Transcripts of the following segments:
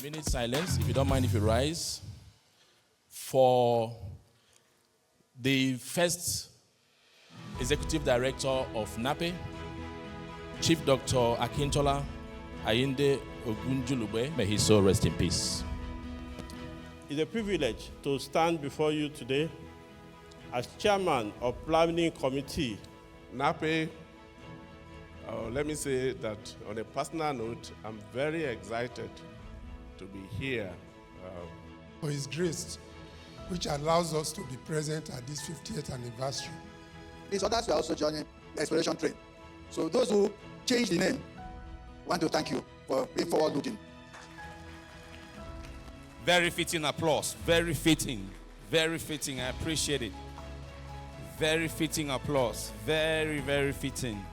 Minute silence, if you don't mind if you rise, for the first Executive Director of NAPE, Chief Dr. Akintola Ayinde Ogunjulube. May his soul rest in peace. It's a privilege to stand before you today as Chairman of Planning Committee. NAPE, let me say that on a personal note, I'm very excited to be here. For His grace, which allows us to be present at this 50th anniversary. These others are also joining the exploration train. So those who changed the name, want to thank you for being forward-looking. Very fitting applause. Very fitting. Very fitting. I appreciate it. Very fitting applause. Very, very fitting.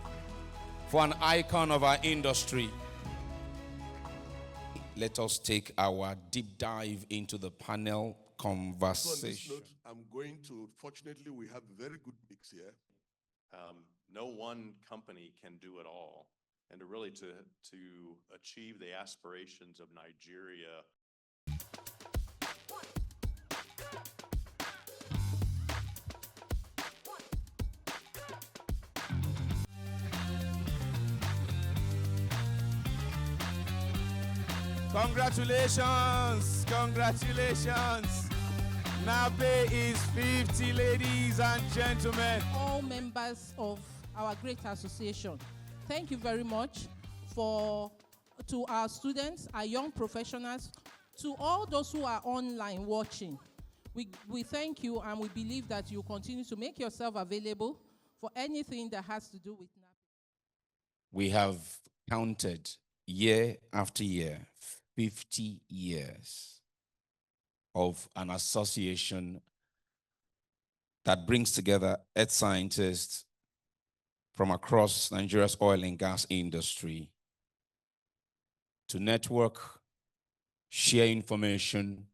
For an icon of our industry. Let us take our deep dive into the panel conversation. On this note, I'm going to, fortunately, we have a very good mix here. No one company can do it all. And to really to achieve the aspirations of Nigeria. Congratulations, congratulations. NAPE is 50, ladies and gentlemen. All members of our great association, thank you very much to our students, our young professionals, to all those who are online watching. We thank you, and we believe that you continue to make yourself available for anything that has to do with NAPE. We have counted year after year, 50 years of an association that brings together earth scientists from across Nigeria's oil and gas industry to network, share information,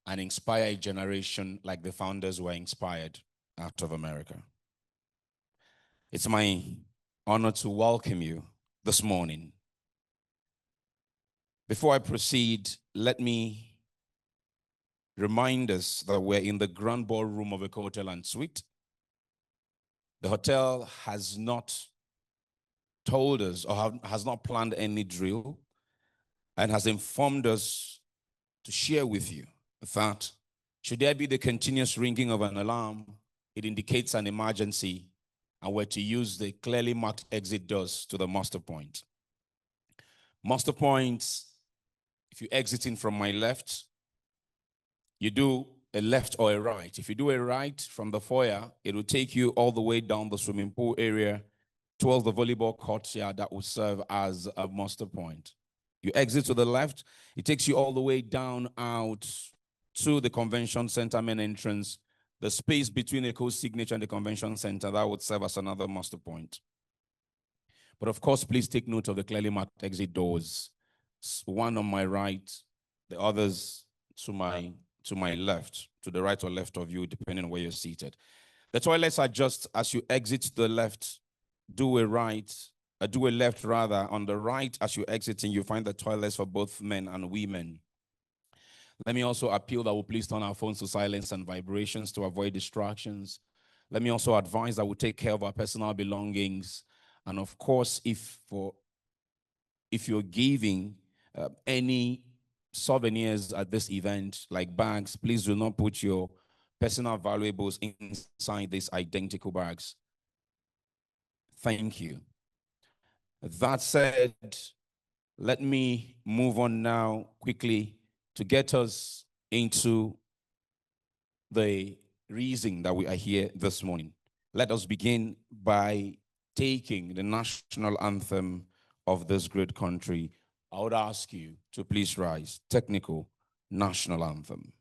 and inspire a generation like the founders were inspired out of America. It's my honor to welcome you this morning. Before I proceed, let me remind us that we're in the grand ballroom of a hotel and suite. The hotel has not told us or has not planned any drill and has informed us to share with you that should there be the continuous ringing of an alarm, it indicates an emergency, and we're to use the clearly marked exit doors to the muster point. Muster points, if you're exiting from my left, you do a left or a right. If you do a right from the foyer, it will take you all the way down the swimming pool area towards the volleyball courtyard that will serve as a muster point. You exit to the left, it takes you all the way down out to the convention center main entrance, the space between the co-signature and the convention center, that would serve as another muster point. But of course, please take note of the clearly marked exit doors. One on my right, the others to my left, to the right or left of you, depending on where you're seated. The toilets are just as you exit to the left, do a left rather. On the right, as you're exiting, you find the toilets for both men and women. Let me also appeal that we'll please turn our phones to silence and vibrations to avoid distractions. Let me also advise that we'll take care of our personal belongings. And of course, if you're giving any souvenirs at this event, like bags, please do not put your personal valuables inside these identical bags. Thank you. That said, let me move on now quickly to get us into the reason that we are here this morning. Let us begin by taking the national anthem of this great country. I would ask you to please rise. Technical national anthem.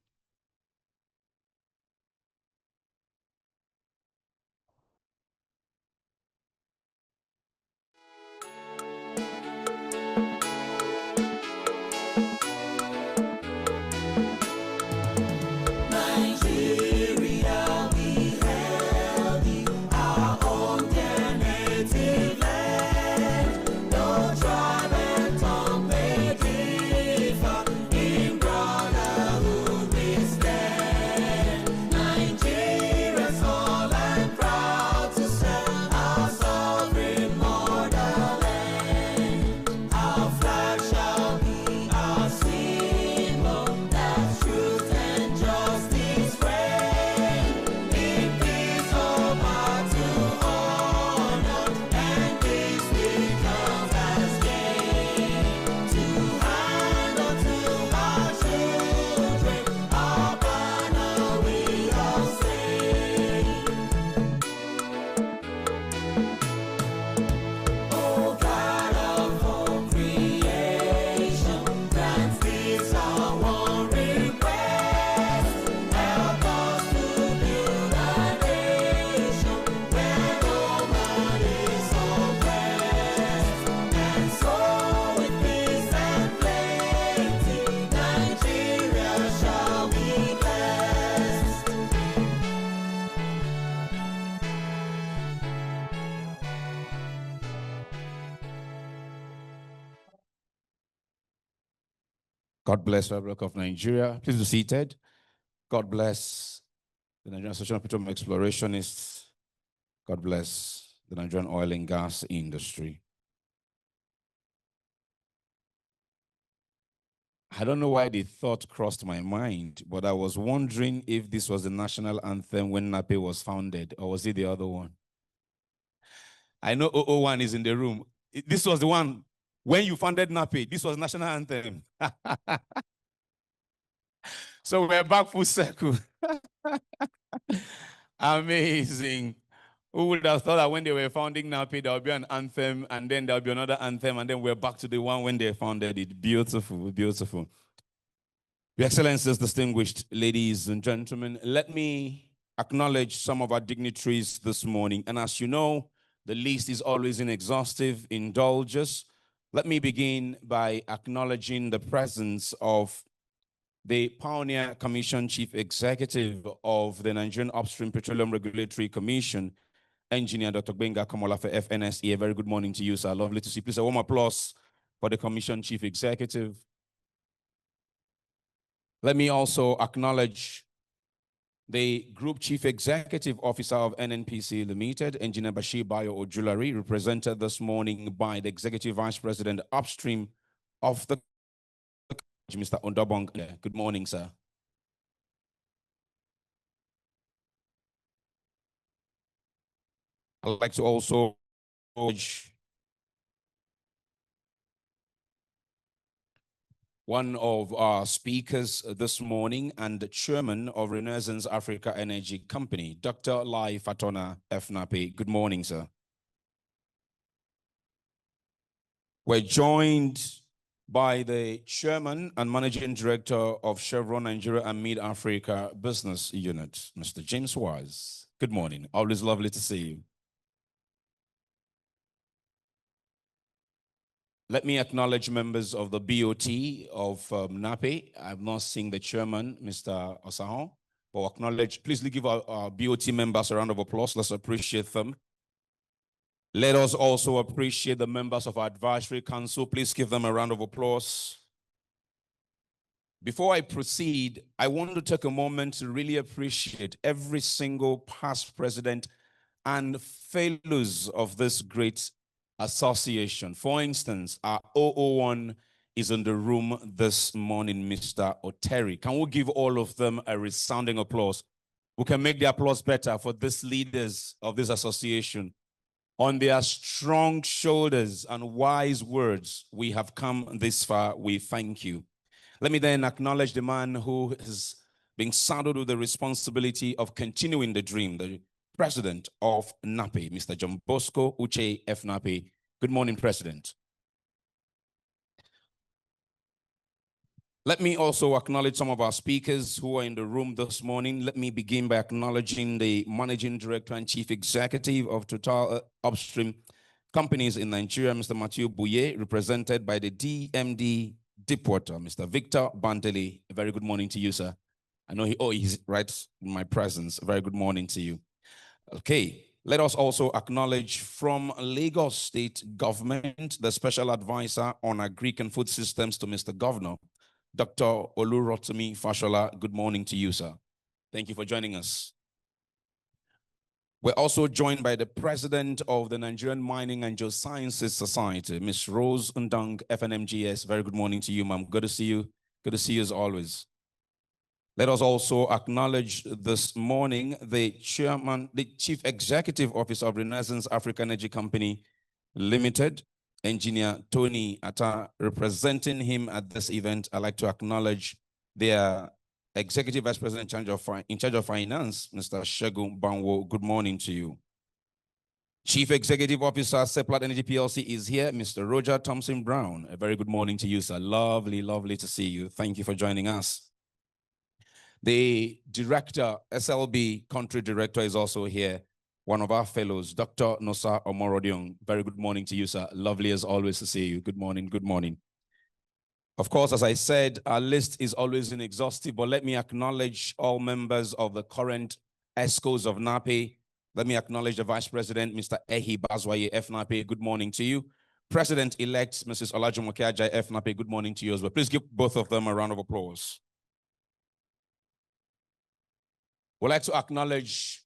God bless the Republic of Nigeria. Please be seated. God bless the Nigerian Association of Petroleum Explorationists. God bless the Nigerian oil and gas industry. I don't know why the thought crossed my mind, but I was wondering if this was the national anthem when NAPE was founded, or was it the other one? I know 001 is in the room. This was the one when you founded NAPE. This was national anthem. So we're back full circle. Amazing. Who would have thought that when they were founding NAPE, there would be an anthem, and then there would be another anthem, and then we're back to the one when they founded it. Beautiful, beautiful. Your Excellencies, distinguished ladies and gentlemen, let me acknowledge some of our dignitaries this morning. And as you know, the list is always inexhaustive. Indulge us. Let me begin by acknowledging the presence of the Pioneer Commission Chief Executive of the Nigerian Upstream Petroleum Regulatory Commission, Engineer Dr. Benga Kamolafe, FNSE. A very good morning to you, sir. Lovely to see you. Please, a warm applause for the Commission Chief Executive. Let me also acknowledge the Group Chief Executive Officer of NNPC Limited, Engineer Bashir Bayo Ojulari, represented this morning by the Executive Vice President Upstream of the Mr. Ondobong. Good morning, sir. I'd like to also acknowledge one of our speakers this morning and the chairman of Renaissance Africa Energy Company, Dr. Lai Fatona FNAPE. Good morning, sir. We're joined by the chairman and managing director of Chevron Nigeria and Mid-Africa Business Unit, Mr. James Wise. Good morning. Always lovely to see you. Let me acknowledge members of the BOT of NAPE. I'm not seeing the chairman, Mr. Osahon, but acknowledge. Please give our BOT members a round of applause. Let's appreciate them. Let us also appreciate the members of our advisory council. Please give them a round of applause. Before I proceed, I want to take a moment to really appreciate every single past president and fellows of this great association. For instance, our 001 is in the room this morning, Mr. Oteri. Can we give all of them a resounding applause? We can make the applause better for these leaders of this association. On their strong shoulders and wise words, we have come this far. We thank you. Let me then acknowledge the man who has been saddled with the responsibility of continuing the dream, the president of NAPE, Mr. John Bosco Uche F. NAPE. Good morning, President. Let me also acknowledge some of our speakers who are in the room this morning. Let me begin by acknowledging the Managing Director and Chief Executive of Total Upstream Companies in Nigeria, Mr. Matthew Bouye, represented by the DMD Deepwater, Mr. Victor Bandeli. A very good morning to you, sir. I know he's right in my presence. A very good morning to you. Okay, let us also acknowledge from Lagos State Government, the Special Advisor on Agric and Food Systems to Mr. Governor, Dr. Olurotimi Fashola. Good morning to you, sir. Thank you for joining us. We're also joined by the President of the Nigerian Mining and Geosciences Society, Ms. Rose Ndang, FNMGS. Very good morning to you, ma'am. Good to see you. Good to see you as always. Let us also acknowledge this morning the Chairman, the Chief Executive Officer of Renaissance African Energy Company Limited, Engineer Tony Atta. Representing him at this event, I'd like to acknowledge their Executive Vice President in charge of Finance, Mr. Shegun Banwo. Good morning to you. Chief Executive Officer, Seplat Energy PLC is here, Mr. Roger Thompson Brown. A very good morning to you, sir. Lovely, lovely to see you. Thank you for joining us. The director, SLB country director, is also here. One of our fellows, Dr. Nosa Omorodion. Very good morning to you, sir. Lovely as always to see you. Good morning, good morning. Of course, as I said, our list is always inexhaustive, but let me acknowledge all members of the current ESCOs of NAPE. Let me acknowledge the Vice President, Mr. Ehi Bazwaye, FNAPE. Good morning to you. President-elect, Mrs. Olajumoke Ajayi, FNAPE. Good morning to you as well. Please give both of them a round of applause. We'd like to acknowledge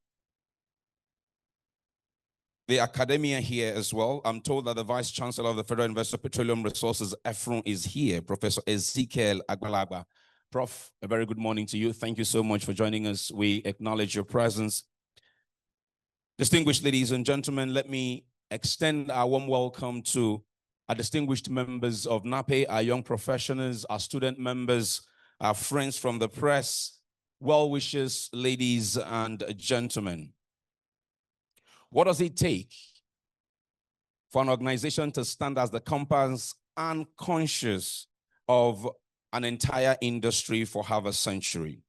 the academia here as well. I'm told that the Vice Chancellor of the Federal University of Petroleum Resources, EFRUN, is here, Professor Ezekiel Agbalagba. Prof, a very good morning to you. Thank you so much for joining us. We acknowledge your presence. Distinguished ladies and gentlemen, let me extend our warm welcome to our distinguished members of NAPE, our young professionals, our student members, our friends from the press, well-wishers, ladies and gentlemen. What does it take for an organization to stand as the compass and conscious of an entire industry for half a century?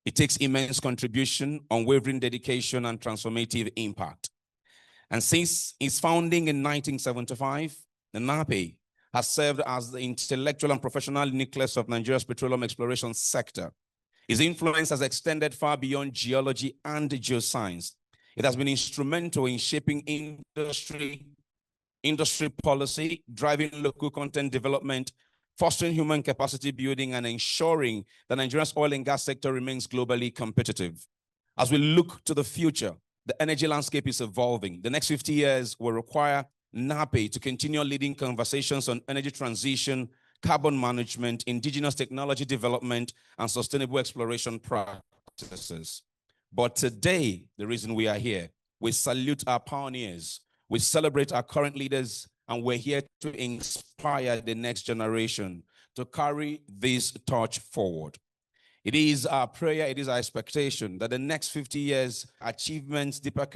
It takes immense contribution, unwavering dedication, and transformative impact. And since its founding in 1975, the NAPE has served as the intellectual and professional nucleus of Nigeria's petroleum exploration sector. Its influence has extended far beyond geology and geoscience. It has been instrumental in shaping industry policy, driving local content development, fostering human capacity building, and ensuring that Nigeria's oil and gas sector remains globally competitive. As we look to the future, the energy landscape is evolving. The next 50 years will require NAPE to continue leading conversations on energy transition, carbon management, indigenous technology development, and sustainable exploration practices. But today, the reason we are here, we salute our pioneers, we celebrate our current leaders, and we're here to inspire the next generation to carry this torch forward. It is our prayer, it is our expectation that the next 50 years, achievements, deeper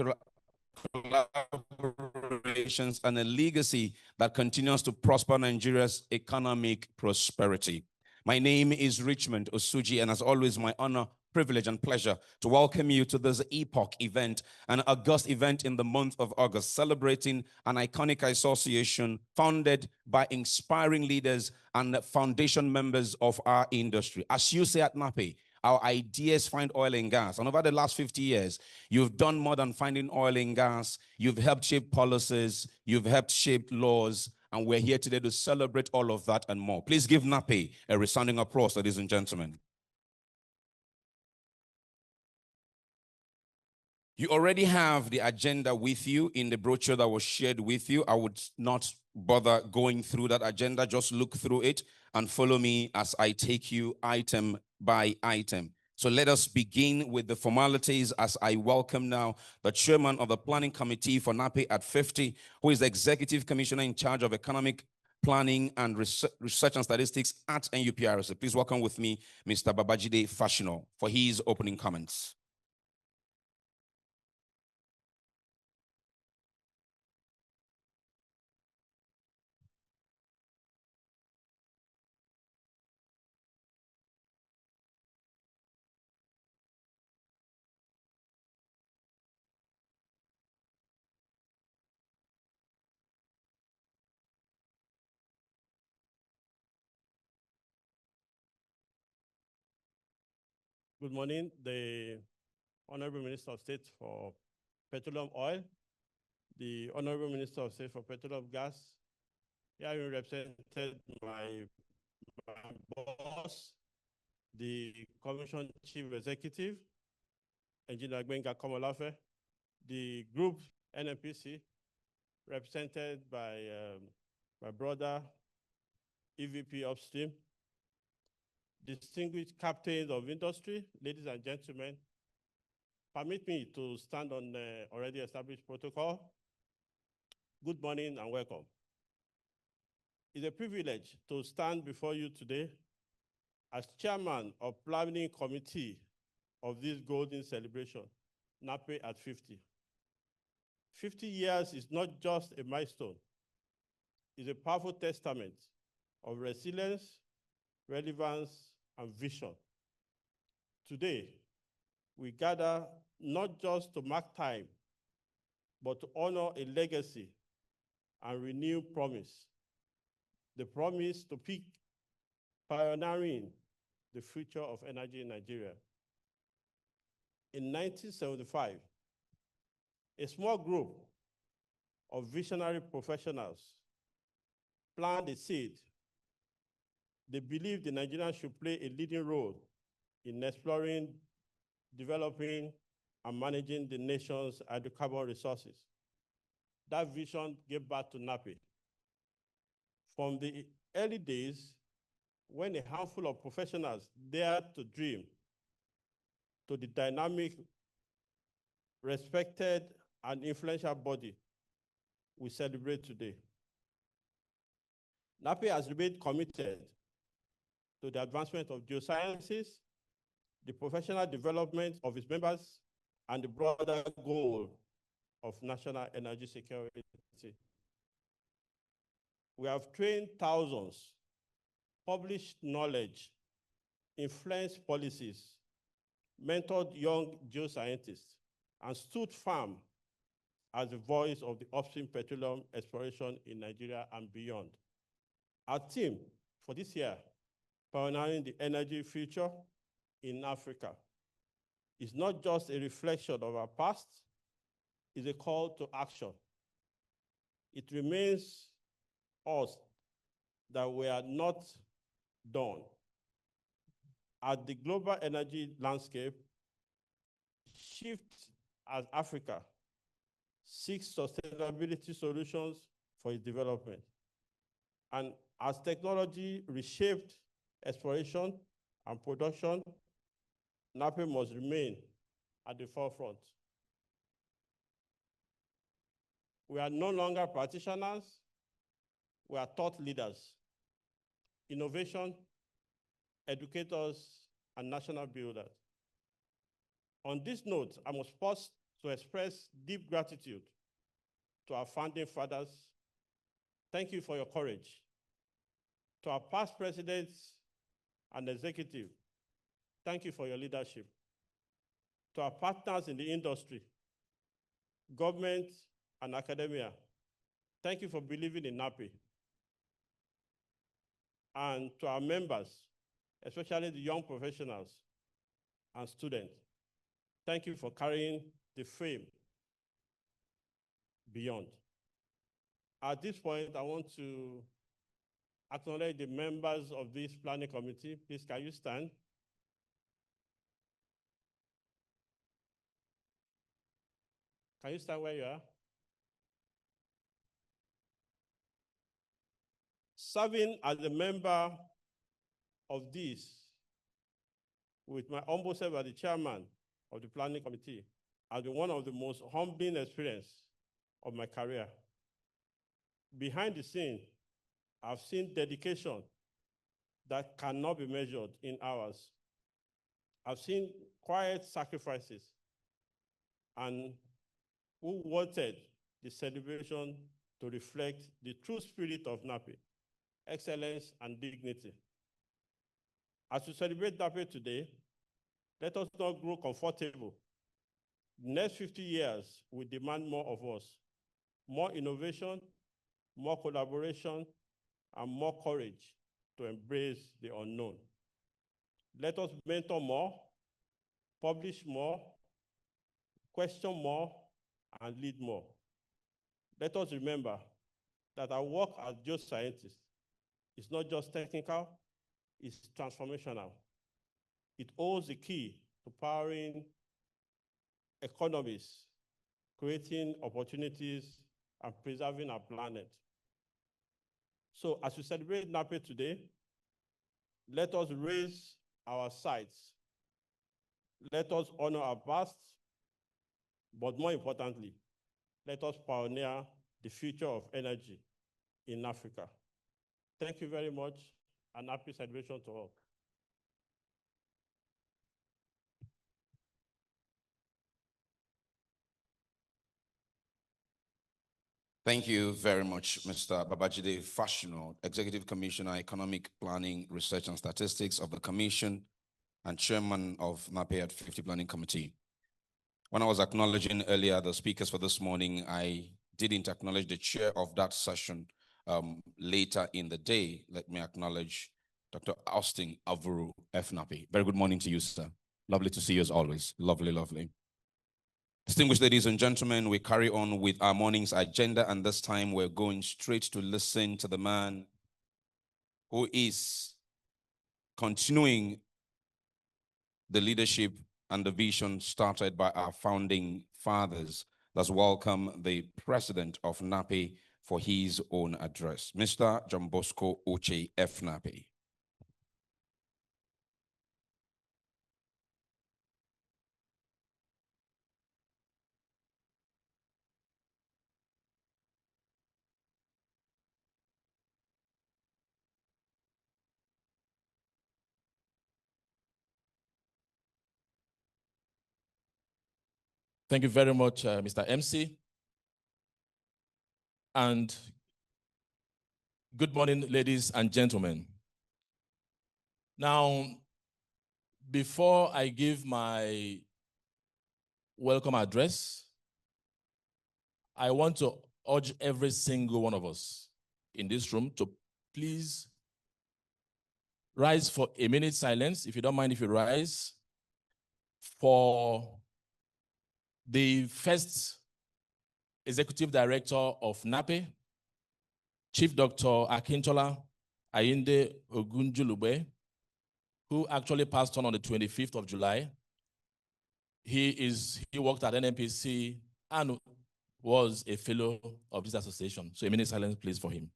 collaborations, and a legacy that continues to prosper Nigeria's economic prosperity. My name is Richmond Osuji, and as always, my honor, privilege, and pleasure to welcome you to this epoch event, an august event in the month of August, celebrating an iconic association founded by inspiring leaders and foundation members of our industry. As you say at NAPE, our ideas find oil and gas. And over the last 50 years, you've done more than finding oil and gas. You've helped shape policies. You've helped shape laws. And we're here today to celebrate all of that and more. Please give NAPE a resounding applause, ladies and gentlemen. You already have the agenda with you in the brochure that was shared with you. I would not bother going through that agenda. Just look through it and follow me as I take you item by item. So let us begin with the formalities as I welcome now the chairman of the planning committee for NAPE at 50, who is the executive commissioner in charge of economic Planning and Research and Statistics at NUPRC. Please welcome with me Mr. Babajide Fashino for his opening comments. Good morning, the Honorable Minister of State for Petroleum Oil, the Honorable Minister of State for Petroleum Gas, here represented my boss, the Commission Chief Executive, Engineer Gbenga Komolafe, the group NNPC, represented by my brother, EVP Upstream, distinguished captains of industry, ladies and gentlemen, permit me to stand on the already established protocol. Good morning and welcome. It's a privilege to stand before you today as chairman of planning committee of this golden celebration, NAPE at 50. 50 years is not just a milestone, it's a powerful testament of resilience, relevance, and vision. Today, we gather not just to mark time, but to honor a legacy and renew promise. The promise to pick pioneering the future of energy in Nigeria. In 1975, a small group of visionary professionals planted a seed. They believed the Nigerians should play a leading role in exploring, developing, and managing the nation's hydrocarbon resources. That vision gave birth to NAPE. From the early days, when a handful of professionals dared to dream, to the dynamic, respected, and influential body we celebrate today. NAPE has remained committed to the advancement of geosciences, the professional development of its members, and the broader goal of national energy security. We have trained thousands, published knowledge, influenced policies, mentored young geoscientists, and stood firm as the voice of the upstream petroleum exploration in Nigeria and beyond. Our theme for this year, Pioneering the Energy Future in Africa, is not just a reflection of our past, it's a call to action. It remains us that we are not done. As the global energy landscape shifts as Africa seeks sustainability solutions for its development, and as technology reshaped exploration and production, NAPE must remain at the forefront. We are no longer practitioners, we are thought leaders, innovation, educators, and national builders. On this note, I must pause to express deep gratitude to our founding fathers. Thank you for your courage. To our past presidents and executive, thank you for your leadership. To our partners in the industry, government, and academia, thank you for believing in NAPE. And to our members, especially the young professionals and students, thank you for carrying the fame beyond. At this point, I want to acknowledge the members of this planning committee. Please, can you stand? Can you stand where you are? Serving as a member of this, with my humble self as the chairman of the planning committee, has been one of the most humbling experiences of my career. Behind the scene, I've seen dedication that cannot be measured in hours. I've seen quiet sacrifices and who wanted the celebration to reflect the true spirit of NAPE, excellence and dignity. As we celebrate NAPE today, let us not grow comfortable. The next 50 years will demand more of us, more innovation, more collaboration, and more courage to embrace the unknown. Let us mentor more, publish more, question more, and lead more. Let us remember that our work as geoscientists is not just technical, it's transformational. It holds the key to powering economies, creating opportunities, and preserving our planet. So as we celebrate NAPE today, let us raise our sights. Let us honor our past, but more importantly, let us pioneer the future of energy in Africa. Thank you very much, and happy celebration to all. Thank you very much, Mr. Babajide Fashino, Executive Commissioner, Economic Planning, Research and Statistics of the Commission and Chairman of NAPE 50 Planning Committee. When I was acknowledging earlier the speakers for this morning, I didn't acknowledge the chair of that session later in the day. Let me acknowledge Dr. Austin Avuru, FNAPE. Very good morning to you, sir. Lovely to see you as always. Lovely, lovely. Distinguished ladies and gentlemen, we carry on with our morning's agenda, and this time we're going straight to listen to the man who is continuing the leadership and the vision started by our founding fathers. Let's welcome the president of NAPE for his own address, Mr. John Bosco Uche, FNAPE. Thank you very much, Mr. MC. And good morning, ladies and gentlemen. Now, before I give my welcome address, I want to urge every single one of us in this room to please rise for a minute silence, if you don't mind if you rise, for the first Executive Director of NAPE, Chief Dr. Akintola Ayinde Ogunjulube, who actually passed on the 25th of July. He worked at NNPC and was a fellow of this association. So a minute silence, please, for him.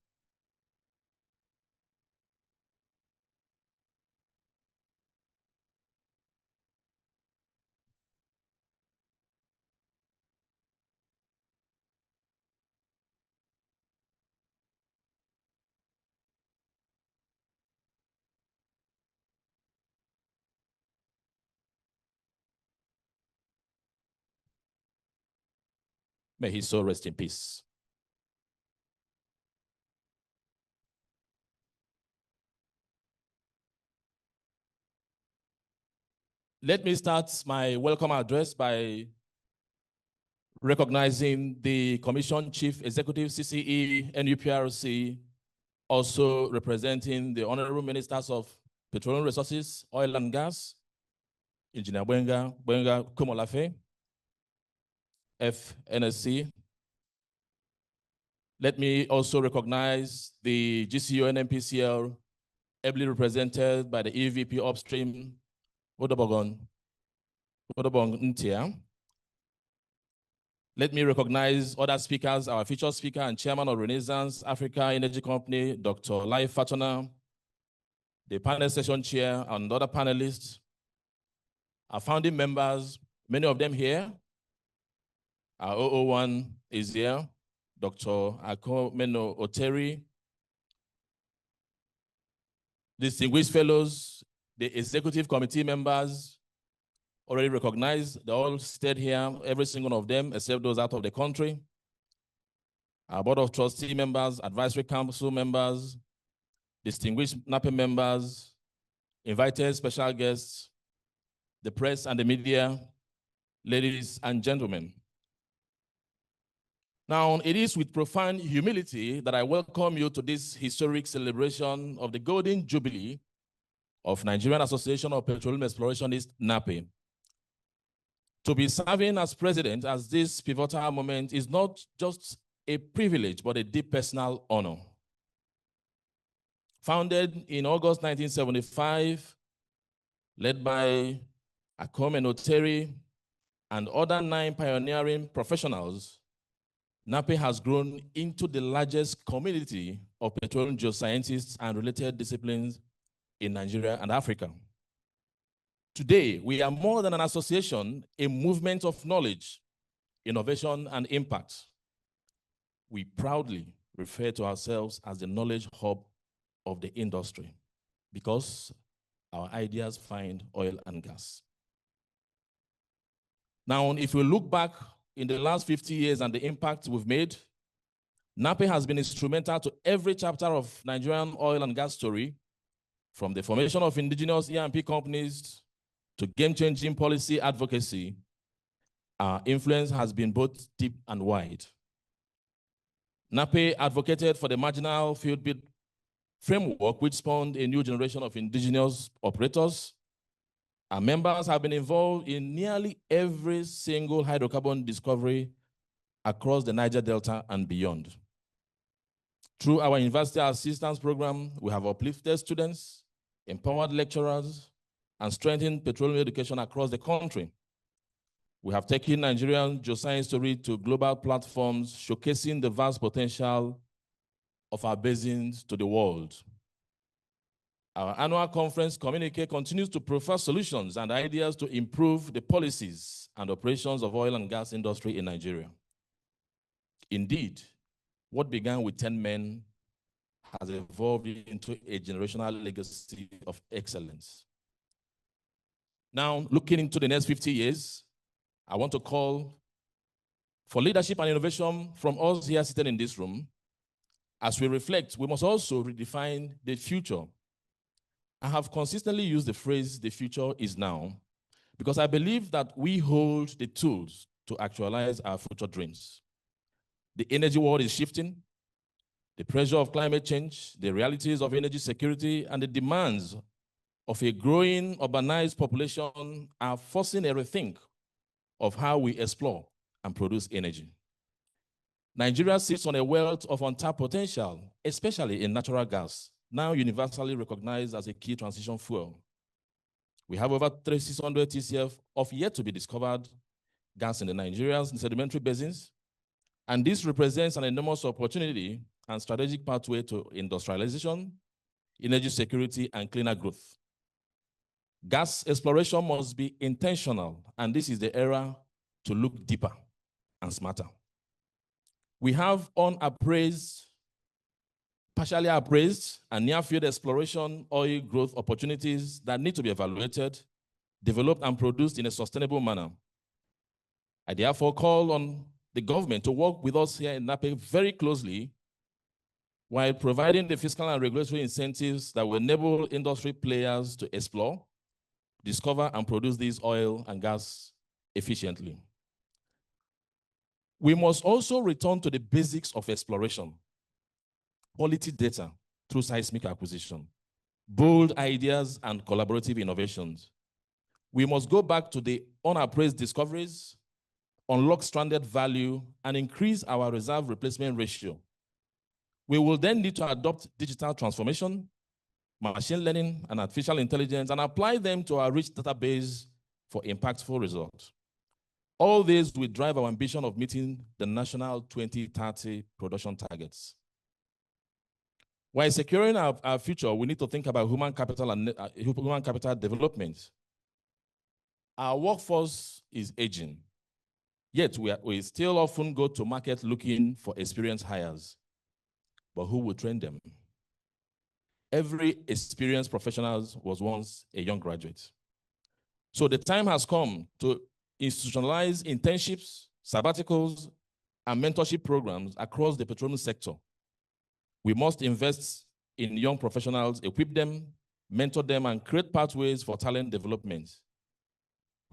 May his soul rest in peace. Let me start my welcome address by recognizing the Commission Chief Executive, CCE, NUPRC, also representing the Honorable Ministers of Petroleum Resources, Oil and Gas, Engineer Benga Kumolafe, FNSC. Let me also recognize the GCO and NPCL, ably represented by the EVP Upstream, Odobong Ntia. Let me recognize other speakers, our featured speaker and chairman of Renaissance Africa Energy Company, Dr. Lai Fatuna, the panel session chair and other panelists, our founding members, many of them here. Our 001 is here, Dr. Akomeno Oteri, distinguished fellows, the executive committee members already recognized. They all stayed here, every single one of them, except those out of the country. Our board of trustee members, advisory council members, distinguished NAPE members, invited special guests, the press and the media, ladies and gentlemen. Now, it is with profound humility that I welcome you to this historic celebration of the Golden Jubilee of Nigerian Association of Petroleum Explorationists, NAPE. To be serving as president at this pivotal moment is not just a privilege, but a deep personal honor. Founded in August 1975, led by Akome Noteri and other 9 pioneering professionals, NAPE has grown into the largest community of petroleum geoscientists and related disciplines in Nigeria and Africa. Today, we are more than an association, a movement of knowledge, innovation, and impact. We proudly refer to ourselves as the knowledge hub of the industry because our ideas find oil and gas. Now, if we look back in the last 50 years and the impact we've made, NAPE has been instrumental to every chapter of Nigerian oil and gas story, from the formation of indigenous E&P companies to game-changing policy advocacy. Our influence has been both deep and wide. NAPE advocated for the marginal field bid framework, which spawned a new generation of indigenous operators. Our members have been involved in nearly every single hydrocarbon discovery across the Niger Delta and beyond. Through our university assistance program, we have uplifted students, empowered lecturers, and strengthened petroleum education across the country. We have taken Nigerian geoscience story to global platforms, showcasing the vast potential of our basins to the world. Our annual conference communique continues to proffer solutions and ideas to improve the policies and operations of oil and gas industry in Nigeria. Indeed, what began with 10 men has evolved into a generational legacy of excellence. Now, looking into the next 50 years, I want to call for leadership and innovation from us here sitting in this room. As we reflect, we must also redefine the future. I have consistently used the phrase, the future is now, because I believe that we hold the tools to actualize our future dreams. The energy world is shifting. The pressure of climate change, the realities of energy security, and the demands of a growing urbanized population are forcing a rethink of how we explore and produce energy. Nigeria sits on a wealth of untapped potential, especially in natural gas, now universally recognized as a key transition fuel. We have over 3,600 TCF of yet to be discovered gas in the Nigeria's sedimentary basins, and this represents an enormous opportunity and strategic pathway to industrialization, energy security, and cleaner growth. Gas exploration must be intentional, and this is the era to look deeper and smarter. We have unappraised, partially appraised, and near-field exploration oil growth opportunities that need to be evaluated, developed, and produced in a sustainable manner. I therefore call on the government to work with us here in NAPE very closely while providing the fiscal and regulatory incentives that will enable industry players to explore, discover, and produce these oil and gas efficiently. We must also return to the basics of exploration: quality data through seismic acquisition, bold ideas, and collaborative innovations. We must go back to the unappraised discoveries, unlock stranded value, and increase our reserve replacement ratio. We will then need to adopt digital transformation, machine learning, and artificial intelligence, and apply them to our rich database for impactful results. All this will drive our ambition of meeting the national 2030 production targets. While securing our future, we need to think about human capital and human capital development. Our workforce is aging, yet we still often go to market looking for experienced hires. But who will train them? every experienced professional was once a young graduate. So the time has come to institutionalize internships, sabbaticals, and mentorship programs across the petroleum sector. We must invest in young professionals, equip them, mentor them, and create pathways for talent development.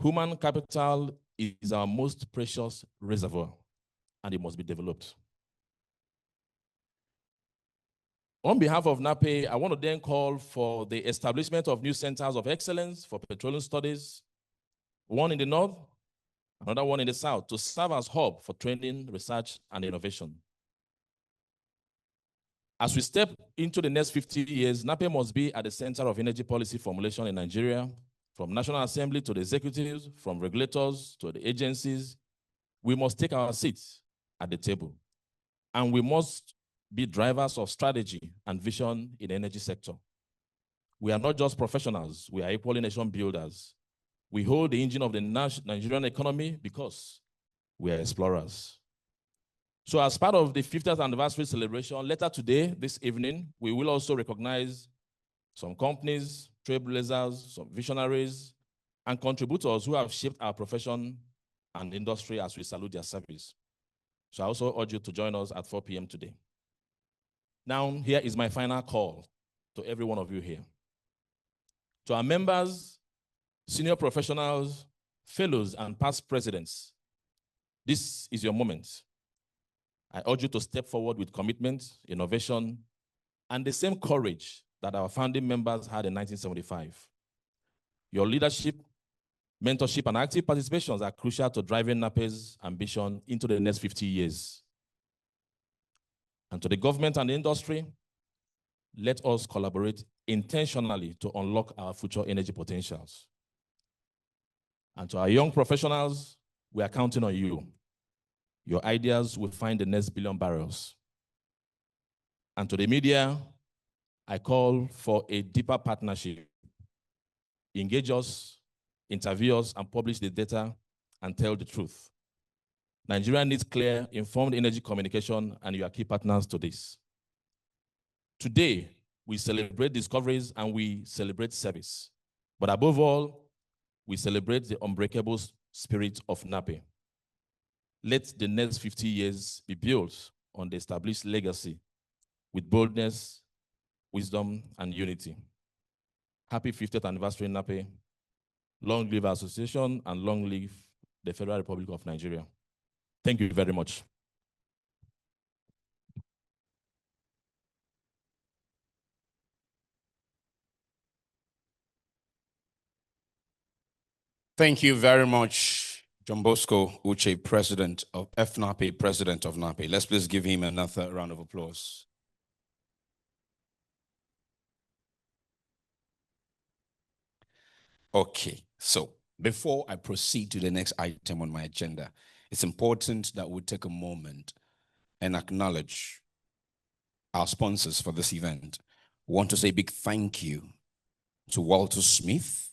Human capital is our most precious reservoir, and it must be developed. On behalf of NAPE, I want to then call for the establishment of new centers of excellence for petroleum studies, one in the north, another one in the south, to serve as hub for training, research, and innovation. As we step into the next 50 years, NAPE must be at the center of energy policy formulation in Nigeria, from National Assembly to the executives, from regulators to the agencies. We must take our seats at the table, and we must be drivers of strategy and vision in the energy sector. We are not just professionals, we are equally nation builders. We hold the engine of the Nigerian economy because we are explorers. So as part of the 50th anniversary celebration, later today, this evening, we will also recognize some companies, trailblazers, some visionaries, and contributors who have shaped our profession and industry as we salute their service. So I also urge you to join us at 4 p.m. today. Now, here is my final call to every one of you here. To our members, senior professionals, fellows, and past presidents, this is your moment. I urge you to step forward with commitment, innovation, and the same courage that our founding members had in 1975. Your leadership, mentorship, and active participations are crucial to driving NAPE's ambition into the next 50 years. And to the government and the industry, let us collaborate intentionally to unlock our future energy potentials. And to our young professionals, we are counting on you. Your ideas will find the next billion barrels. And to the media, I call for a deeper partnership. Engage us, interview us, and publish the data and tell the truth. Nigeria needs clear, informed energy communication, and you are key partners to this. Today, we celebrate discoveries and we celebrate service. But above all, we celebrate the unbreakable spirit of NAPE. Let the next 50 years be built on the established legacy with boldness, wisdom, and unity. Happy 50th anniversary, NAPE. Long live our association and long live the Federal Republic of Nigeria. Thank you very much. Thank you very much, John Bosco Uche, president of FNAPE, president of NAPE. Let's please give him another round of applause. Okay, so before I proceed to the next item on my agenda, it's important that we take a moment and acknowledge our sponsors for this event. We want to say a big thank you to Walter Smith,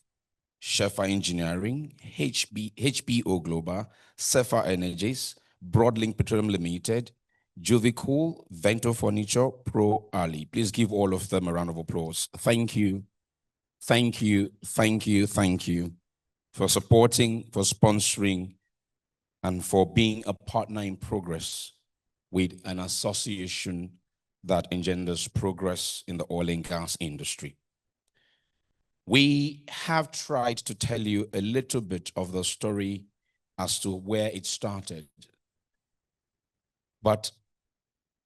Shefa Engineering, HBO Global, Cephar Energies, Broadlink Petroleum Limited, Jovicool, Vento Furniture, Pro Ali. Please give all of them a round of applause. Thank you. Thank you, thank you, thank you for supporting, for sponsoring, and for being a partner in progress with an association that engenders progress in the oil and gas industry. We have tried to tell you a little bit of the story as to where it started. But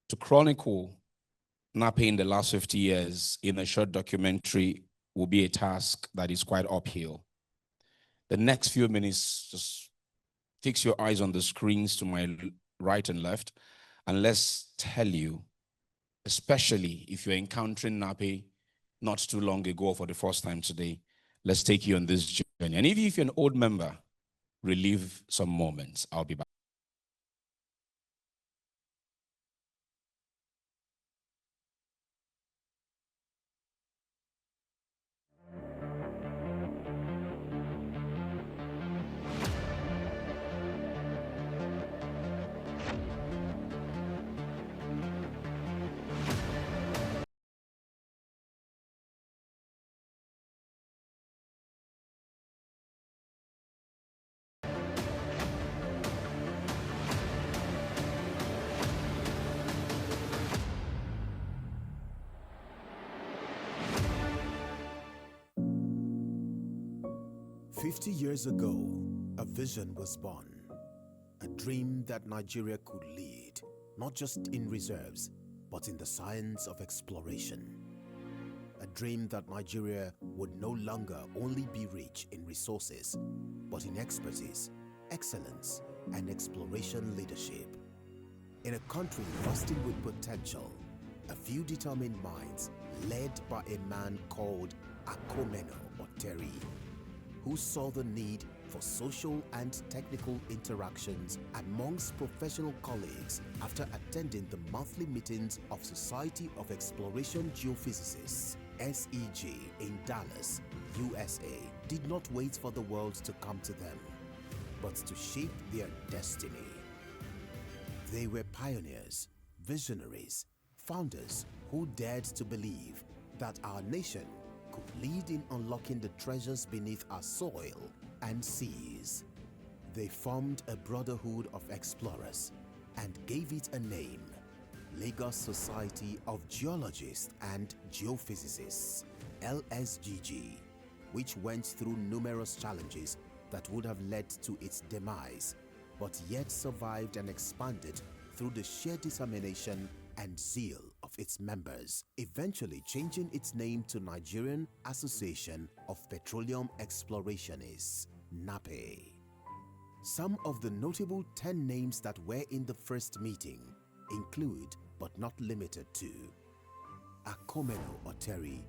to chronicle NAPE in the last 50 years in a short documentary will be a task that is quite uphill. The next few minutes, just fix your eyes on the screens to my right and left, and let's tell you, especially if you're encountering NAPE not too long ago for the first time today, let's take you on this journey. And if you're an old member, relive some moments. I'll be back. 50 years ago, a vision was born, a dream that Nigeria could lead, not just in reserves, but in the science of exploration. A dream that Nigeria would no longer only be rich in resources, but in expertise, excellence, and exploration leadership. In a country bursting with potential, a few determined minds, led by a man called Akomeno Oteri, who saw the need for social and technical interactions amongst professional colleagues after attending the monthly meetings of Society of Exploration Geophysicists, SEG, in Dallas, USA, did not wait for the world to come to them, but to shape their destiny. They were pioneers, visionaries, founders who dared to believe that our nation could lead in unlocking the treasures beneath our soil and seas. They formed a brotherhood of explorers and gave it a name, Lagos Society of Geologists and Geophysicists, LSGG, which went through numerous challenges that would have led to its demise, but yet survived and expanded through the sheer determination and zeal of its members, eventually changing its name to Nigerian Association of Petroleum Explorationists, NAPE. Some of the notable 10 names that were in the first meeting include, but not limited to, Akomeno Oteri,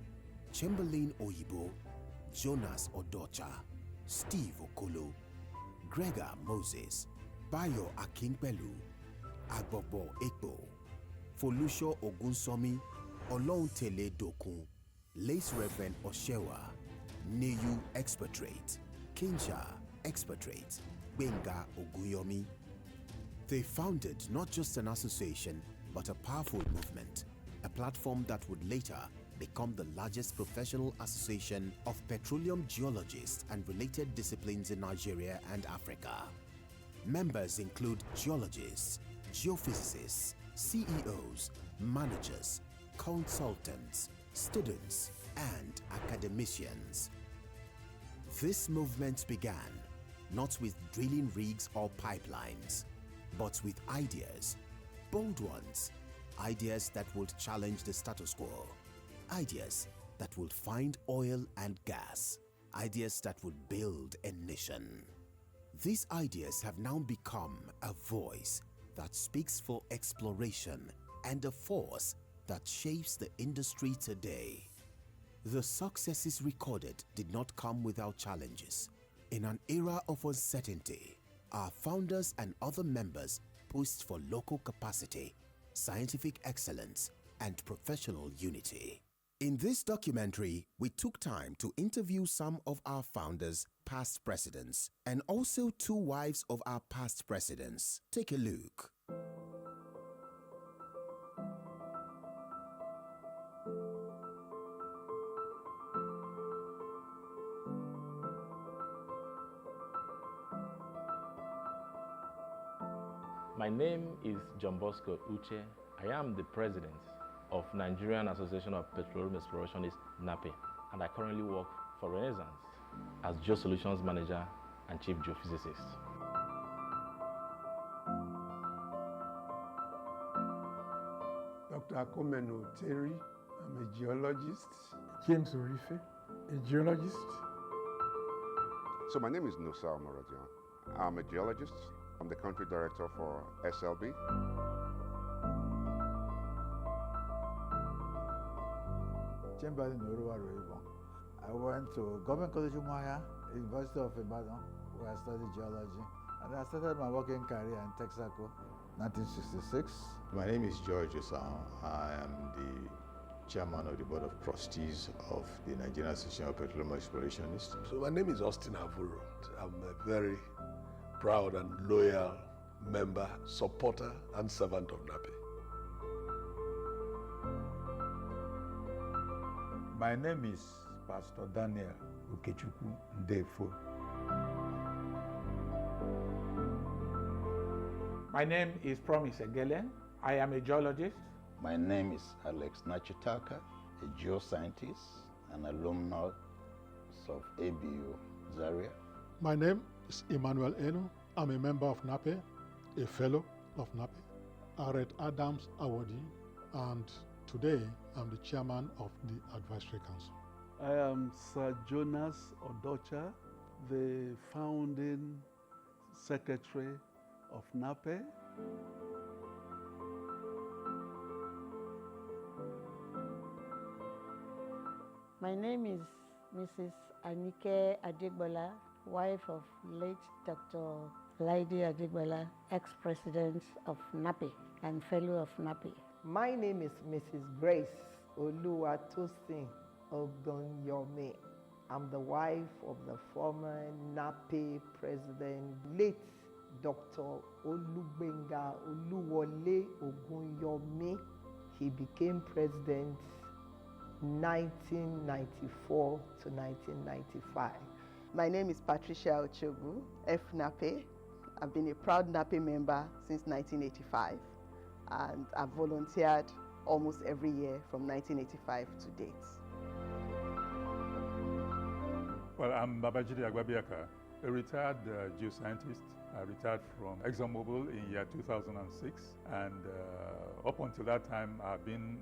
Chamberlain Oyibo, Jonas Odocha, Steve Okolo, Gregor Moses, Bayo Akinpelu, Agbobo Ekpo, Folusho Ogunsomi, Olontele Dokun, Lace Reverend Oshewa, Neyu Expatriate, Kinja Expatriate, Benga Oguyomi. They founded not just an association, but a powerful movement, a platform that would later become the largest professional association of petroleum geologists and related disciplines in Nigeria and Africa. Members include geologists, geophysicists, CEOs, managers, consultants, students, and academicians. This movement began not with drilling rigs or pipelines, but with ideas, bold ones, ideas that would challenge the status quo, ideas that would find oil and gas, ideas that would build a nation. These ideas have now become a voice that speaks for exploration and a force that shapes the industry today. The successes recorded did not come without challenges. In an era of uncertainty, our founders and other members pushed for local capacity, scientific excellence, and professional unity. In this documentary, we took time to interview some of our founders, past presidents, and also 2 wives of our past presidents. Take a look. My name is John Bosco Uche. I am the president of Nigerian Association of Petroleum Explorationists, NAPE, and I currently work for Renaissance as Geosolutions Manager and Chief Geophysicist. Dr. Akomeno Oteri, I'm a geologist. James Orife, a geologist. So my name is Nusa Moradian. I'm a geologist. I'm the country director for SLB. Chamberlain Oruwa Roibon. I went to Government College Umuahia, University of Ibadan, where I studied geology. And I started my working career in Texaco, 1966. My name is George Osao. I am the chairman of the board of trustees of the Nigerian Association of Petroleum Explorationists. So my name is Austin Havuru. I'm a very proud and loyal member, supporter, and servant of NAPE. My name is Pastor Daniel Ukechukwu Ndefo. My name is Promise Egelen. I am a geologist. My name is Alex Nachitaka, a geoscientist and alumnus of ABU Zaria. My name is Emmanuel Enu. I'm a member of NAPE, a fellow of NAPE, a Red Adams awardee, and today I'm the chairman of the Advisory Council. I am Sir Jonas Odocha, the founding secretary of NAPE. My name is Mrs. Anike Adigbola, wife of late Dr. Laidi Adigbola, ex-president of NAPE and fellow of NAPE. My name is Mrs. Grace Oluwatosin Ogonyome. I'm the wife of the former NAPE president, late Dr. Olugbenga Oluwole Ogunyome. He became president 1994 to 1995. My name is Patricia Ochogu, FNAPE. I've been a proud NAPE member since 1985, and I've volunteered almost every year from 1985 to date. Well, I'm Babajide Agbabiaka, a retired geoscientist. I retired from ExxonMobil in year 2006, and up until that time, I've been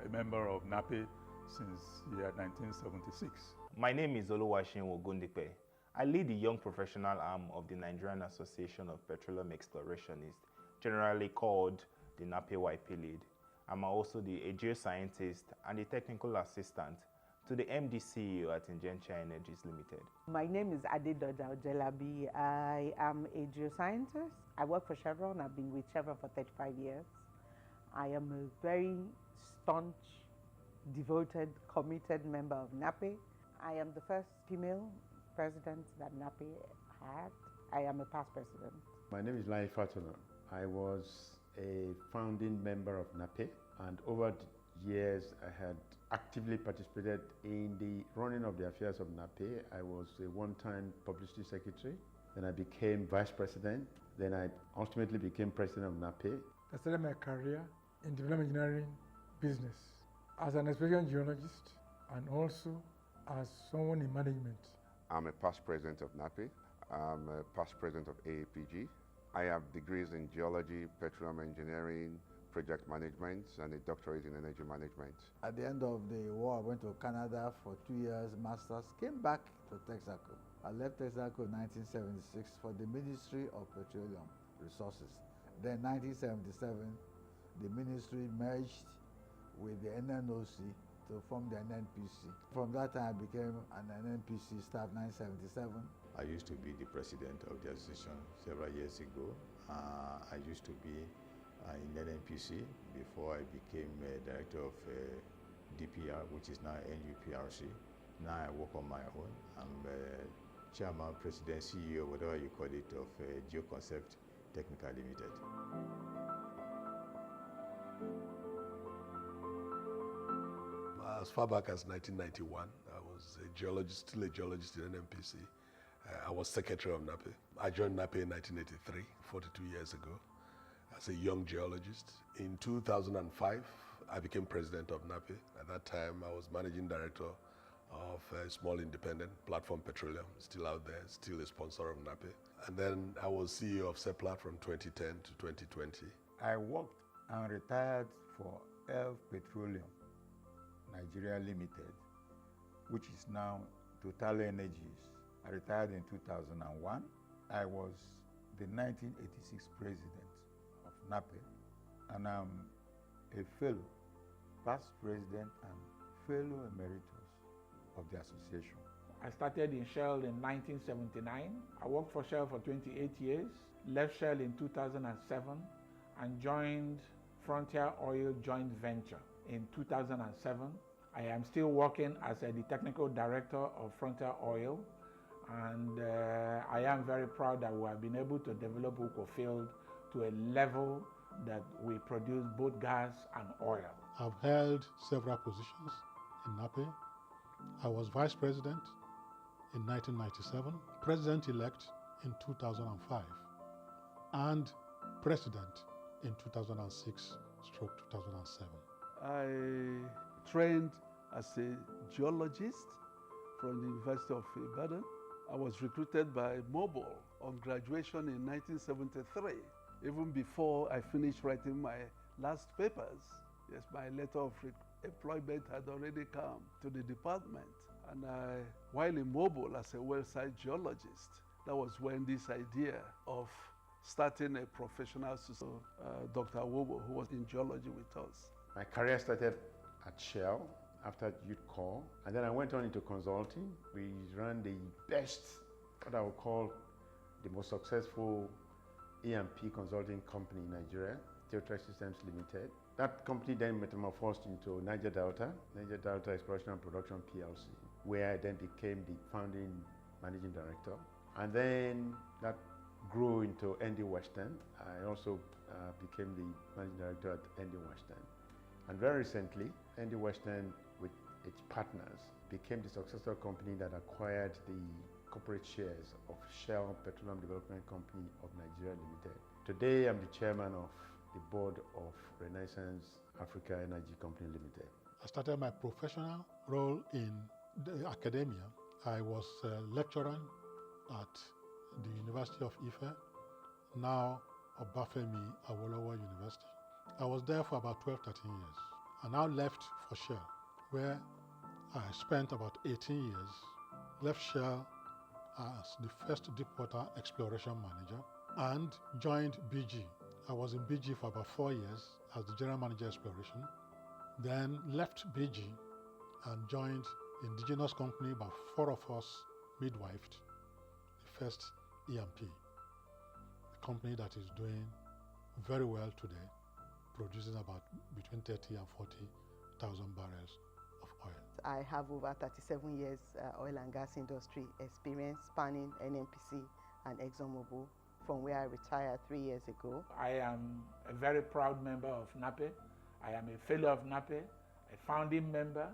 a member of NAPE since year 1976. My name is Oluwaseun Ogundipe. I lead the young professional arm of the Nigerian Association of Petroleum Explorationists, generally called the NAPE YP lead. I'm also the geoscientist and the technical assistant to the MD CEO at Ingentia Energies Limited. My name is Adedoja Ojelabi. I am a geoscientist. I work for Chevron. I've been with Chevron for 35 years. I am a very staunch, devoted, committed member of NAPE. I am the first female president that NAPE had. I am a past president. My name is Lai Fatuna. I was a founding member of NAPE, and over the years I had actively participated in the running of the affairs of NAPE. I was a one-time publicity secretary. Then I became vice president. Then I ultimately became president of NAPE. I started my career in development engineering business as an exploration geologist and also as someone in management. I'm a past president of NAPE. I'm a past president of AAPG. I have degrees in geology, petroleum engineering, project management, and a doctorate in energy management. At the end of the war, I went to Canada for 2 years, masters, came back to Texaco. I left Texaco in 1976 for the Ministry of Petroleum Resources. Then 1977, the ministry merged with the NNOC to form the NNPC. From that time, I became an NNPC staff 1977. I used to be the president of the association several years ago. I used to be in NNPC before I became director of DPR, which is now NUPRC. Now I work on my own. I'm chairman, president, CEO, whatever you call it, of GeoConcept Technical Limited. As far back as 1991, I was a geologist, still a geologist in NNPC. I was secretary of NAPE. I joined NAPE in 1983, 42 years ago, as a young geologist. In 2005, I became president of NAPE. At that time, I was managing director of a small independent Platform Petroleum, still out there, still a sponsor of NAPE. And then I was CEO of Seplat from 2010 to 2020. I worked and retired for Elf Petroleum Nigeria Limited, which is now Total Energies. I retired in 2001. I was the 1986 president of NAPE, and I'm a fellow, past president and fellow emeritus of the association. I started in Shell in 1979. I worked for Shell for 28 years, left Shell in 2007, and joined Frontier Oil Joint Venture in 2007. I am still working as the technical director of Frontier Oil, and I am very proud that we have been able to develop Uko Field to a level that we produce both gas and oil. I've held several positions in NAPE. I was vice president in 1997, president-elect in 2005, and president in 2006/2007. I trained as a geologist from the University of Ibadan. I was recruited by Mobile on graduation in 1973, even before I finished writing my last papers. Yes, my letter of employment had already come to the department. And while in Mobile as a well site geologist, that was when this idea of starting a professional society, Dr. Wobo, who was in geology with us. My career started at Shell after youth corps, and then I went on into consulting. We ran the best, what I would call the most successful E&P consulting company in Nigeria, Teotrek Systems Limited. That company then metamorphosed into Niger Delta Exploration and Production PLC, where I then became the founding managing director. And then that grew into ND Western. I also became the managing director at ND Western. And very recently, ND Western, with its partners, became the successor company that acquired the corporate shares of Shell Petroleum Development Company of Nigeria Limited. Today, I'm the chairman of the board of Renaissance Africa Energy Company Limited. I started my professional role in the academia. I was a lecturer at the University of Ife, now Obafemi Awolowo University. I was there for about 12, 13 years. I now left for Shell, where I spent about 18 years, left Shell as the first deepwater exploration manager and joined BG. I was in BG for about 4 years as the general manager exploration, then left BG and joined indigenous company, about 4 of us midwifed, the first E&P, a company that is doing very well today, producing about between 30 and 40,000 barrels of oil. I have over 37 years oil and gas industry experience spanning NNPC and ExxonMobil, from where I retired 3 years ago. I am a very proud member of NAPE. I am a fellow of NAPE, a founding member.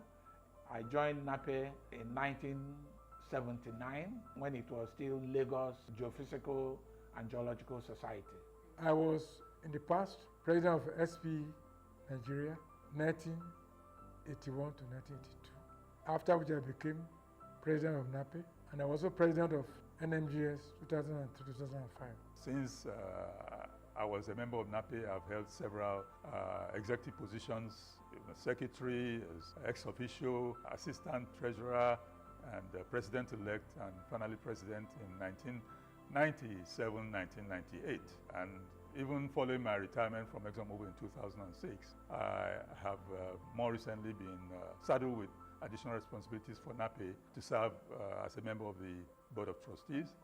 I joined NAPE in 1979 when it was still Lagos Geophysical and Geological Society. I was in the past president of SP Nigeria, 1981 to 1982. After which I became president of NAPE, and I was also president of NMGS 2003-2005. Since I was a member of NAPE, I've held several executive positions, secretary, ex officio, assistant treasurer, and president-elect, and finally president in 1997-1998. And even following my retirement from ExxonMobil in 2006, I have more recently been saddled with additional responsibilities for NAPE to serve as a member of the Board of Trustees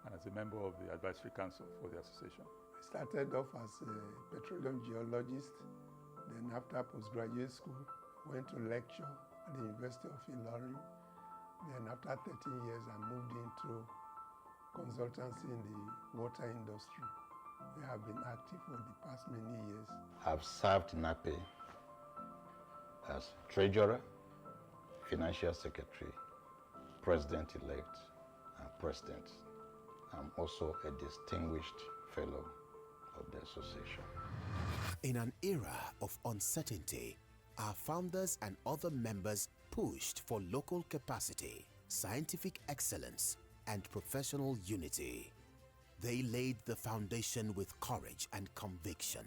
and as a member of the Advisory Council for the association. I started off as a petroleum geologist. Then after postgraduate school, went to lecture at the University of Ilorin. Then after 13 years, I moved into consultancy in the water industry. I have been active for the past many years. I've served NAPE as treasurer, financial secretary, president-elect, and president. I'm also a distinguished fellow of the association. In an era of uncertainty, our founders and other members pushed for local capacity, scientific excellence, and professional unity. They laid the foundation with courage and conviction,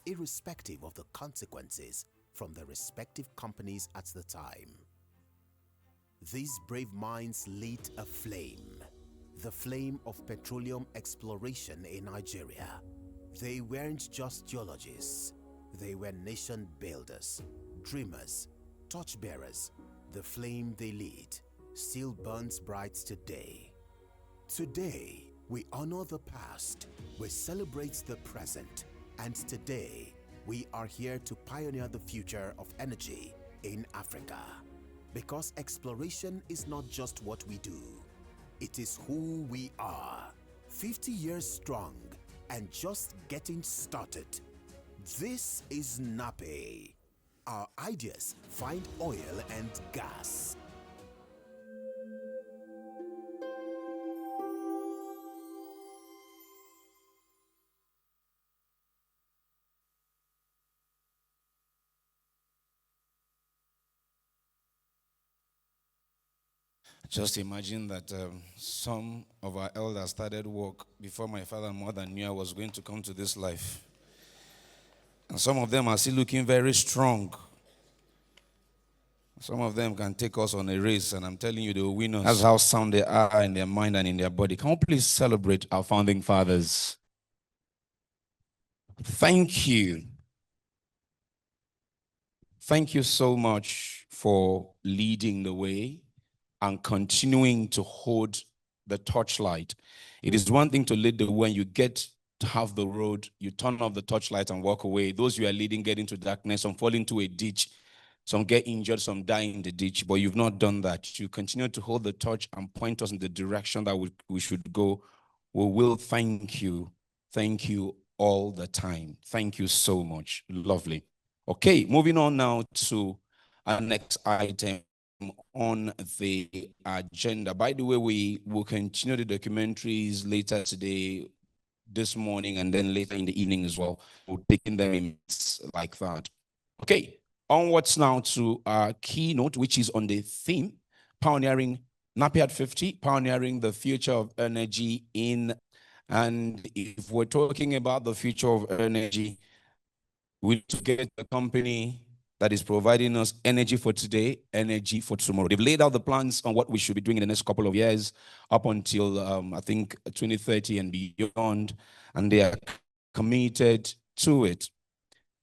irrespective of the consequences from their respective companies at the time. These brave minds lit a flame, the flame of petroleum exploration in Nigeria. They weren't just geologists, they were nation builders, dreamers, torchbearers. The flame they lit still burns bright today. Today, we honor the past, we celebrate the present, and today, we are here to pioneer the future of energy in Africa. Because exploration is not just what we do, it is who we are. 50 years strong and just getting started. This is NAPE. Our ideas find oil and gas. Just imagine that some of our elders started work before my father and mother knew I was going to come to this life. And some of them are still looking very strong. Some of them can take us on a race, and I'm telling you, they will win us. That's how sound they are in their mind and in their body. Can we please celebrate our founding fathers? Thank you. Thank you so much for leading the way and continuing to hold the torchlight. It is one thing to lead the way. When you get to half the road, you turn off the torchlight and walk away. Those you are leading get into darkness, some fall into a ditch, some get injured, some die in the ditch, but you've not done that. You continue to hold the torch and point us in the direction that we should go. We will thank you. Thank you all the time. Thank you so much. Lovely. Okay, moving on now to our next item on the agenda. By the way, we will continue the documentaries later today, this morning, and then later in the evening as well. We're taking them in like that. Okay, onwards now to our keynote, which is on the theme, pioneering NAPE at 50, pioneering the future of energy in. And if we're talking about the future of energy, we need to get a company that is providing us energy for today, energy for tomorrow. They've laid out the plans on what we should be doing in the next couple of years up until, I think, 2030 and beyond, and they are committed to it.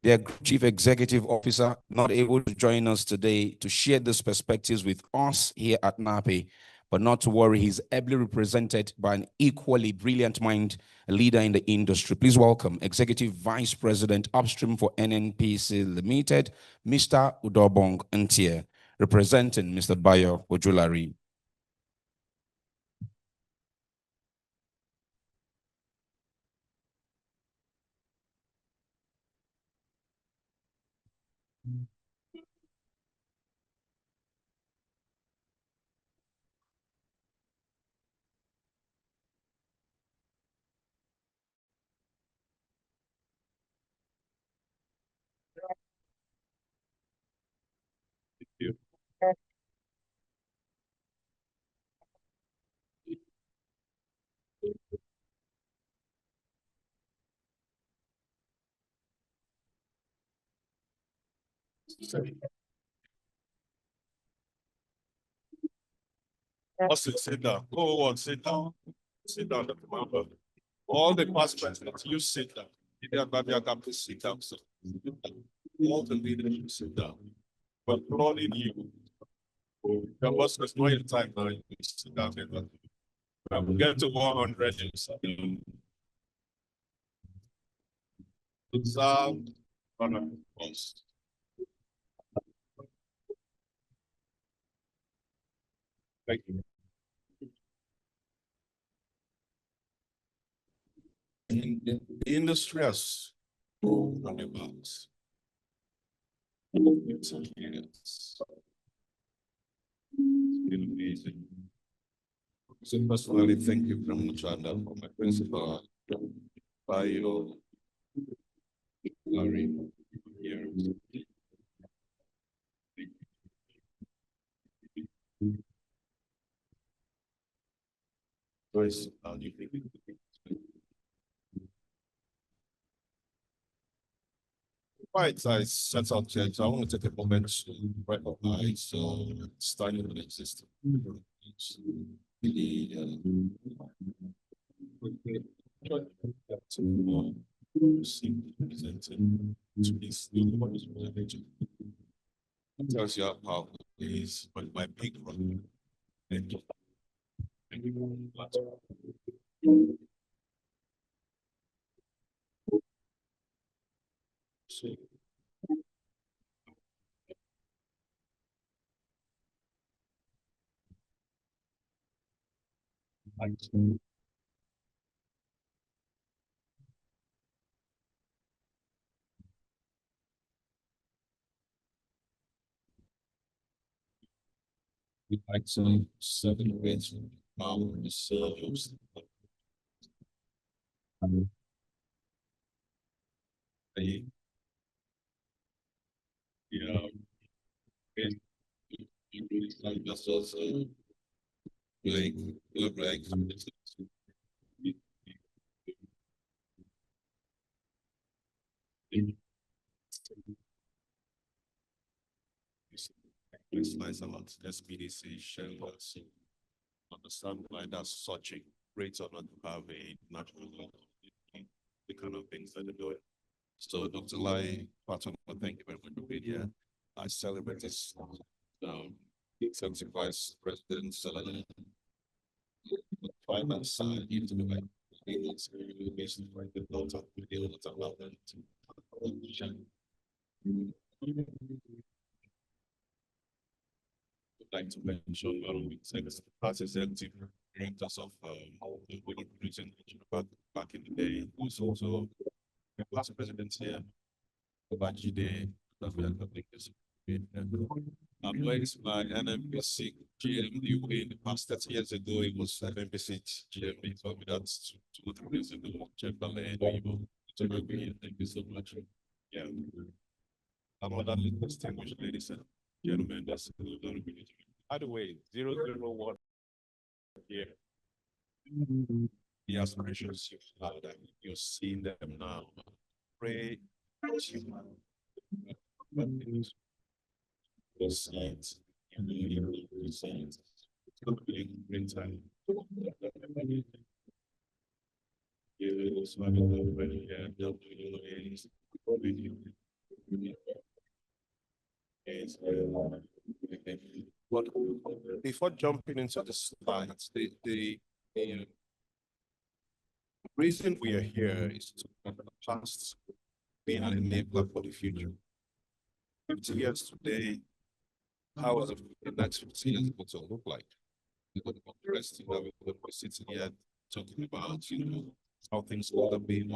Their Chief Executive Officer not able to join us today to share these perspectives with us here at NAPE, but not to worry, he's ably represented by an equally brilliant mind, a leader in the industry. Please welcome Executive Vice President Upstream for NNPC Limited, Mr. Udobong Ntie, representing Mr. Bayo Ojulari. You. Also, sit down. Go on, sit down. Sit down, Dr. Mamba. All the past presidents, you sit down. You don't have your campus sit down. So all the leaders, you sit down. But applauding you. Your boss was not your time now. You sit down there. We'll get to 100. Observed honorables. Thank you. And the industry has on about it's been amazing. So personally, thank you very much, Adam, for my principal, Bayo, Larry, here. Joyce, how do you think? Right, I set out here, so I want to take a moment to recognize starting with the system. Tells you how powerful it is, but my big role. Thank you. Thank you. So, we actually 7 ways power the serves. Yeah, and that's also Slice a lot. SPDC, Shell, so understand why that's such a great honor to have a natural law, the kind of things that they're doing. So, Dr. Lai, Patton, thank you very much for being here. I celebrate this 70 vice presidents, finance side, you to be like, it's basically like the daughter, the deal with allow them to like to mention as executive directors of the Women Region back in the day. Who's also the past president here, Babajide, that we are having this. I'm led by NMPC GMD way in the past 30 years ago. It was NMPC GMD, so that's 2 3 years ago. Chamberlain, thank you so much. Yeah. I'm other distinguished ladies and gentlemen, that's a little bit. By the way, 001 here. The aspirations you have, that you're seeing them now. Pray, you'll see it. You see it. It's going to be a great time. You also have a little but before jumping into the slides, the reason we are here is to talk about the past, being an enabler for the future. 50 years today, how is the next 50 years going to look like? We're going to be interesting that we're going to be sitting here talking about, how things could have been,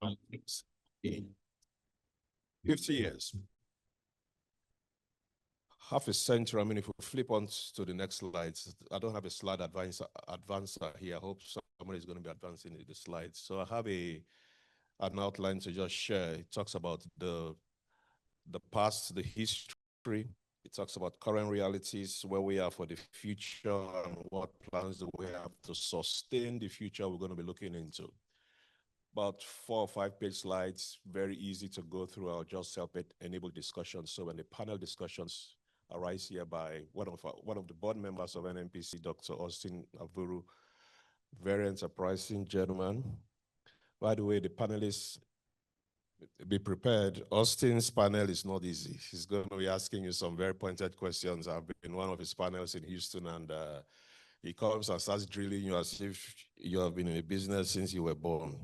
how things in 50 years. Half a century. I mean, if we flip on to the next slides, I don't have a slide advancer here. I hope somebody is going to be advancing the slides. So I have an outline to just share. It talks about the past, the history. It talks about current realities, where we are for the future, and what plans do we have to sustain the future we're going to be looking into. About 4 or 5 page slides, very easy to go through. I'll just help it enable discussion. So when the panel discussions arise here by one of the board members of NMPC, Dr. Austin Avuru, very enterprising gentleman. By the way, the panelists, be prepared. Austin's panel is not easy. He's going to be asking you some very pointed questions. I've been in one of his panels in Houston, and he comes and starts drilling you as if you have been in a business since you were born.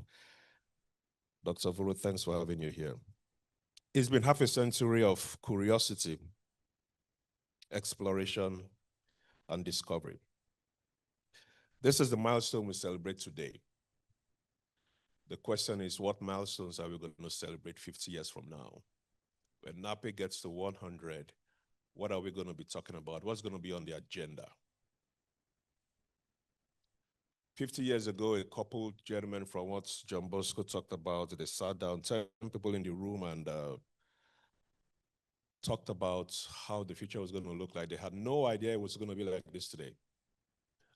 Dr. Avuru, thanks for having you here. It's been half a century of curiosity, exploration, and discovery. This is the milestone we celebrate today. The question is, what milestones are we going to celebrate 50 years from now? When NAPE gets to 100, what are we going to be talking about? What's going to be on the agenda? 50 years ago, a couple gentlemen from what John Bosco talked about, they sat down, 10 people in the room, and talked about how the future was going to look like. They had no idea it was going to be like this today.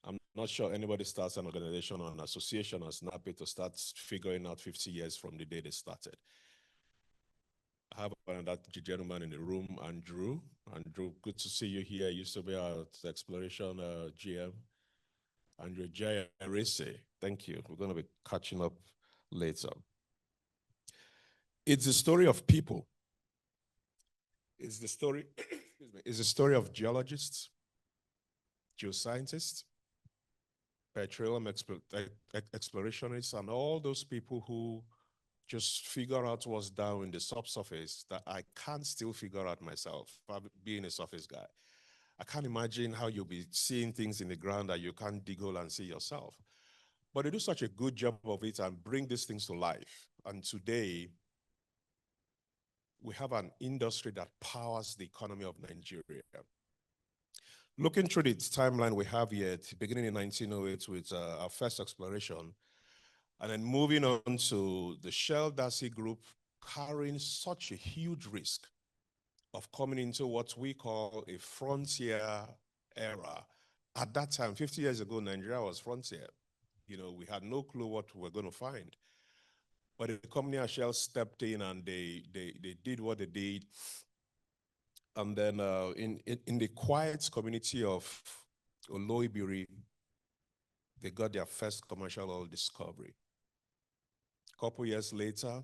I'm not sure anybody starts an organization or an association as NAPE to start figuring out 50 years from the day they started. I have another gentleman in the room, Andrew. Andrew, good to see you here. You used to be our exploration GM. Andrew Jayarese, thank you. We're going to be catching up later. It's the story of people. It's the story, excuse me, it's the story of geologists, geoscientists, petroleum explorationists, and all those people who just figure out what's down in the subsurface that I can't still figure out myself, being a surface guy. I can't imagine how you'll be seeing things in the ground that you can't dig hole and see yourself. But they do such a good job of it and bring these things to life. And today, we have an industry that powers the economy of Nigeria. Looking through the timeline we have here, beginning in 1908 with our first exploration, and then moving on to the Shell Darcy Group carrying such a huge risk of coming into what we call a frontier era At that time, 50 years ago, Nigeria was frontier. You know, we had no clue what we were going to find. But the company as Shell stepped in and they did what they did. And then in the quiet community of Oloibiri, they got their first commercial oil discovery. A couple years later,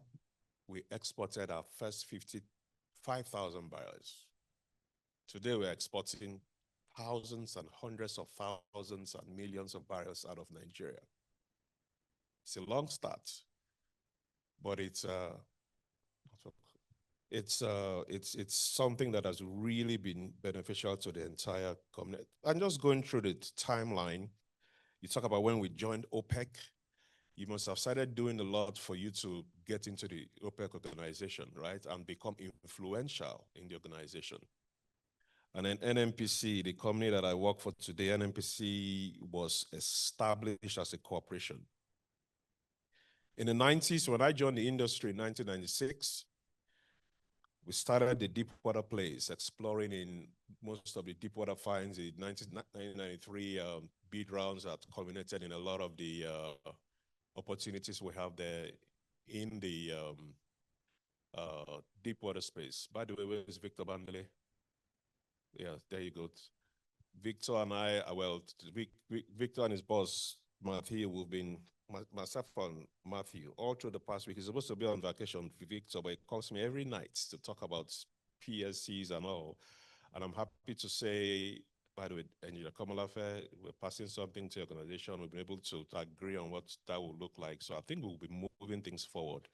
we exported our first 55,000 barrels. Today, we're exporting thousands and hundreds of thousands and millions of barrels out of Nigeria. It's a long start, but it's something that has really been beneficial to the entire community. And just going through the timeline, you talk about when we joined OPEC, you must have started doing a lot for you to get into the OPEC organization, right? And become influential in the organization. And then NNPC, the company that I work for today, NNPC was established as a corporation. In the 90s, when I joined the industry in 1996, we started the deep water plays, exploring in most of the deep water finds. In 1993 bid rounds that culminated in a lot of the opportunities we have there in the deep water space. By the way, where is Victor Bandele? Yeah, there you go. Victor and I, well, Victor and his boss, Matthew, we've been, myself and Matthew, all through the past week. He's supposed to be on vacation, Victor, but he calls me every night to talk about PSCs and all. And I'm happy to say, by the way, Engineer Kamalafe, we're passing something to the organization. We've been able to agree on what that will look like. So I think we'll be moving things forward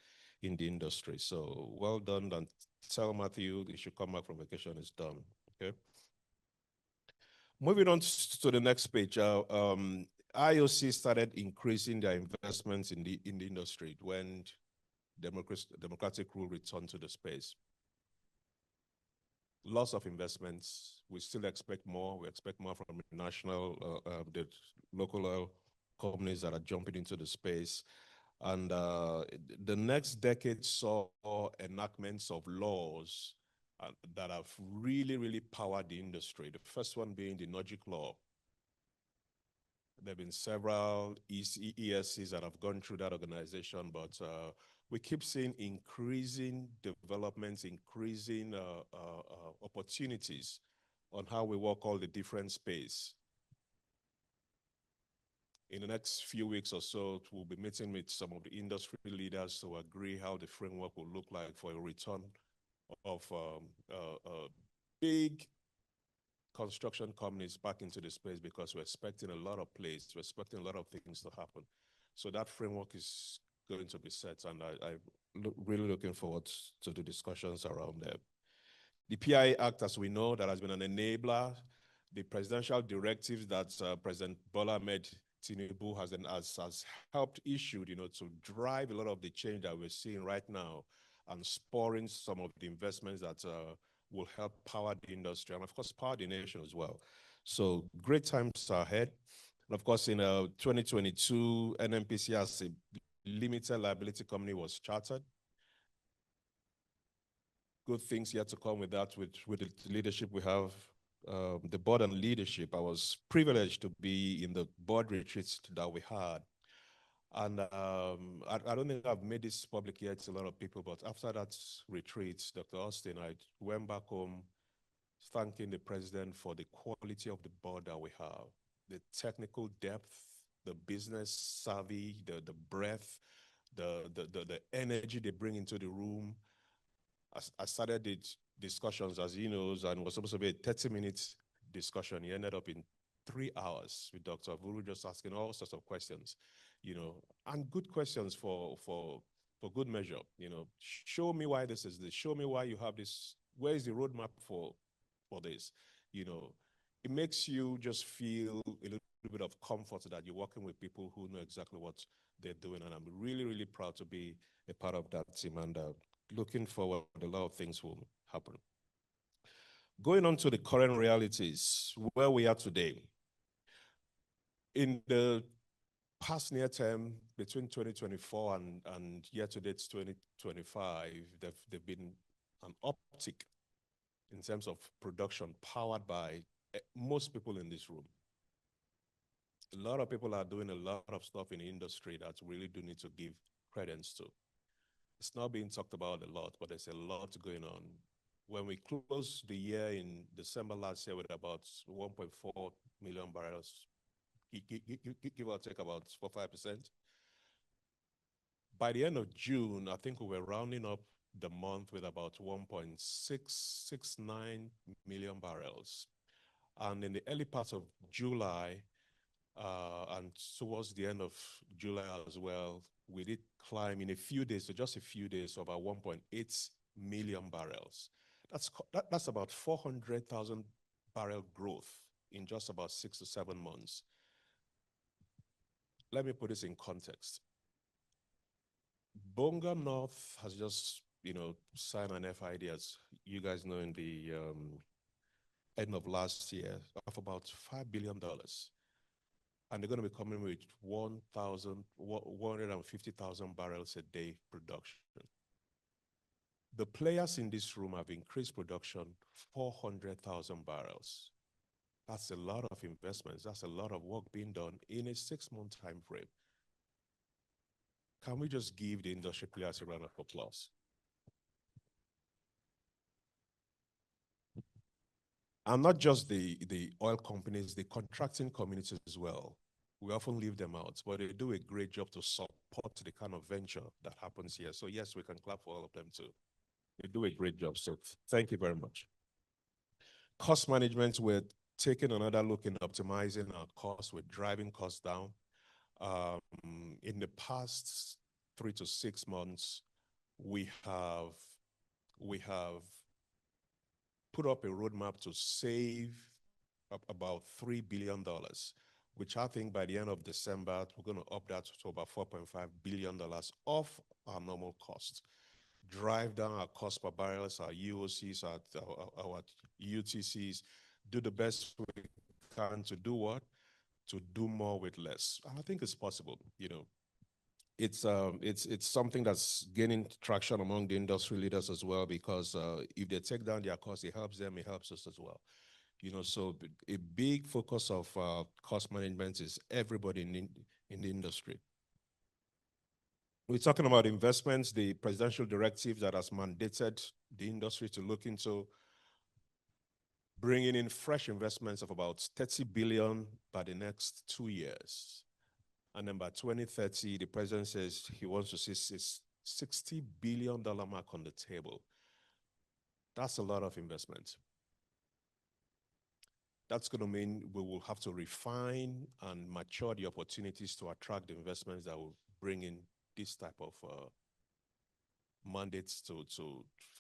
in the industry. So well done, and tell Matthew he should come back from vacation. It's done, okay? Moving on to the next page, IOC started increasing their investments in the industry when democratic rule returned to the space. Lots of investments. We still expect more. We expect more from the national, the local oil companies that are jumping into the space. And the next decade saw enactments of laws that have really, really powered the industry. The first one being the NOGIC law. There have been several ESCs that have gone through that organization, but we keep seeing increasing developments, increasing opportunities on how we work all the different space. In the next few weeks or so, we'll be meeting with some of the industry leaders to agree how the framework will look like for a return of big construction companies back into the space, because we're expecting a lot of plays, we're expecting a lot of things to happen. So that framework is going to be set, and I'm really looking forward to the discussions around there. The PIA Act, as we know, that has been an enabler. The presidential directives that President Bola Ahmed Tinubu has helped issue, to drive a lot of the change that we're seeing right now, and spurring some of the investments that will help power the industry, and of course, power the nation as well. So great times are ahead. And of course, in 2022, NNPC as a limited liability company was chartered. Good things yet to come with that, with the leadership we have, the board and leadership. I was privileged to be in the board retreats that we had. And I don't think I've made this public yet to a lot of people, but after that retreat, Dr. Austin, I went back home thanking the president for the quality of the board that we have, the technical depth, the business savvy, the breadth, the energy they bring into the room. I started the discussions, as he knows, and it was supposed to be a 30-minute discussion. He ended up in 3 hours with Dr. Vuru, just asking all sorts of questions, and good questions for good measure. Show me why this is this. Show me why you have this. Where is the roadmap for this? It makes you just feel a little bit of comfort that you're working with people who know exactly what they're doing, and I'm really, really proud to be a part of that team, and looking forward, a lot of things will happen. Going on to the current realities, where we are today. In the past near term, between 2024 and year-to-date 2025, there've been an uptick in terms of production powered by most people in this room. A lot of people are doing a lot of stuff in the industry that really do need to give credence to. It's not being talked about a lot, but there's a lot going on. When we closed the year in December last year with about 1.4 million barrels, give or take about 4-5%. By the end of June, I think we were rounding up the month with about 1.669 million barrels. And in the early part of July, and towards the end of July as well, we did climb in a few days, so just a few days, to about 1.8 million barrels. That's about 400,000 barrel growth in just about 6 to 7 months. Let me put this in context. Bonga North has just, signed an FID, as you guys know, in the end of last year, of about $5 billion. And they're going to be coming with 150,000 barrels a day production. The players in this room have increased production 400,000 barrels. That's a lot of investments. That's a lot of work being done in a 6-month time frame. Can we just give the industry players a round of applause? And not just the oil companies, the contracting communities as well. We often leave them out, but they do a great job to support the kind of venture that happens here. So yes, we can clap for all of them too. They do a great job, so thank you very much. Cost management, we're taking another look in optimizing our costs. We're driving costs down. In the past 3 to 6 months, we have put up a roadmap to save up about $3 billion, which I think by the end of December, we're going to up that to about $4.5 billion off our normal costs. Drive down our cost per barrels, our UOCs, our UTCs, do the best we can to do what? To do more with less. And I think it's possible, It's something that's gaining traction among the industry leaders as well, because if they take down their costs, it helps them, it helps us as well. So a big focus of cost management is everybody in the industry. We're talking about investments, the presidential directive that has mandated the industry to look into bringing in fresh investments of about 30 billion by the next 2 years. And then by 2030, the president says he wants to see $60 billion mark on the table. That's a lot of investment. That's going to mean we will have to refine and mature the opportunities to attract the investments that will bring in this type of mandates to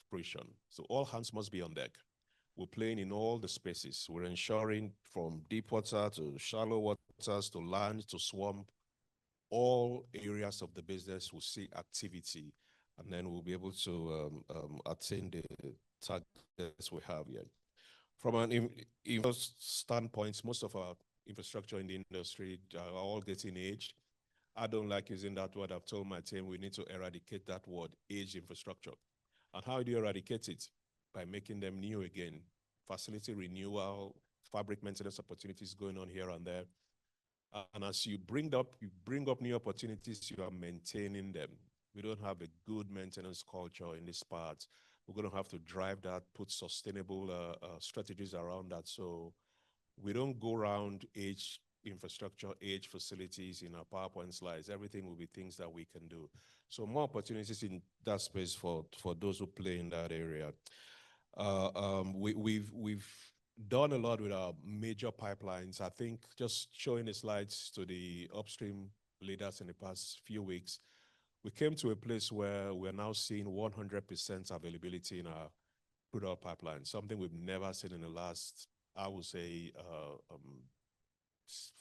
fruition. So all hands must be on deck. We're playing in all the spaces. We're ensuring from deep water to shallow waters to land to swamp, all areas of the business will see activity, and then we'll be able to attain the targets we have here. From an standpoint, most of our infrastructure in the industry are all getting aged. I don't like using that word. I've told my team we need to eradicate that word, aged infrastructure. And how do you eradicate it? By making them new again. Facility renewal, fabric maintenance opportunities going on here and there. And as you bring up new opportunities, you are maintaining them. We don't have a good maintenance culture in this part. We're going to have to drive that, put sustainable strategies around that. So we don't go around age infrastructure, age facilities in our PowerPoint slides. Everything will be things that we can do. So more opportunities in that space for those who play in that area. We've done a lot with our major pipelines. I think just showing the slides to the upstream leaders in the past few weeks, we came to a place where we're now seeing 100% availability in our crude oil pipeline, something we've never seen in the last, I would say,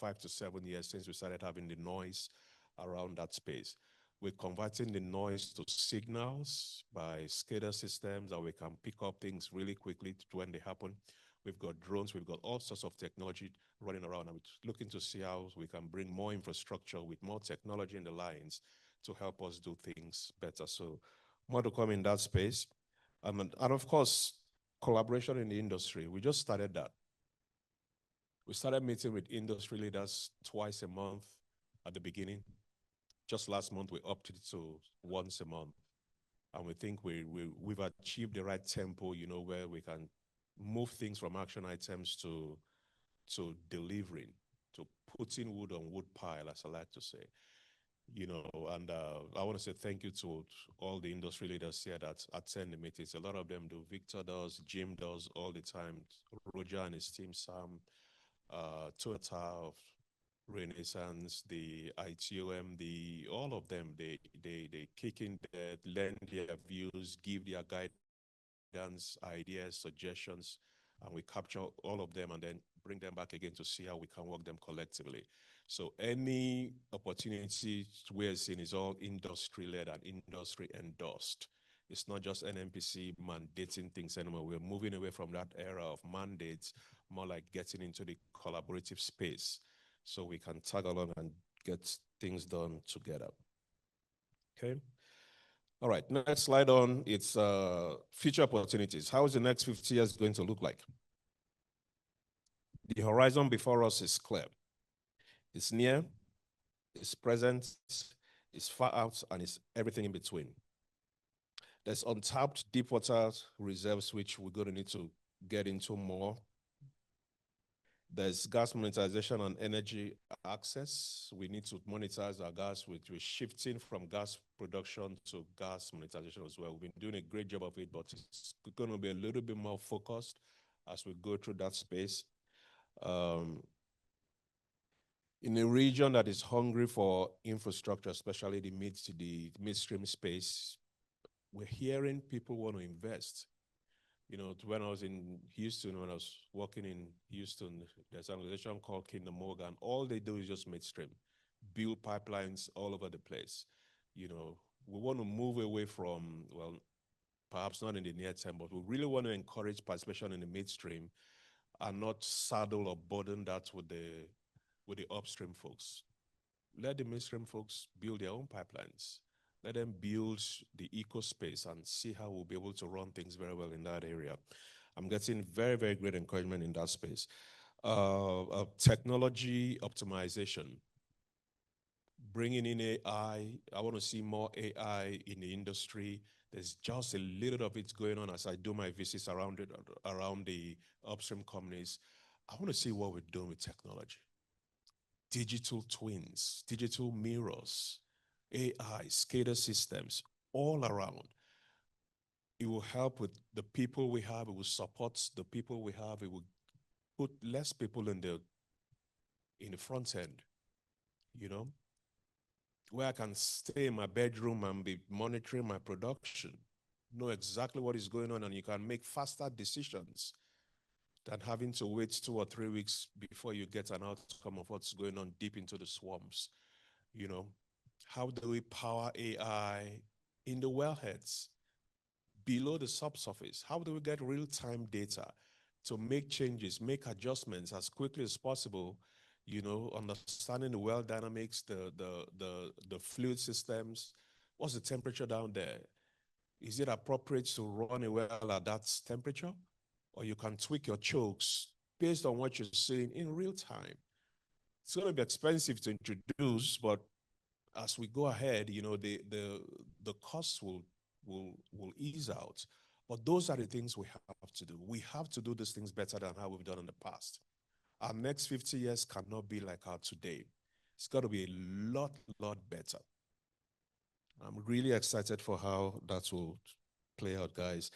5 to 7 years since we started having the noise around that space. We're converting the noise to signals by SCADA systems that we can pick up things really quickly when they happen. We've got drones, we've got all sorts of technology running around, and we're looking to see how we can bring more infrastructure with more technology in the lines to help us do things better. So more to come in that space. And of course, collaboration in the industry. We just started that. We started meeting with industry leaders twice a month at the beginning. Just last month, we upped it to once a month. And we think we've achieved the right tempo, you know, where we can move things from action items to delivering, to putting wood on wood pile, as I like to say. You know, and I want to say thank you to all the industry leaders here that attend the meetings. A lot of them do. Victor does, Jim does all the time. Roger and his team, Sam, Toyota of Renaissance, the ITOM, all of them, they kick in there, lend their views, give their guidance, ideas, suggestions, and we capture all of them and then bring them back again to see how we can work them collectively. So any opportunity we're seeing is all industry-led and industry-endorsed. It's not just NMPC mandating things anymore. We're moving away from that era of mandates, more like getting into the collaborative space so we can tag along and get things done together. Okay. All right, next slide on, it's future opportunities. How is the next 50 years going to look like? The horizon before us is clear. It's near, it's present, it's far out, and it's everything in between. There's untapped deep water reserves, which we're going to need to get into more. There's gas monetization and energy access. We need to monetize our gas, which we're shifting from gas production to gas monetization as well. We've been doing a great job of it, but it's going to be a little bit more focused as we go through that space. In a region that is hungry for infrastructure, especially the midstream space, we're hearing people want to invest. You know, when I was in Houston, when I was working in Houston, there's an organization called Kingdom Morgan. All they do is just midstream, build pipelines all over the place. You know, we want to move away from, well, perhaps not in the near term, but we really want to encourage participation in the midstream and not saddle or burden that with the upstream folks. Let the midstream folks build their own pipelines. Let them build the eco space and see how we'll be able to run things very well in that area. I'm getting very, very great encouragement in that space. Technology optimization, bringing in AI. I want to see more AI in the industry. There's just a little of it going on as I do my visits around the upstream companies. I want to see what we're doing with technology. Digital twins, digital mirrors, AI, SCADA systems, all around. It will help with the people we have. It will support the people we have. It will put less people in the front end, you know, where I can stay in my bedroom and be monitoring my production, know exactly what is going on, and you can make faster decisions than having to wait 2 or 3 weeks before you get an outcome of what's going on deep into the swamps. You know, how do we power AI in the wellheads, below the subsurface? How do we get real-time data to make changes, make adjustments as quickly as possible? You know, understanding the well dynamics, the fluid systems. What's the temperature down there? Is it appropriate to run a well at that temperature? Or you can tweak your chokes based on what you're seeing in real time. It's going to be expensive to introduce, but as we go ahead, you know, the costs will ease out. But those are the things we have to do. We have to do these things better than how we've done in the past. Our next 50 years cannot be like our today. It's got to be a lot better. I'm really excited for how that will play out, guys.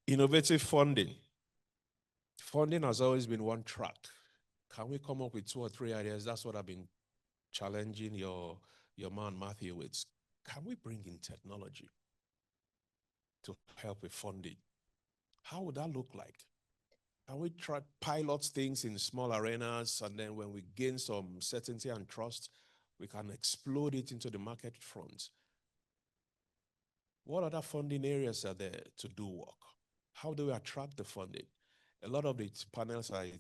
Innovative funding. Funding has always been one track. Can we come up with 2 or 3 ideas? That's what I've been challenging your man Matthew with. Can we bring in technology to help with funding? How would that look like? Can we try pilot things in small arenas, and then when we gain some certainty and trust, we can explode it into the market front? What other funding areas are there to do work? How do we attract the funding? A lot of the panels I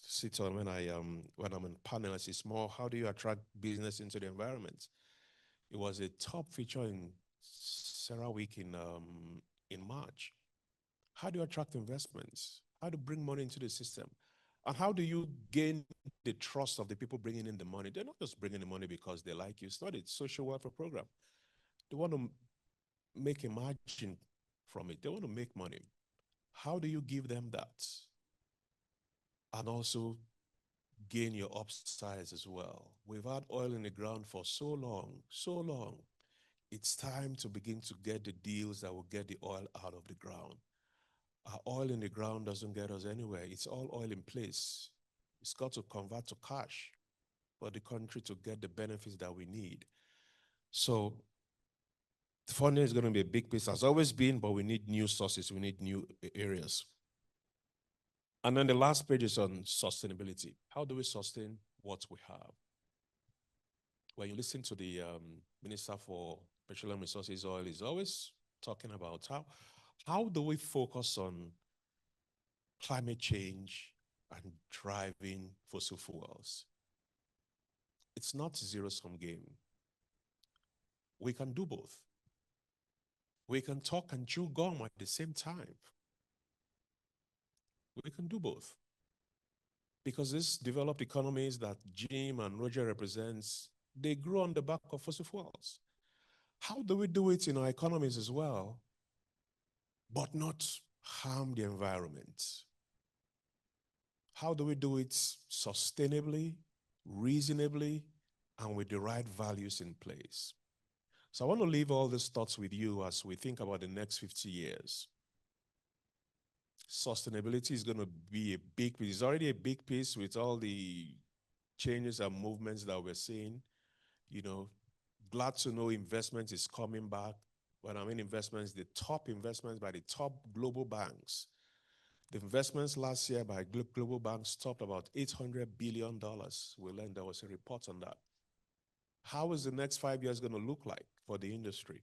sit on when I'm in panels is more, how do you attract business into the environment? It was a top feature in Sarah Week in March. How do you attract investments? How to bring money into the system? And how do you gain the trust of the people bringing in the money? They're not just bringing the money because they like you. It's not a social welfare program. They want to make a margin from it. They want to make money. How do you give them that? And also gain your upsides as well. We've had oil in the ground for so long, so long. It's time to begin to get the deals that will get the oil out of the ground. Our oil in the ground doesn't get us anywhere. It's all oil in place. It's got to convert to cash for the country to get the benefits that we need. So funding is going to be a big piece. Has always been, but we need new sources. We need new areas. And then the last page is on sustainability. How do we sustain what we have? When you listen to the Minister for Petroleum Resources, Oil is always talking about how do we focus on climate change and driving fossil fuels. It's not a zero-sum game. We can do both. We can talk and chew gum at the same time. We can do both. Because these developed economies that Jim and Roger represents, they grow on the back of fossil fuels. How do we do it in our economies as well, but not harm the environment? How do we do it sustainably, reasonably, and with the right values in place? So I want to leave all these thoughts with you as we think about the next 50 years. Sustainability is going to be a big piece. It's already a big piece with all the changes and movements that we're seeing. You know, glad to know investment is coming back. When I mean investments, the top investments by the top global banks. The investments last year by global banks topped about $800 billion. We learned there was a report on that. How is the next 5 years going to look like for the industry?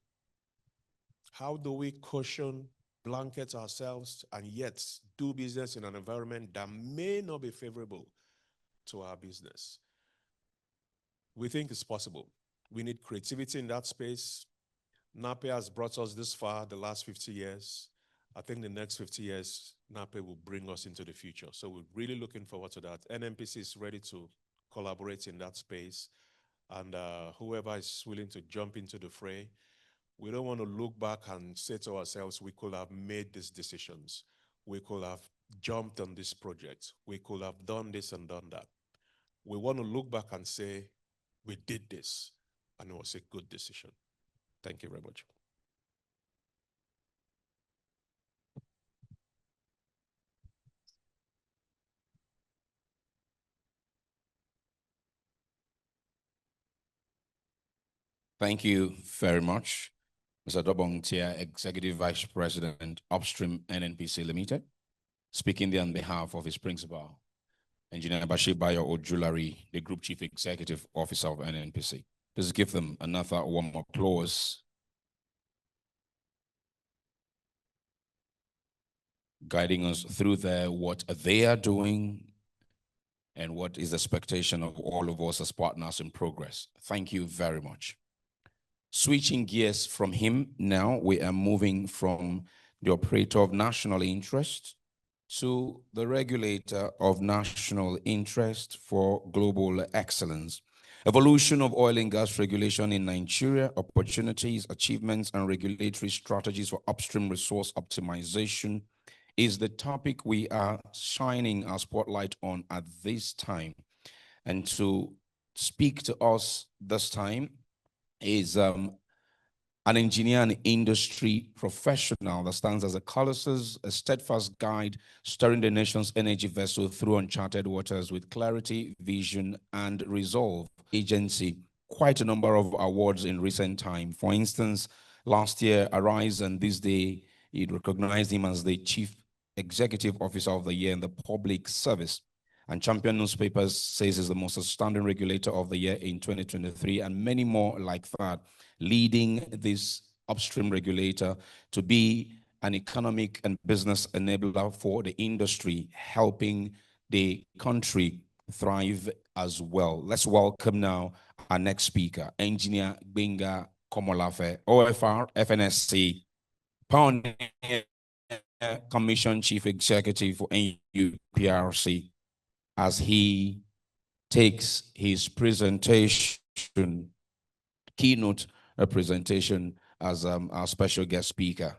How do we cushion, blanket ourselves, and yet do business in an environment that may not be favorable to our business? We think it's possible. We need creativity in that space. NAPE has brought us this far the last 50 years. I think the next 50 years, NAPE will bring us into the future. So we're really looking forward to that. NNPC is ready to collaborate in that space. And whoever is willing to jump into the fray, we don't want to look back and say to ourselves, we could have made these decisions. We could have jumped on this project. We could have done this and done that. We want to look back and say, we did this, and it was a good decision. Thank you very much. Thank you very much, Mr. Dobong Tia, Executive Vice President, Upstream NNPC Limited, speaking there on behalf of his principal, Engineer Bashir Bayo Ojulari, the Group Chief Executive Officer of NNPC. Please give them another warm applause. Guiding us through what they are doing and what is the expectation of all of us as partners in progress. Thank you very much. Switching gears from him now, we are moving from the operator of national interest to the regulator of national interest for global excellence. Evolution of oil and gas regulation in Nigeria, opportunities, achievements, and regulatory strategies for upstream resource optimization is the topic we are shining our spotlight on at this time. And to speak to us this time is an engineer and industry professional that stands as a colossus, a steadfast guide, steering the nation's energy vessel through uncharted waters with clarity, vision, and resolve. Agency, quite a number of awards in recent time. For instance, last year, Arise, and this day, it recognized him as the Chief Executive Officer of the Year in the Public Service. And Champion Newspapers says is the most outstanding regulator of the year in 2023, and many more like that, leading this upstream regulator to be an economic and business enabler for the industry, helping the country thrive as well. Let's welcome now our next speaker, Engineer Gbenga Komolafe, OFR, FNSC, Pioneer Commission Chief Executive for NUPRC. as he takes his presentation, keynote presentation as our special guest speaker.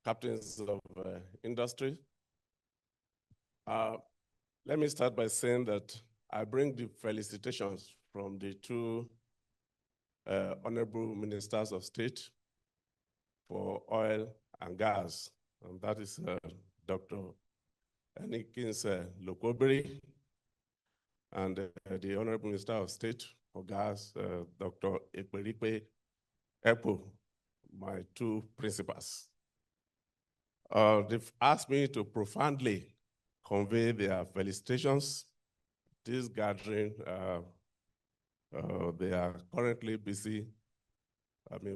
Captains of industry. Let me start by saying that I bring the felicitations from the two honorable ministers of state for oil and gas, and that is Dr. Enikins Lokobiri and the honorable minister of state for gas, Dr. Ekperipe Epo, my two principals. They've asked me to profoundly convey their felicitations. This gathering, they are currently busy,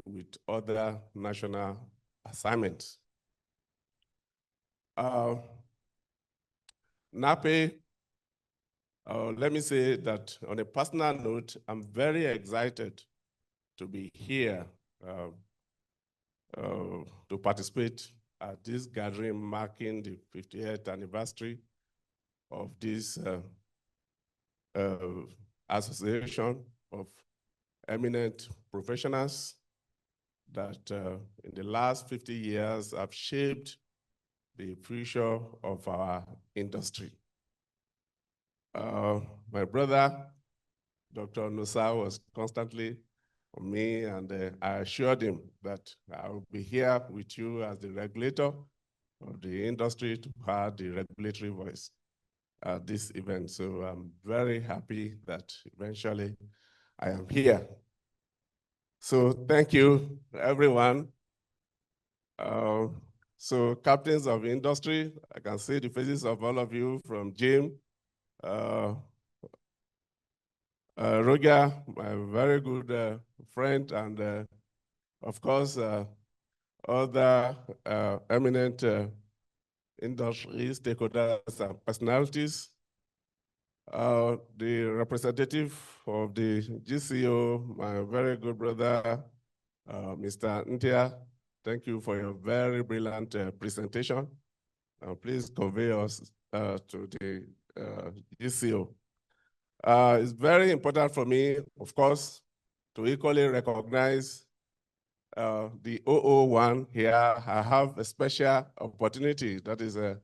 with other national assignments. NAPE, let me say that on a personal note, I'm very excited to be here to participate at this gathering marking the 50th anniversary of this association of eminent professionals that in the last 50 years have shaped the future of our industry. My brother, Dr. Nusa, was constantly on me, and I assured him that I will be here with you as the regulator of the industry to have the regulatory voice at this event. So I'm very happy that eventually I am here. So thank you, everyone. So captains of industry, I can see the faces of all of you, from Jim, Roger, my very good friend, and of course, other eminent industry stakeholders and personalities. The representative of the GCO, my very good brother, Mr. Ntia, thank you for your very brilliant presentation. Please convey us to the GCO. It's very important for me, of course, to equally recognize the 001 here. I have a special opportunity. That is a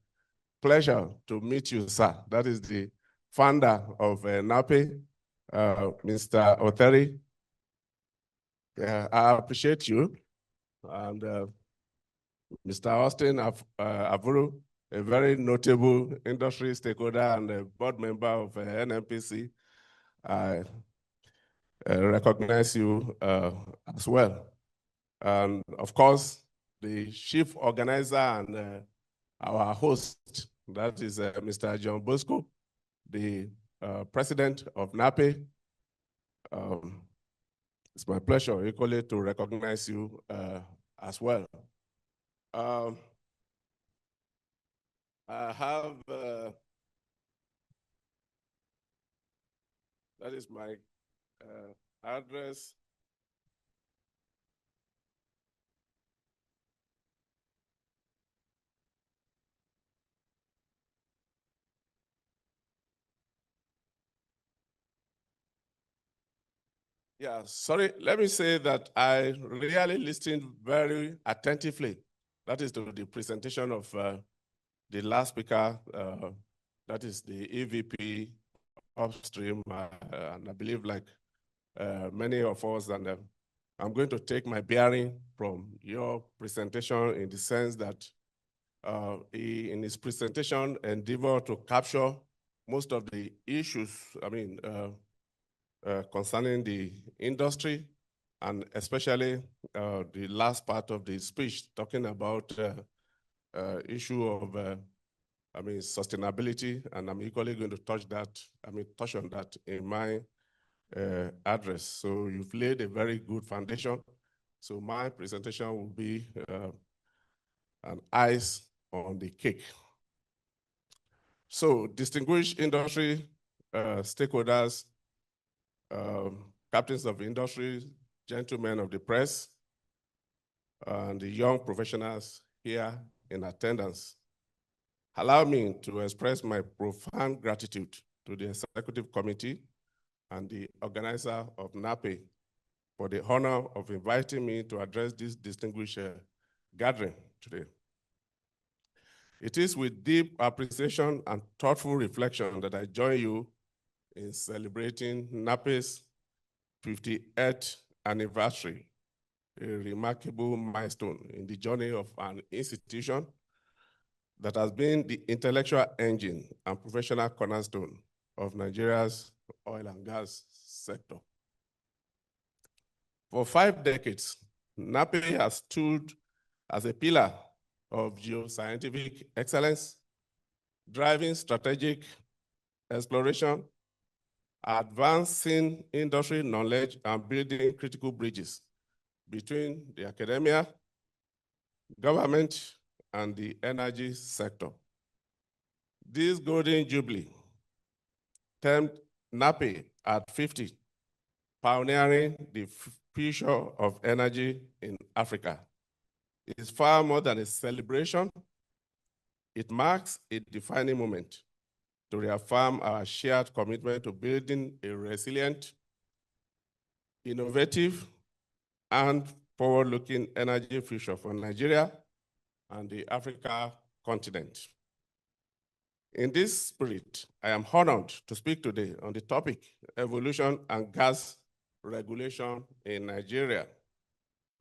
pleasure to meet you, sir. That is the founder of NAPE, Mr. Otheri. Yeah, I appreciate you. And Mr. Austin Avuru, a very notable industry stakeholder and a board member of NMPC. I recognize you as well. And of course, the chief organizer and our host, that is Mr. John Bosco, the president of NAPE. It's my pleasure equally to recognize you as well. I have, that is my address. Yeah, sorry, let me say that I really listened very attentively. That is to the presentation of the last speaker, that is the EVP upstream, and I believe like many of us, and I'm going to take my bearing from your presentation in the sense that he, in his presentation, endeavored to capture most of the issues, concerning the industry, and especially the last part of the speech talking about issue of sustainability, and I'm equally going to touch on that in my address. So you've laid a very good foundation. So my presentation will be an ice on the cake. So distinguished industry stakeholders, captains of industry, gentlemen of the press, and the young professionals here in attendance. Allow me to express my profound gratitude to the Executive Committee and the organizer of NAPE for the honor of inviting me to address this distinguished gathering today. It is with deep appreciation and thoughtful reflection that I join you in celebrating NAPE's 58th anniversary, a remarkable milestone in the journey of an institution that has been the intellectual engine and professional cornerstone of Nigeria's oil and gas sector. For 5 decades, NAPE has stood as a pillar of geoscientific excellence, driving strategic exploration, advancing industry knowledge, and building critical bridges between the academia, government, and the energy sector. This golden jubilee, termed NAPE at 50, pioneering the future of energy in Africa, is far more than a celebration. It marks a defining moment to reaffirm our shared commitment to building a resilient, innovative, and forward-looking energy future for Nigeria and the Africa continent. In this spirit, I am honored to speak today on the topic, evolution and gas regulation in Nigeria,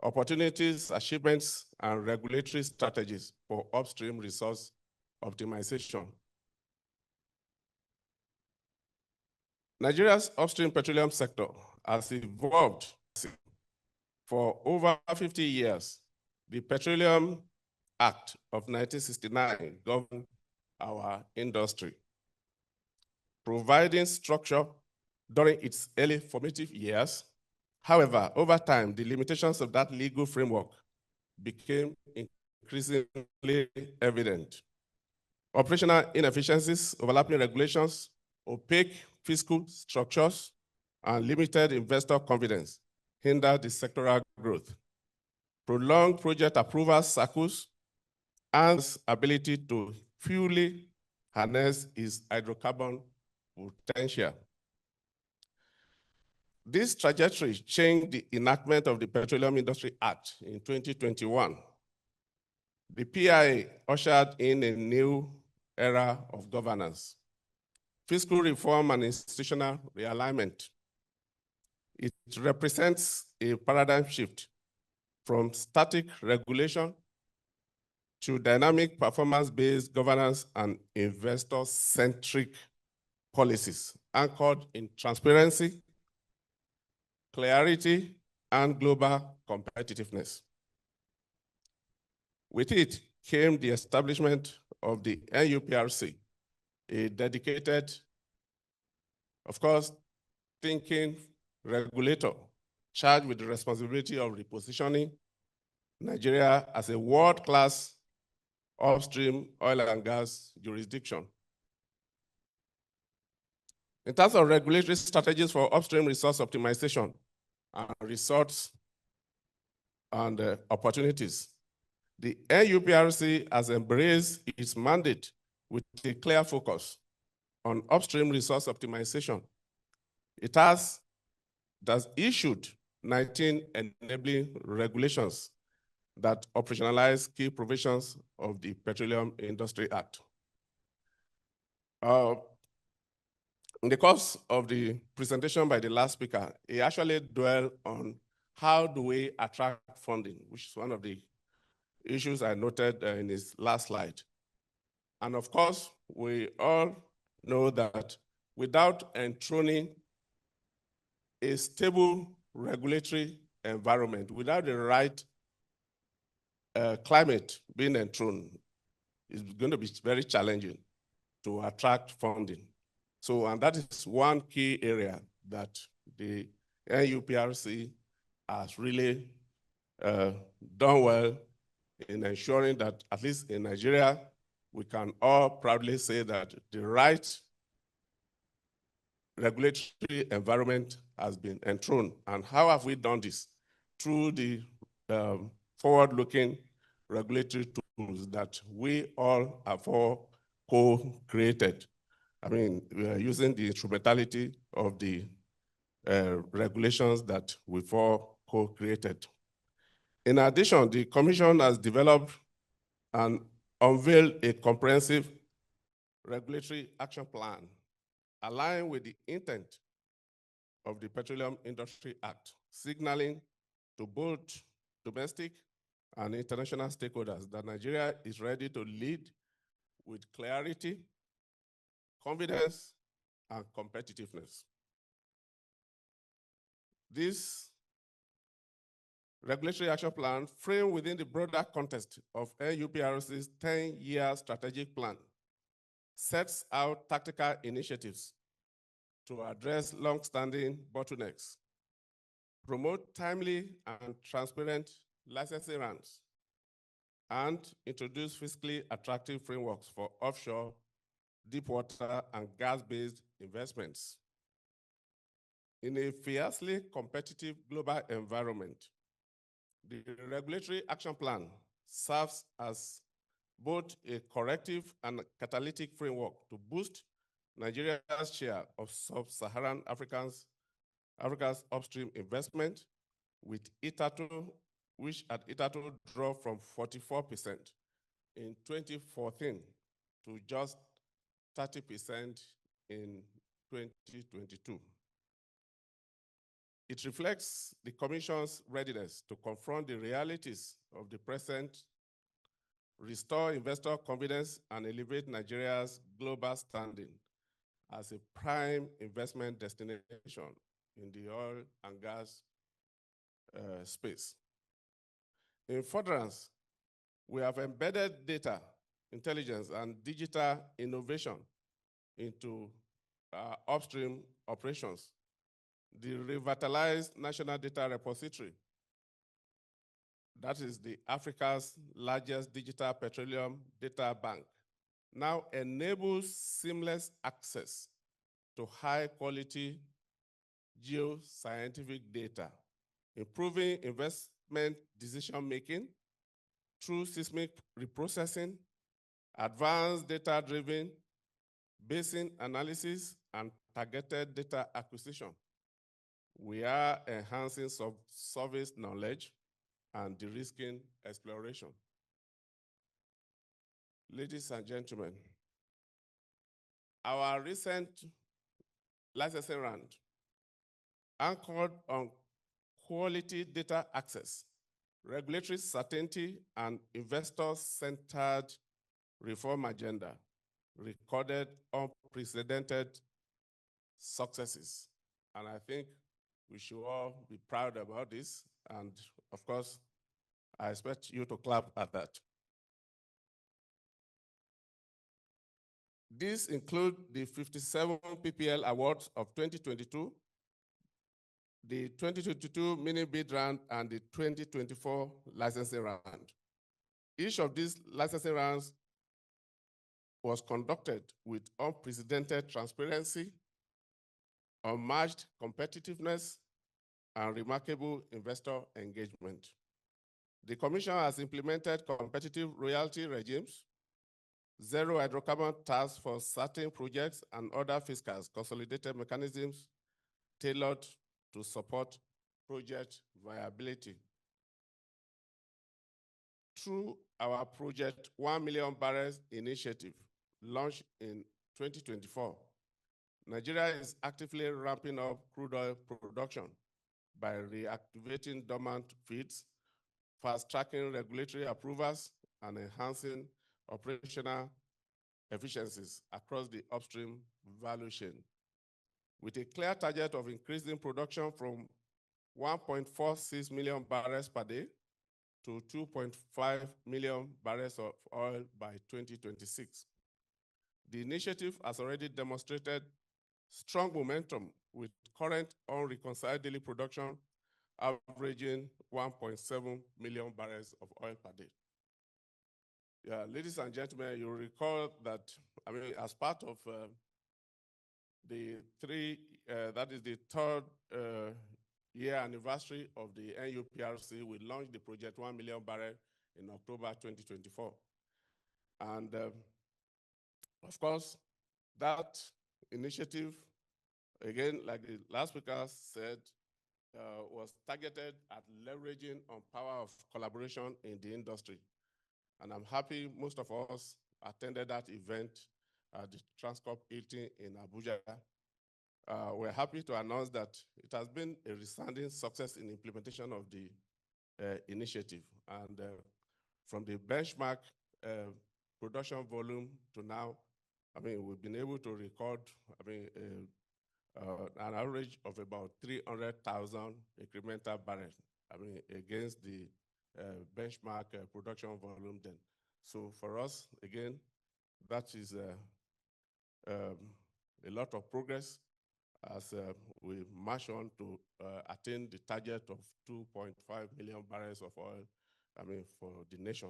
opportunities, achievements, and regulatory strategies for upstream resource optimization. Nigeria's upstream petroleum sector has evolved for over 50 years. The Petroleum Act of 1969 governed our industry, providing structure during its early formative years. However, over time, the limitations of that legal framework became increasingly evident. Operational inefficiencies, overlapping regulations, opaque fiscal structures, and limited investor confidence hindered the sectoral growth. Prolonged project approval cycles and ability to fully harness its hydrocarbon potential. This trajectory changed the enactment of the Petroleum Industry Act in 2021. The PIA ushered in a new era of governance, fiscal reform, and institutional realignment. It represents a paradigm shift from static regulation to dynamic performance-based governance and investor-centric policies anchored in transparency, clarity, and global competitiveness. With it came the establishment of the NUPRC, a dedicated, of course, thinking regulator charged with the responsibility of repositioning Nigeria as a world-class upstream oil and gas jurisdiction. In terms of regulatory strategies for upstream resource optimization and resource and opportunities, the NUPRC has embraced its mandate with a clear focus on upstream resource optimization. It has issued 19 enabling regulations that operationalize key provisions of the Petroleum Industry Act. In the course of the presentation by the last speaker, he actually dwelled on how do we attract funding, which is one of the issues I noted in his last slide. And of course, we all know that without enthroning a stable regulatory environment, without the right climate being enthroned, it's going to be very challenging to attract funding. So, and that is one key area that the NUPRC has really done well in ensuring that, at least in Nigeria, we can all proudly say that the right regulatory environment has been enthroned. And how have we done this? Through the forward-looking regulatory tools that we all have all co-created. I mean, we are using the instrumentality of the regulations that we've all co-created. In addition, the Commission has developed and unveiled a comprehensive regulatory action plan aligned with the intent of the Petroleum Industry Act, signaling to both domestic and international stakeholders that Nigeria is ready to lead with clarity, confidence, and competitiveness. This regulatory action plan, framed within the broader context of NUPRC's 10-year strategic plan, sets out tactical initiatives to address long-standing bottlenecks, promote timely and transparent licensing rounds, and introduce fiscally attractive frameworks for offshore, deepwater, and gas-based investments. In a fiercely competitive global environment, the regulatory action plan serves as both a corrective and catalytic framework to boost Nigeria's share of sub-Saharan Africa's upstream investment, with which at ITATO dropped from 44% in 2014 to just 30% in 2022. It reflects the Commission's readiness to confront the realities of the present, restore investor confidence, and elevate Nigeria's global standing as a prime investment destination in the oil and gas space. In furtherance, we have embedded data, intelligence, and digital innovation into our upstream operations. The revitalized National Data Repository, that is the Africa's largest digital petroleum data bank, now enables seamless access to high-quality geoscientific data, improving investment decision-making through seismic reprocessing, advanced data-driven basin analysis, and targeted data acquisition. We are enhancing service knowledge and de-risking exploration. Ladies and gentlemen, our recent licensing round, anchored on quality data access, regulatory certainty, and investor-centered reform agenda, recorded unprecedented successes. And I think we should all be proud about this. And of course, I expect you to clap at that. These include the 57 PPL awards of 2022, the 2022 mini bid round, and the 2024 licensing round. Each of these licensing rounds was conducted with unprecedented transparency, unmatched competitiveness, and remarkable investor engagement. The Commission has implemented competitive royalty regimes, zero hydrocarbon tax for certain projects, and other fiscal consolidated mechanisms tailored to support project viability. Through our Project 1 Million Barrels initiative, launched in 2024, Nigeria is actively ramping up crude oil production by reactivating dormant fields, fast-tracking regulatory approvals, and enhancing operational efficiencies across the upstream value chain, with a clear target of increasing production from 1.46 million barrels per day to 2.5 million barrels of oil by 2026. The initiative has already demonstrated strong momentum, with current unreconciled daily production averaging 1.7 million barrels of oil per day. Yeah, ladies and gentlemen, you recall that, I mean, as part of that is the third year anniversary of the NUPRC, we launched the project 1 million barrel in October 2024. And of course, that initiative, again, like the last speaker said, was targeted at leveraging on power of collaboration in the industry. And I'm happy most of us attended that event at the Transcorp 18 in Abuja. We're happy to announce that it has been a resounding success in implementation of the initiative. And from the benchmark production volume to now, I mean, we've been able to record, I mean, an average of about 300,000 incremental barrels, I mean, against the benchmark production volume then. So for us, again, that is a lot of progress as we march on to attain the target of 2.5 million barrels of oil, I mean, for the nation.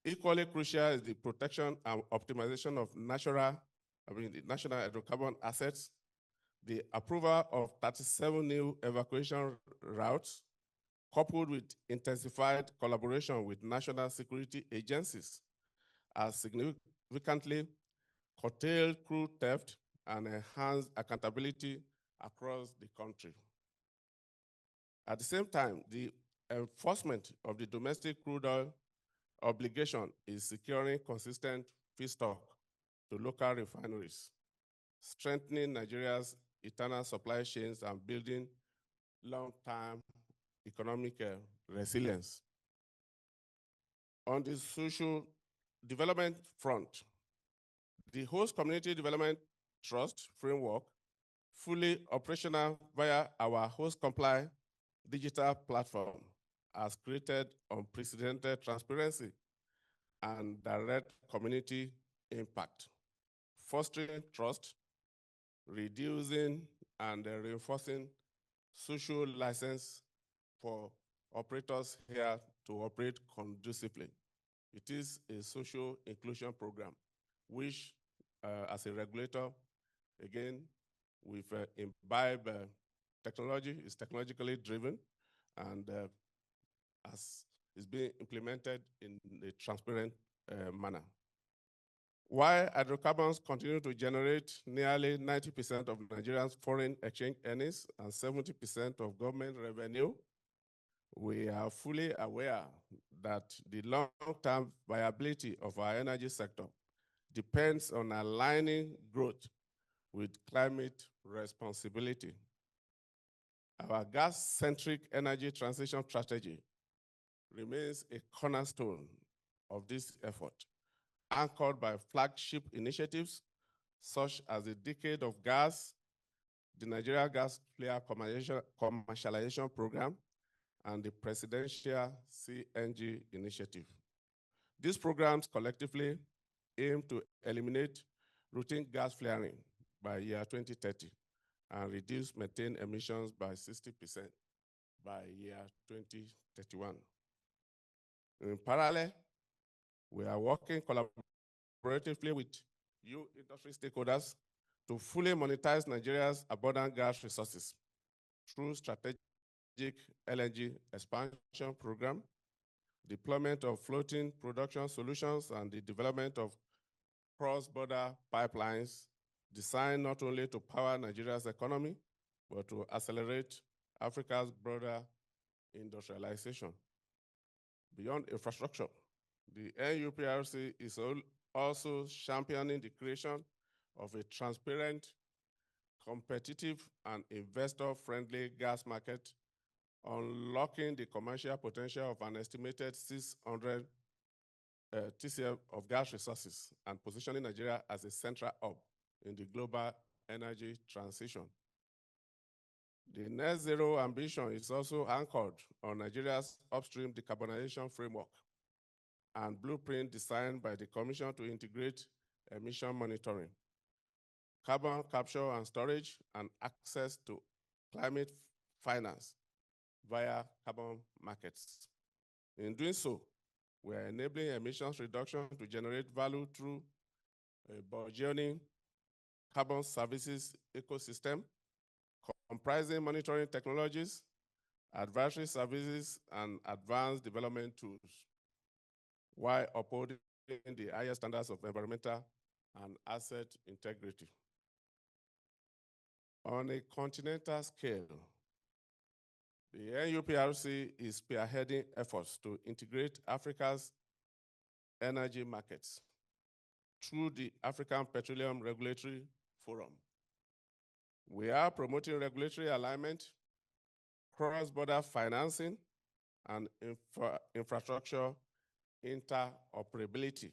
Equally crucial is the protection and optimization of the national hydrocarbon assets, the approval of 37 new evacuation routes, coupled with intensified collaboration with national security agencies, has significantly curtailed crude theft and enhanced accountability across the country. At the same time, the enforcement of the domestic crude oil obligation is securing consistent feedstock to local refineries, strengthening Nigeria's internal supply chains and building long-term economic resilience. On the social development front, the Host Community Development Trust framework, fully operational via our Host Comply digital platform, has created unprecedented transparency and direct community impact, fostering trust, reducing and reinforcing social license for operators here to operate conducively. It is a social inclusion program, which as a regulator, again, we've imbibed technology, is technologically driven, and as is being implemented in a transparent manner. While hydrocarbons continue to generate nearly 90% of Nigerians' foreign exchange earnings and 70% of government revenue, we are fully aware that the long-term viability of our energy sector depends on aligning growth with climate responsibility. Our gas-centric energy transition strategy remains a cornerstone of this effort, anchored by flagship initiatives such as the Decade of Gas, the Nigeria Gas Player Commercialization Program, and the Presidential CNG Initiative. These programs collectively aim to eliminate routine gas flaring by year 2030 and reduce methane emissions by 60% by year 2031. In parallel, we are working collaboratively with you industry stakeholders to fully monetize Nigeria's abundant gas resources through strategic LNG expansion program, deployment of floating production solutions, and the development of cross-border pipelines designed not only to power Nigeria's economy, but to accelerate Africa's broader industrialization. Beyond infrastructure, the NUPRC is also championing the creation of a transparent, competitive, and investor-friendly gas market, unlocking the commercial potential of an estimated 600 TCF of gas resources and positioning Nigeria as a central hub in the global energy transition. The net zero ambition is also anchored on Nigeria's upstream decarbonization framework and blueprint designed by the Commission to integrate emission monitoring, carbon capture and storage, and access to climate finance via carbon markets. In doing so, we are enabling emissions reduction to generate value through a burgeoning carbon services ecosystem comprising monitoring technologies, advisory services, and advanced development tools, while upholding the highest standards of environmental and asset integrity. On a continental scale, the NUPRC is spearheading efforts to integrate Africa's energy markets through the African Petroleum Regulatory Forum. We are promoting regulatory alignment, cross-border financing, and infrastructure interoperability.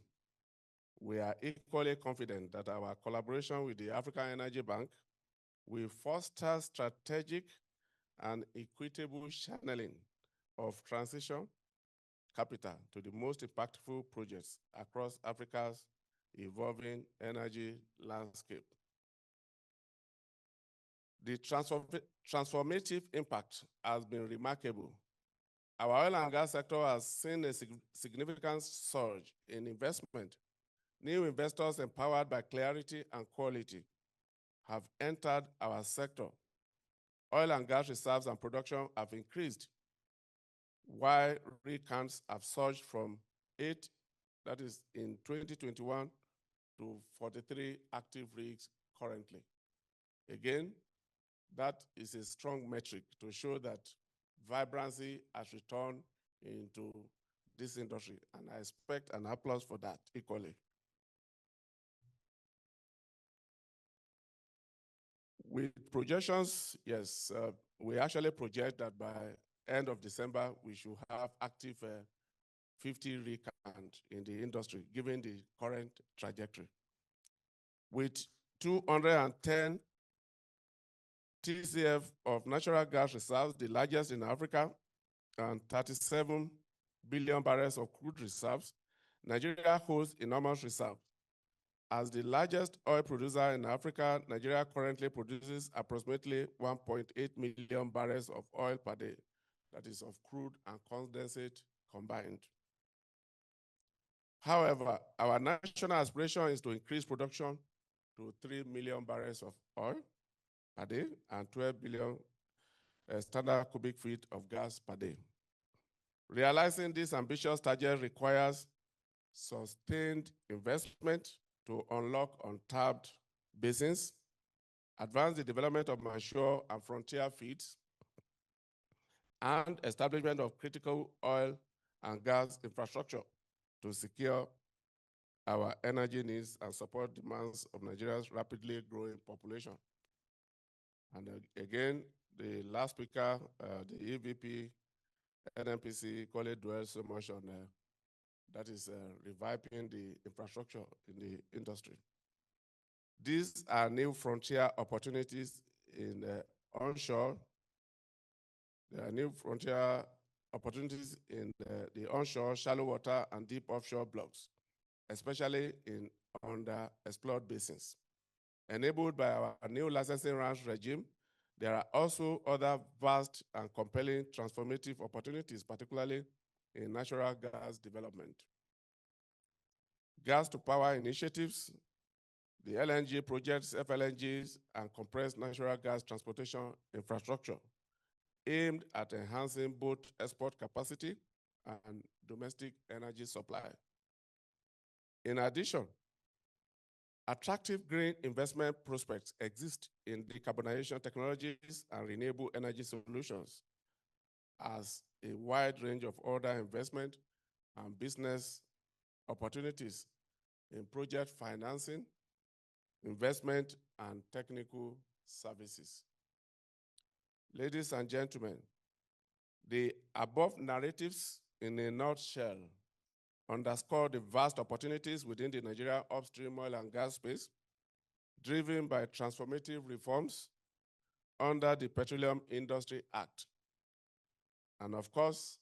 We are equally confident that our collaboration with the African Energy Bank will foster strategic and equitable channeling of transition capital to the most impactful projects across Africa's evolving energy landscape. The transformative impact has been remarkable. Our oil and gas sector has seen a significant surge in investment. New investors empowered by clarity and quality have entered our sector. Oil and gas reserves and production have increased, while rig counts have surged from 8, that is in 2021, to 43 active rigs currently. Again, that is a strong metric to show that vibrancy has returned into this industry, and I expect an applause for that equally. With projections, yes, we actually project that by end of December, we should have active 50 rig count in the industry, given the current trajectory. With 210 TCF of natural gas reserves, the largest in Africa, and 37 billion barrels of crude reserves, Nigeria holds enormous reserves. As the largest oil producer in Africa, Nigeria currently produces approximately 1.8 million barrels of oil per day, that is of crude and condensate combined. However, our national aspiration is to increase production to 3 million barrels of oil per day and 12 billion standard cubic feet of gas per day. Realizing this ambitious target requires sustained investment to unlock untapped basins, advance the development of mature and frontier fields, and establishment of critical oil and gas infrastructure to secure our energy needs and support demands of Nigeria's rapidly growing population. And again, the last speaker, the EVP, NNPC, call it dwell so much on that is reviving the infrastructure in the industry. These are new frontier opportunities in onshore. There are new frontier opportunities in the onshore, shallow water, and deep offshore blocks, especially in underexplored basins. Enabled by our new licensing rounds regime, there are also other vast and compelling transformative opportunities, particularly in natural gas development. Gas to power initiatives, the LNG projects, FLNGs, and compressed natural gas transportation infrastructure aimed at enhancing both export capacity and domestic energy supply. In addition, attractive green investment prospects exist in decarbonization technologies and renewable energy solutions, as a wide range of other investment and business opportunities in project financing, investment, and technical services. Ladies and gentlemen, the above narratives in a nutshell underscore the vast opportunities within the Nigerian upstream oil and gas space, driven by transformative reforms under the Petroleum Industry Act. And of course,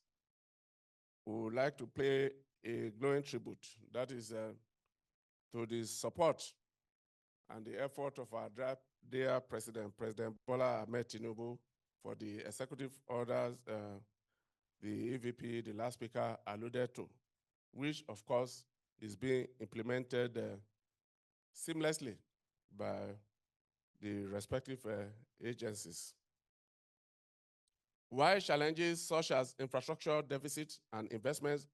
we would like to pay a glowing tribute, that is to the support and the effort of our dear President Bola Ahmed Tinubu, for the executive orders the EVP, the last speaker, alluded to, which of course is being implemented seamlessly by the respective agencies. While challenges such as infrastructure deficit and investment,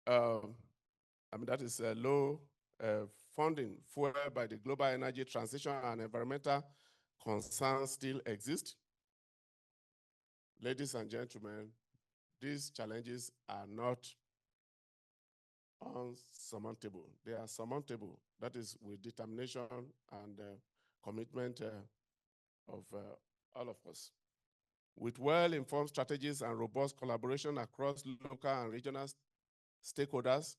that is low funding fueled by the global energy transition and environmental concerns still exist. Ladies and gentlemen, these challenges are not unsurmountable. They are surmountable. That is with determination and commitment of all of us. With well-informed strategies and robust collaboration across local and regional stakeholders,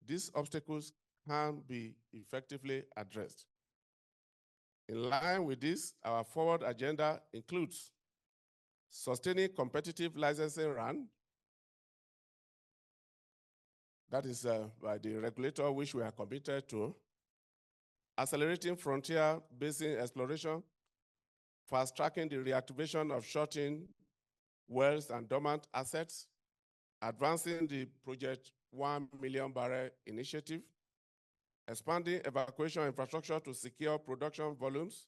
these obstacles can be effectively addressed. In line with this, our forward agenda includes sustaining competitive licensing run, that is by the regulator which we are committed to, accelerating frontier basin exploration, fast-tracking the reactivation of shut-in wells and dormant assets, advancing the Project 1 Million Barrel Initiative, expanding evacuation infrastructure to secure production volumes,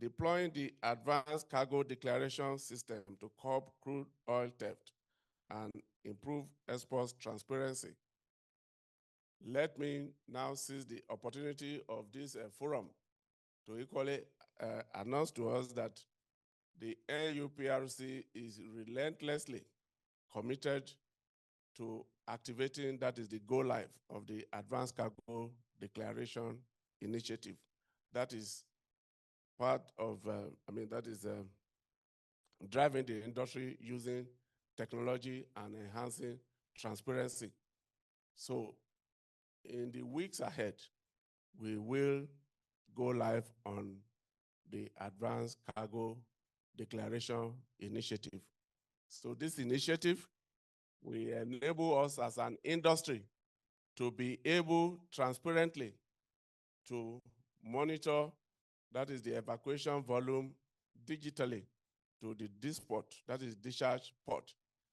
deploying the Advanced Cargo Declaration System to curb crude oil theft and improve export transparency. Let me now seize the opportunity of this forum to equally announce to us that the NUPRC is relentlessly committed to activating, that is the go live of the Advanced Cargo Declaration Initiative. That is part of, driving the industry using technology and enhancing transparency. So in the weeks ahead, we will go live on the Advanced Cargo Declaration Initiative. So this initiative will enable us as an industry to be able transparently to monitor, that is the evacuation volume digitally to the disport, that is discharge port,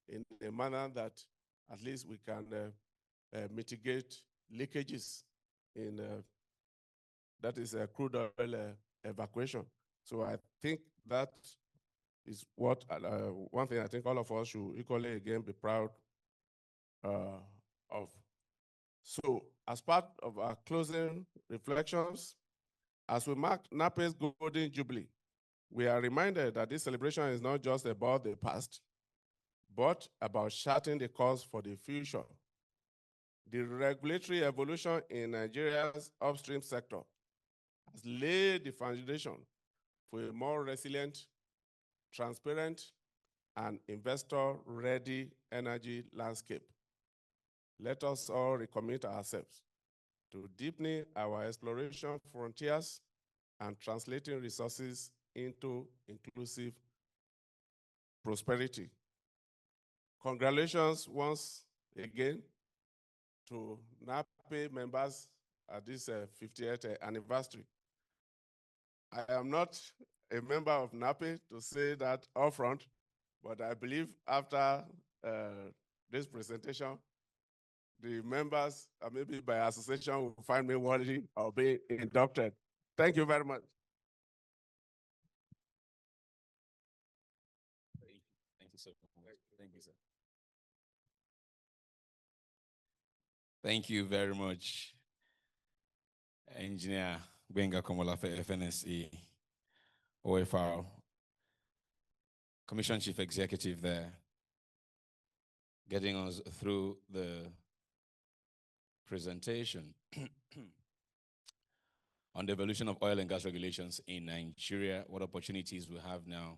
in a manner that at least we can mitigate leakages in, that is crude oil evacuation. So I think that is what, one thing I think all of us should equally again be proud of. So as part of our closing reflections, as we mark NAPE's Golden Jubilee, we are reminded that this celebration is not just about the past, but about charting the course for the future. The regulatory evolution in Nigeria's upstream sector has laid the foundation for a more resilient, transparent, and investor-ready energy landscape. Let us all recommit ourselves to deepening our exploration frontiers and translating resources into inclusive prosperity. Congratulations once again to NAPE members at this 50th anniversary. I am not a member of NAPE to say that upfront, but I believe after this presentation, the members, maybe by association, will find me worthy of being inducted. Thank you very much. Thank you so much. Thank you, sir. Thank you very much, Engineer Gbenga Komolafe, FNSE, OFR, Commission Chief Executive there, getting us through the presentation on the evolution of oil and gas regulations in Nigeria, what opportunities we have now,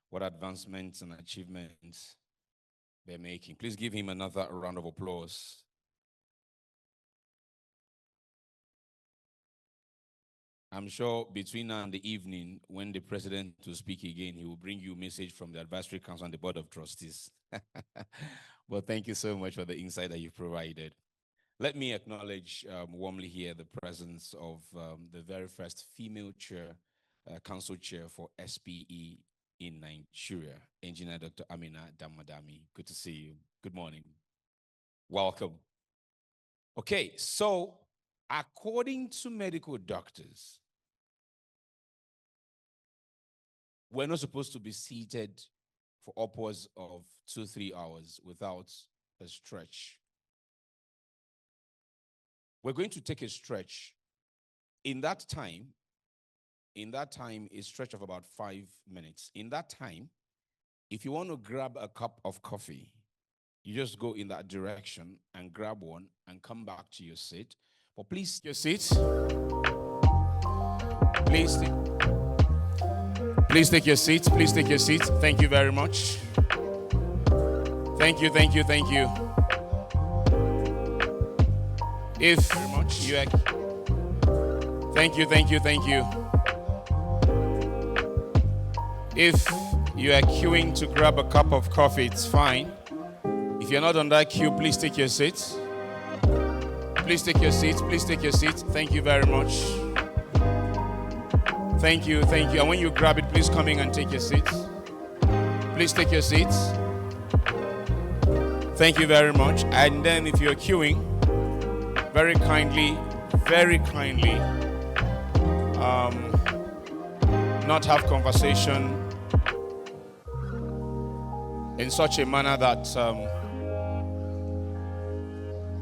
what advancements and achievements they're making. Please give him another round of applause. I'm sure between now and the evening, when the president will speak again, he will bring you a message from the Advisory Council and the Board of Trustees. But thank you so much for the insight that you've provided. Let me acknowledge warmly here the presence of the very first female chair, council chair for SPE in Nigeria, Engineer Dr. Amina Damadami. Good to see you. Good morning. Welcome. Okay, so according to medical doctors, we're not supposed to be seated for upwards of 2-3 hours without a stretch. We're going to take a stretch. In that time, a stretch of about 5 minutes. In that time, if you want to grab a cup of coffee, you just go in that direction and grab one and come back to your seat. But please, your seats. Please take your seats. Please take your seats. Thank you very much. Thank you. If very much you are, thank you. If you are queuing to grab a cup of coffee, it's fine. If you're not on that queue, please take your seats. Please take your seats. Thank you very much. Thank you. And when you grab it, please come in and take your seats. Please take your seats. Thank you very much. And then if you're queuing, very kindly, not have conversation in such a manner that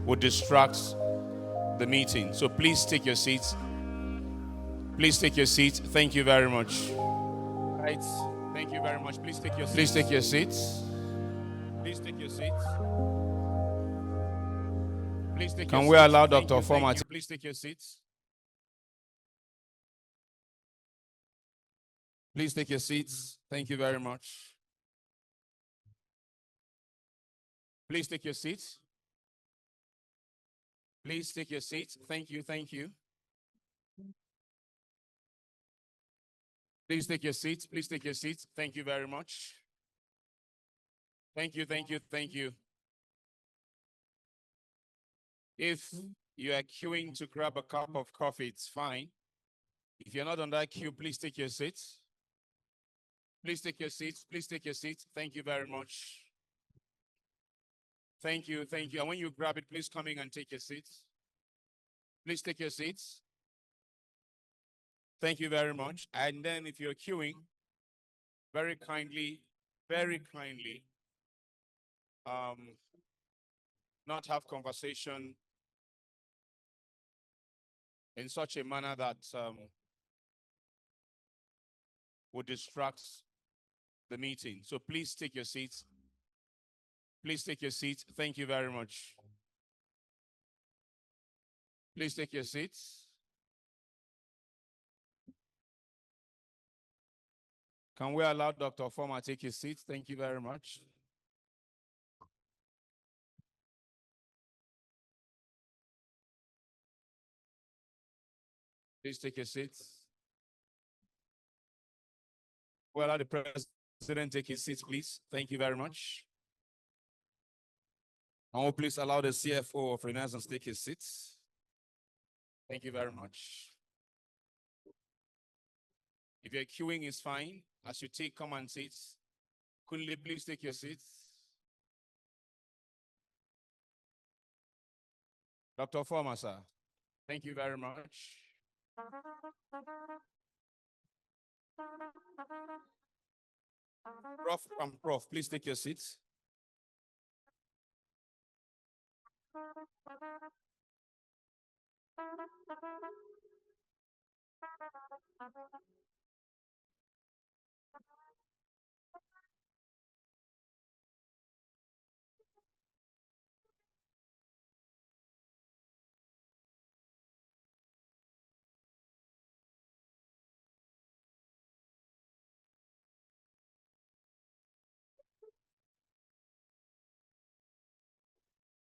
would distract the meeting. So please take your seats. Thank you very much. Right. Thank you very much. Please take your seats. Can we allow Dr. Former to please take your seats? Please take your seats. Thank you very much. Please take your seats. Thank you. Please take your seats. Thank you very much. Thank you. If you are queuing to grab a cup of coffee, it's fine. If you're not on that queue, please take your seats. Thank you very much. Thank you. And when you grab it, please come in and take your seats. Please take your seats. Thank you very much. And then if you're queuing, very kindly, not have conversation in such a manner that would distract the meeting. So please take your seats. Thank you very much. Please take your seats. Can we allow Dr. Former take his seat? Thank you very much. Please take your seats. We'll allow the President take his seat, please. Thank you very much. And will please allow the CFO of Renaissance take his seats. Thank you very much. If you're queuing, is fine. As you take command seats, Kunle, please take your seats. Dr. Former, sir. Thank you very much. Prof, please take your seats.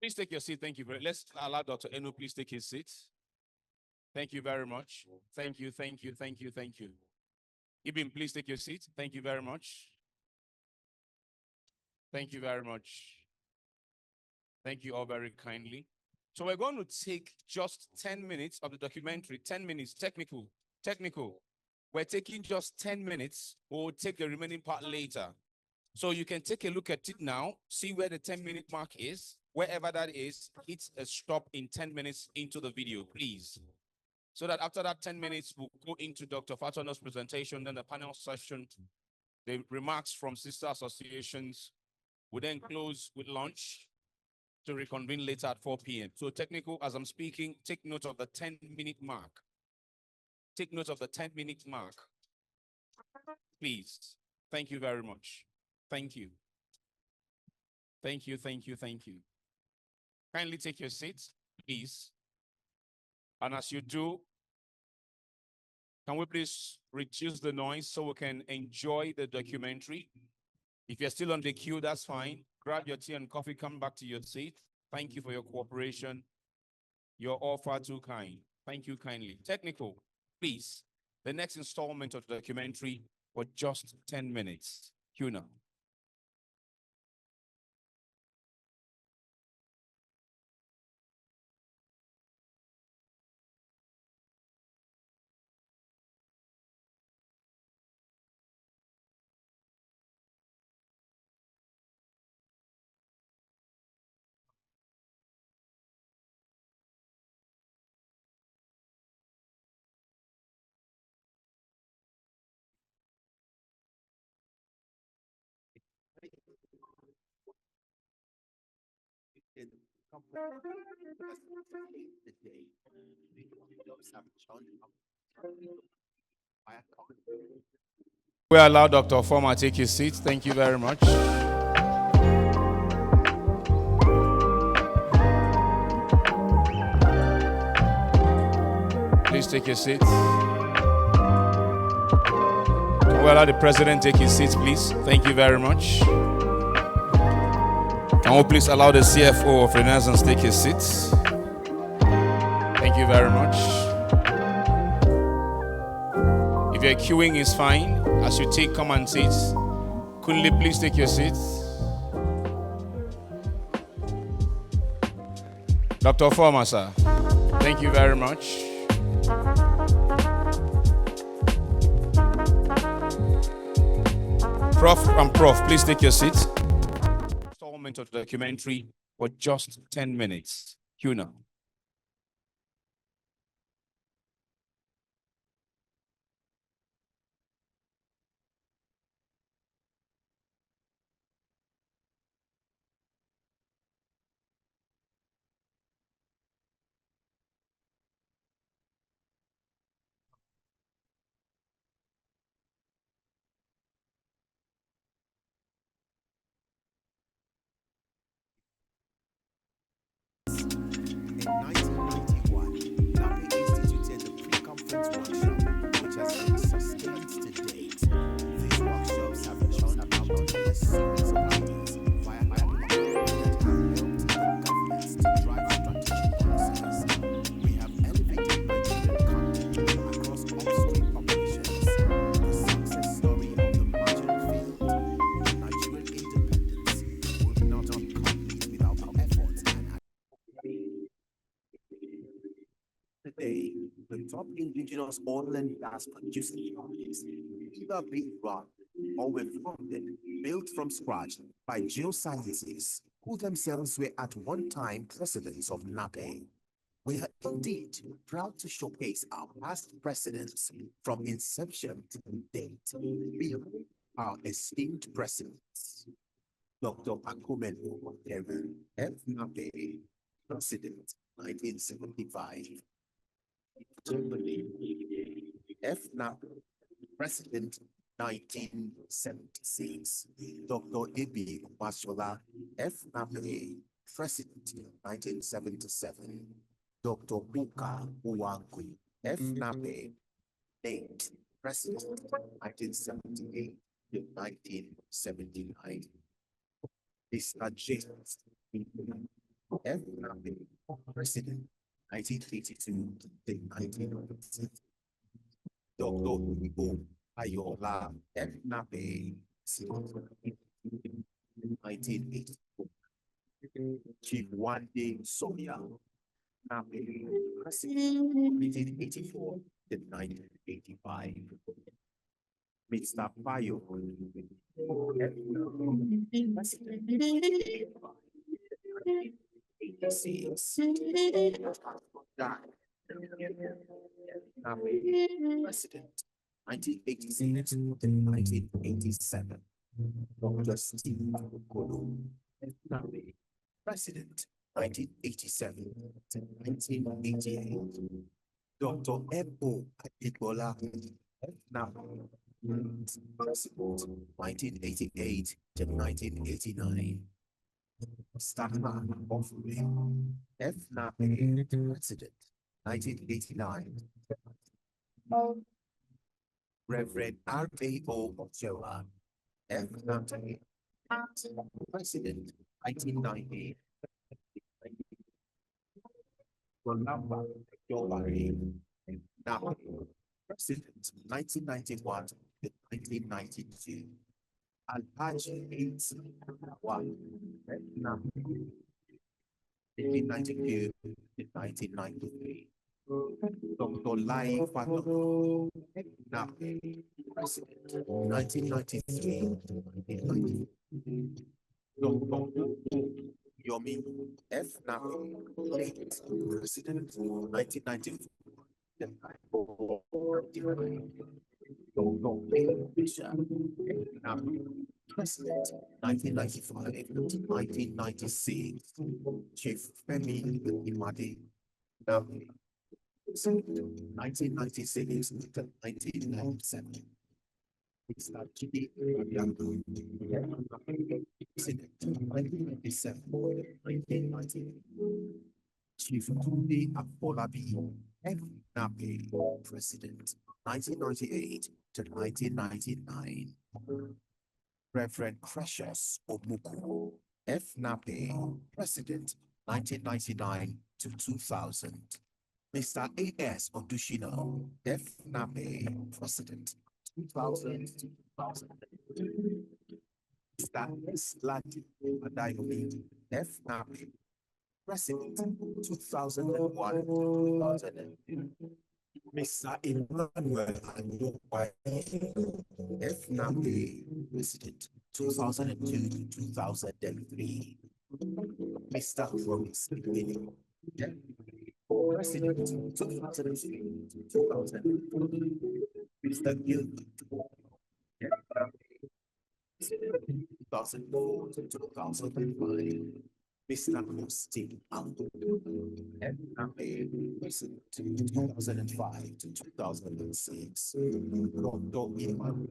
Please take your seat. Thank you. Let's allow Dr. Eno please take his seat. Thank you very much. Thank you. Ibn, please take your seat. Thank you very much. Thank you very much. Thank you all very kindly. So we're going to take just 10 minutes of the documentary, 10 minutes, technical. We're taking just 10 minutes. We'll take the remaining part later. So you can take a look at it now, see where the 10-minute mark is. Wherever that is, hit a stop in 10 minutes into the video, please. So that after that 10 minutes, we'll go into Dr. Fatono's presentation, then the panel session, The remarks from sister associations will then close with lunch to reconvene later at 4 p.m. So technical, as I'm speaking, take note of the 10-minute mark. Take note of the 10-minute mark. Please. Thank you very much. Thank you. Thank you, thank you, thank you. Kindly take your seats, please. And as you do, can we please reduce the noise so we can enjoy the documentary? If you're still on the queue, that's fine. Grab your tea and coffee, come back to your seat. Thank you for your cooperation. You're all far too kind. Thank you kindly. Technical, please. The next installment of the documentary for just 10 minutes. Cue now. We allow Dr. Former take his seat. Thank you very much. Please take your seats. Can we allow the president take his seat, please? Thank you very much. Can we please allow the CFO of Renaissance take his seat? Thank you very much. If you're queuing, is fine. As you take command seats, Kunle, please take your seats. Dr. Former, sir. Thank you very much. Prof and Prof, please take your seats. Installment of the documentary for just 10 minutes. Cue now. In 1991, NAPE instituted the pre-conference workshop, which has been sustained to date. These workshops have ensured about a series of ideas via dialogue that have helped the governments to drive strategic policies. We have elevated Nigerian economy across upstream operations. The success story of the marginal field, Nigerian independence, would not be complete without the efforts and today, the top indigenous oil and gas producing companies, either being run or were founded, built from scratch by geoscientists who themselves were at one time presidents of NAPE. We are indeed proud to showcase our past presidents from inception to date. Behold our esteemed presidents. Dr. Akumenu Kevin F. NAPE, President, 1975. Germany, F. NAPE, President, 1976. Dr. Ibi Mashola, F. NAPE, President, 1977. Dr. Buka Uwangu, F. NAPE, NAPE, President, 1978 to 1979. Mr. James F. NAPE, President, 1982 to 1996. Dr. Ibo Ayola F. NAPE, 1984. Chief Wande Sonia NAPE, President, 1984 to 1985. Mr. Bayo F. NAPE, President, 1986. NAPE, President, 1986 to 1987. Dr. Steve Kolo, FNAPE, President, 1987 to 1988. Dr. M.O. Adebola, FNAPE, President, 1988 to 1989. Stagman Offering, FNAPE, President, 1989. Reverend R.A.O. Ochoa, FNAPE, President, 1990. Rolamba Yobari, FNAPE, President, 1991 to 1992. Alhaji Ates One, FNAPE, 1892 to 1993. Dr. Lai Fato, FNAPE, President, 1993 to 1993. Dr. Yomi, FNAPE, late President, 1994. Dr. Bishop, FNAPE, President, 1995 to 1996. Chief Femi Imade, FNAPE, 1996 to 1997. Mr. Chidi Obiangu, President, 1997 to 1990. Chief Tunde Afolabi, FNAPE, President, 1998 to 1999. Reverend Precious Omuku, FNAPE, President, 1999 to 2000. Mr. A.S. Odushino, FNAPE, President, 2000 to 2002. Mr. S. Lati Adayomi, FNAPE, President, 2001 to 2002. Mr. Emmanuel Anyokwai, FNAPE, President, 2002 to 2003. Mr. Romis Ibini, President, 2003 to 2004. Mr. Gilbert, 2004 to 2005. Mr. Austin Aldo, FNAPE, President, 2005 to 2006. Dr. Emmanuel,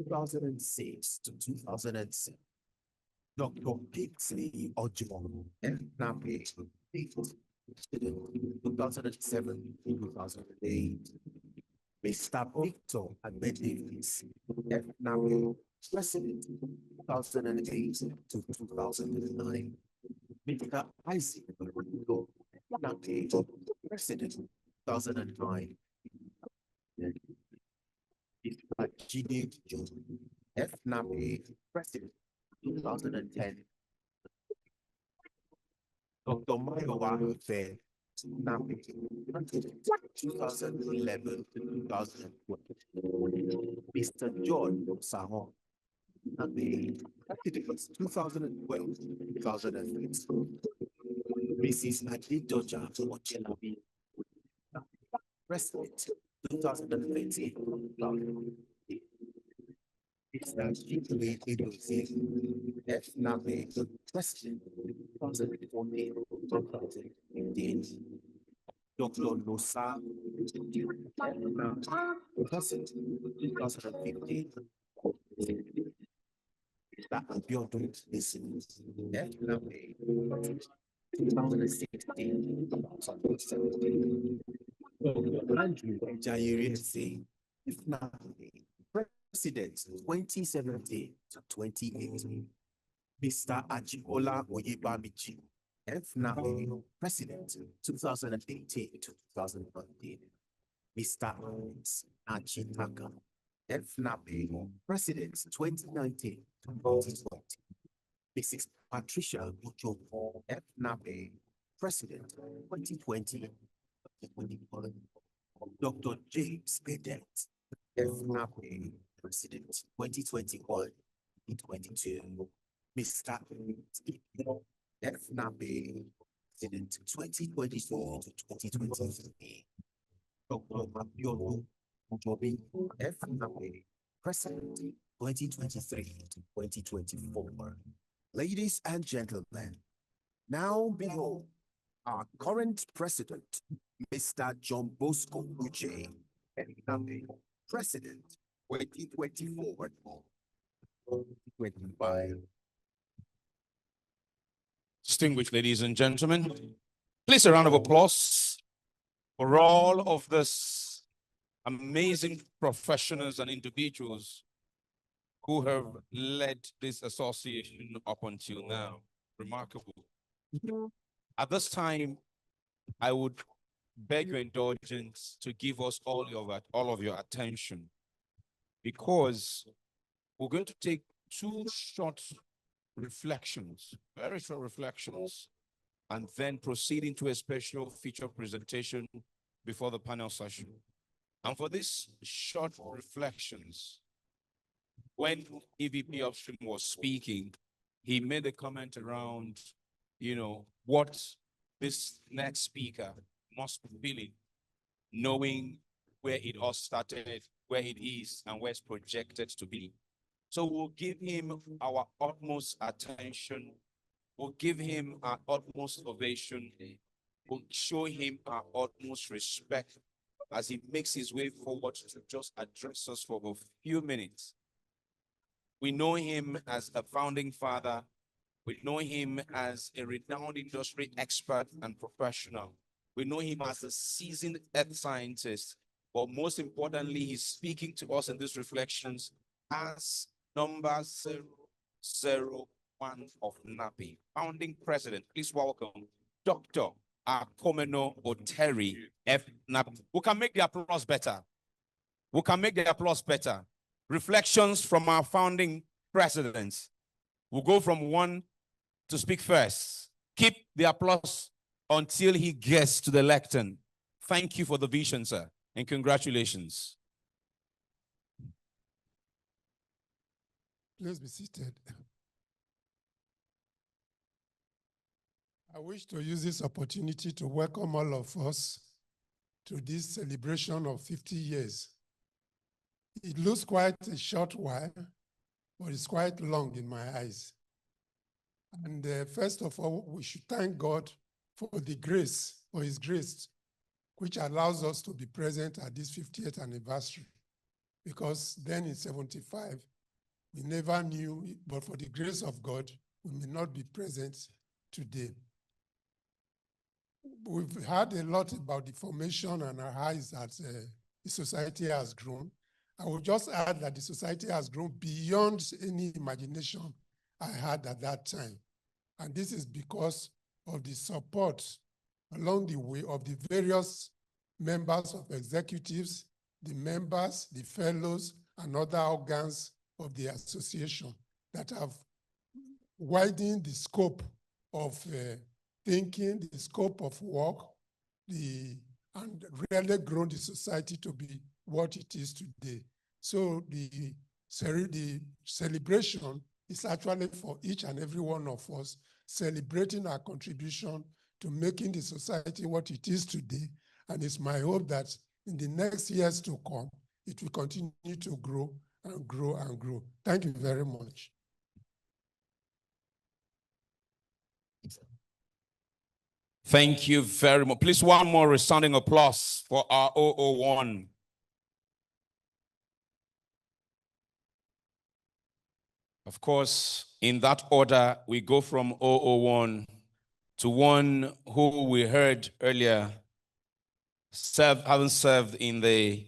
2006 to 2007. Dr. Pixley Ojo, FNAPE, 2007 to 2008. Mr. Victor Davis, FNAPE, President, 2008 to 2009. Mr. Isaac Rodrigo, FNAPE, President, 2009. Mr. Jide Joe, FNAPE, President, 2010. Dr. Mayowa Ife, FNAPE, President, 2011 to 2012. Mr. John Sahon, FNAPE, President, 2012 to 2013. Mrs. Adedoja Ochelabi, President, 2013 to 2015. Mr. Chikwe Edozie, FNAPE, President, 2014 to 2015. Dr. Nosa, President, 2015. Mr. Abiodun Listen, FNAPE, 2016 to 2017. Dr. Andrew Jairi Singh, FNAPE, President, 2017 to 2018. Mr. Ajibola Oyebamiji, FNAPE, President, 2018 to 2019. Mr. Alex Achitaka, FNAPE, President, 2019 to 2020. Mrs. Patricia Bujopo, FNAPE, President, 2020 to 2021. Dr. James Bedet, FNAPE, President, 2021 to 2022. Mr. FNAPE, President, 2024 to 2023. Dr. Abiodun Ujobi F. NAPE, President 2023 to 2024. Ladies and gentlemen, now behold our current president, Mr. John Bosco Uche, F. NAPE, President 2024 to 2025. Distinguished ladies and gentlemen, please a round of applause for all of this amazing professionals and individuals who have led this association up until now. Remarkable. At this time, I would beg your indulgence to give us all of your attention, because we're going to take two short reflections, very short reflections, and then proceed into a special feature presentation before the panel session. And for these short reflections, when EVP Upstream was speaking, he made a comment around, what this next speaker must be feeling, knowing where it all started, where it is, and where it's projected to be. So we'll give him our utmost attention. We'll give him our utmost ovation. We'll show him our utmost respect as he makes his way forward to just address us for a few minutes. We know him as a founding father. We know him as a renowned industry expert and professional. We know him as a seasoned earth scientist. But most importantly, he's speaking to us in these reflections as number 001 of NAPE, founding president. Please welcome Dr. Akomeno Oteri F. NAPE. We can make the applause better. We can make the applause better. Reflections from our founding presidents. We'll go from one to speak first. Keep the applause until he gets to the lectern. Thank you for the vision, sir, and congratulations. Please be seated. I wish to use this opportunity to welcome all of us to this celebration of 50 years. It looks quite a short while, but it's quite long in my eyes. And first of all, we should thank God for the grace, for his grace, which allows us to be present at this 50th anniversary. Because then in 75, we never knew, but for the grace of God, we may not be present today. We've heard a lot about the formation and how the society has grown. I will just add that the society has grown beyond any imagination I had at that time. And this is because of the support along the way of the various members of executives, the members, the fellows, and other organs of the association that have widened the scope of thinking, the scope of work, and really grown the society to be what it is today. So the celebration is actually for each and every one of us, celebrating our contribution to making the society what it is today. And it's my hope that in the next years to come, it will continue to grow and grow and grow. Thank you very much. Thank you very much. Please, one more resounding applause for our 001. Of course, in that order, we go from 001 to one who we heard earlier, having served in the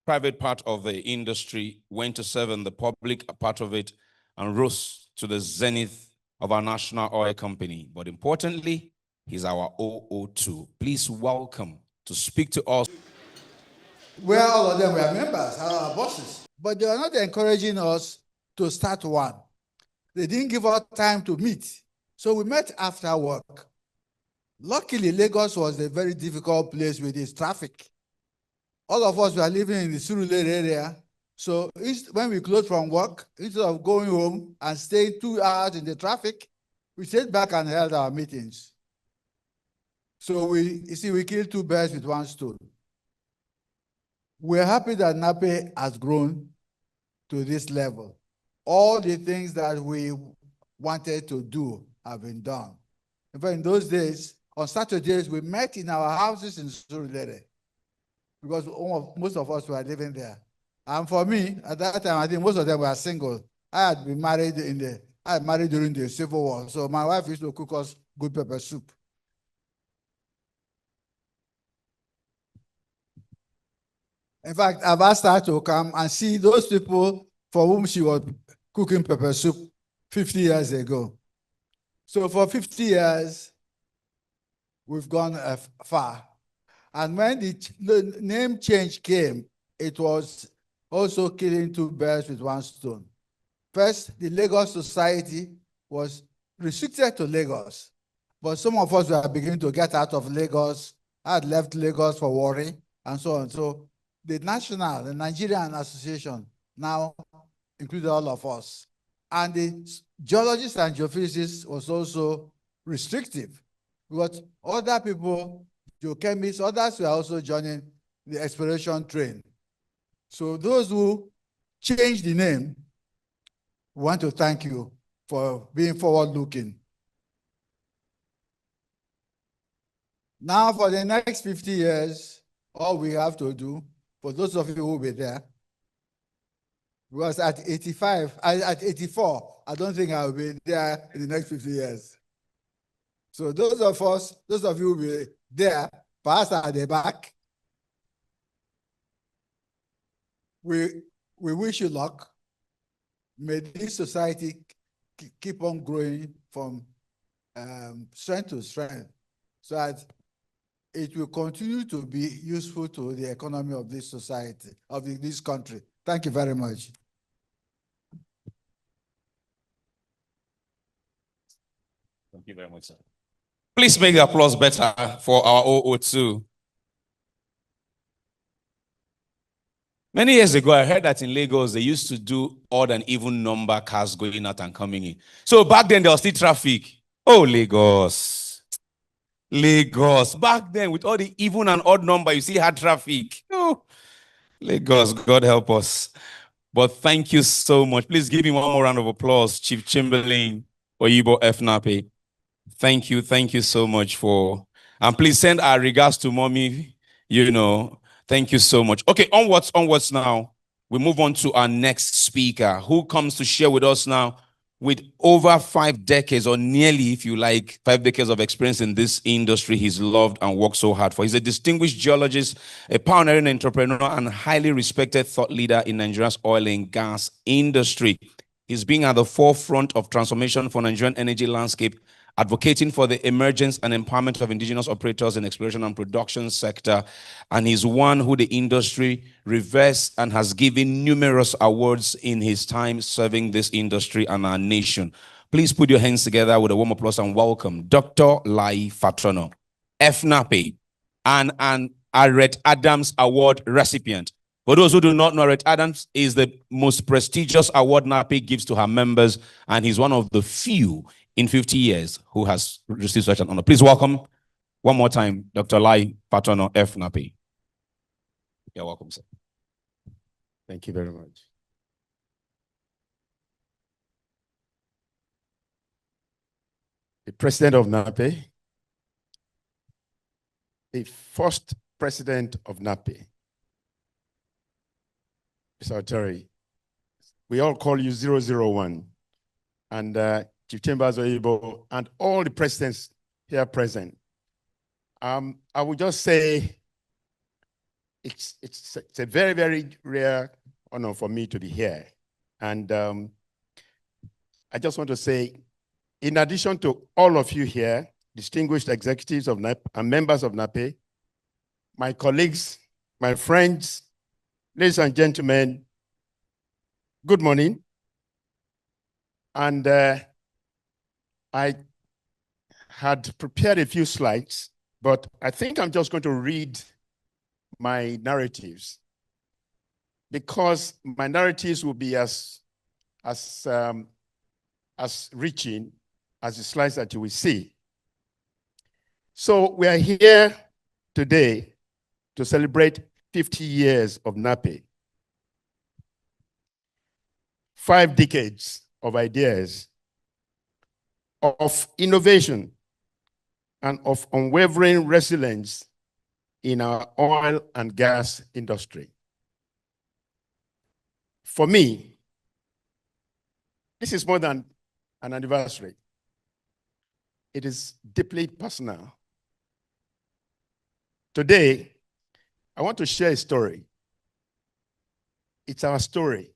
private part of the industry, went to serve in the public part of it, and rose to the zenith of our national oil company. But importantly, he's our 002. Please welcome to speak to us. Where all of them were members, our bosses, but they are not encouraging us to start one. They didn't give us time to meet. So we met after work. Luckily, Lagos was a very difficult place with its traffic. All of us were living in the Surulere area. So when we closed from work, instead of going home and staying 2 hours in the traffic, we stayed back and held our meetings. So we killed two birds with one stone. We're happy that NAPE has grown to this level. All the things that we wanted to do have been done. In fact, in those days, on Saturdays, we met in our houses in Surulere because most of us were living there. And for me, at that time, I think most of them were single. I had been married during the Civil War, so my wife used to cook us good pepper soup. In fact, I've asked her to come and see those people for whom she was cooking pepper soup 50 years ago. So for 50 years, we've gone far. And when the name change came, it was also killing two birds with one stone. First, the Lagos Society was restricted to Lagos, but some of us were beginning to get out of Lagos. I had left Lagos for Warri and so on. So the Nigerian Association now included all of us. And the geologists and geophysicists was also restrictive because other people, geochemists, others were also joining the exploration train. So those who changed the name, we want to thank you for being forward-looking. Now for the next 50 years, all we have to do, for those of you who will be there, because at 84, I don't think I will be there in the next 50 years. So those of you who will be there, perhaps at the back, we wish you luck. May this society keep on growing from strength to strength so that it will continue to be useful to the economy of this society, of this country. Thank you very much. Thank you very much, sir. Please make the applause better for our 002. Many years ago, I heard that in Lagos, they used to do odd and even number cars going out and coming in. So back then, there was still traffic. Oh, Lagos. Lagos. Back then, with all the even and odd number, you see had traffic. Oh, Lagos, God help us. But thank you so much. Please give him one more round of applause, Chief Chamberlain Oyibo F. NAPE. Thank you so much for, and please send our regards to mommy, thank you so much. Okay, onwards now. We move on to our next speaker who comes to share with us now with over 5 decades or nearly, if you like, 5 decades of experience in this industry he's loved and worked so hard for. He's a distinguished geologist, a pioneering entrepreneur, and highly respected thought leader in Nigeria's oil and gas industry. He's been at the forefront of transformation for Nigerian energy landscape, advocating for the emergence and empowerment of indigenous operators in exploration and production sector. And he's one who the industry reveres and has given numerous awards in his time serving this industry and our nation. Please put your hands together with a warm applause and welcome Dr. Lai Fatrono, F. NAPE, and an Arret Adams Award recipient. For those who do not know, Arret Adams is the most prestigious award NAPE gives to her members, and he's one of the few in 50 years who has received such an honor. Please welcome one more time, Dr. Lai Fatrono, F. NAPE. You're welcome, sir. Thank you very much. The president of NAPE, the first president of NAPE, Mr. Oteri, we all call you 001, and Chief Chambers Oyibo, and all the presidents here present. I would just say it's a very, very rare honor for me to be here. And I just want to say, in addition to all of you here, distinguished executives of NAPE and members of NAPE, my colleagues, my friends, ladies and gentlemen, good morning. And I had prepared a few slides, but I think I'm just going to read my narratives because my narratives will be as reaching as the slides that you will see. So we are here today to celebrate 50 years of NAPE, 5 decades of ideas, of innovation, and of unwavering resilience in our oil and gas industry. For me, this is more than an anniversary. It is deeply personal. Today, I want to share a story. It's our story.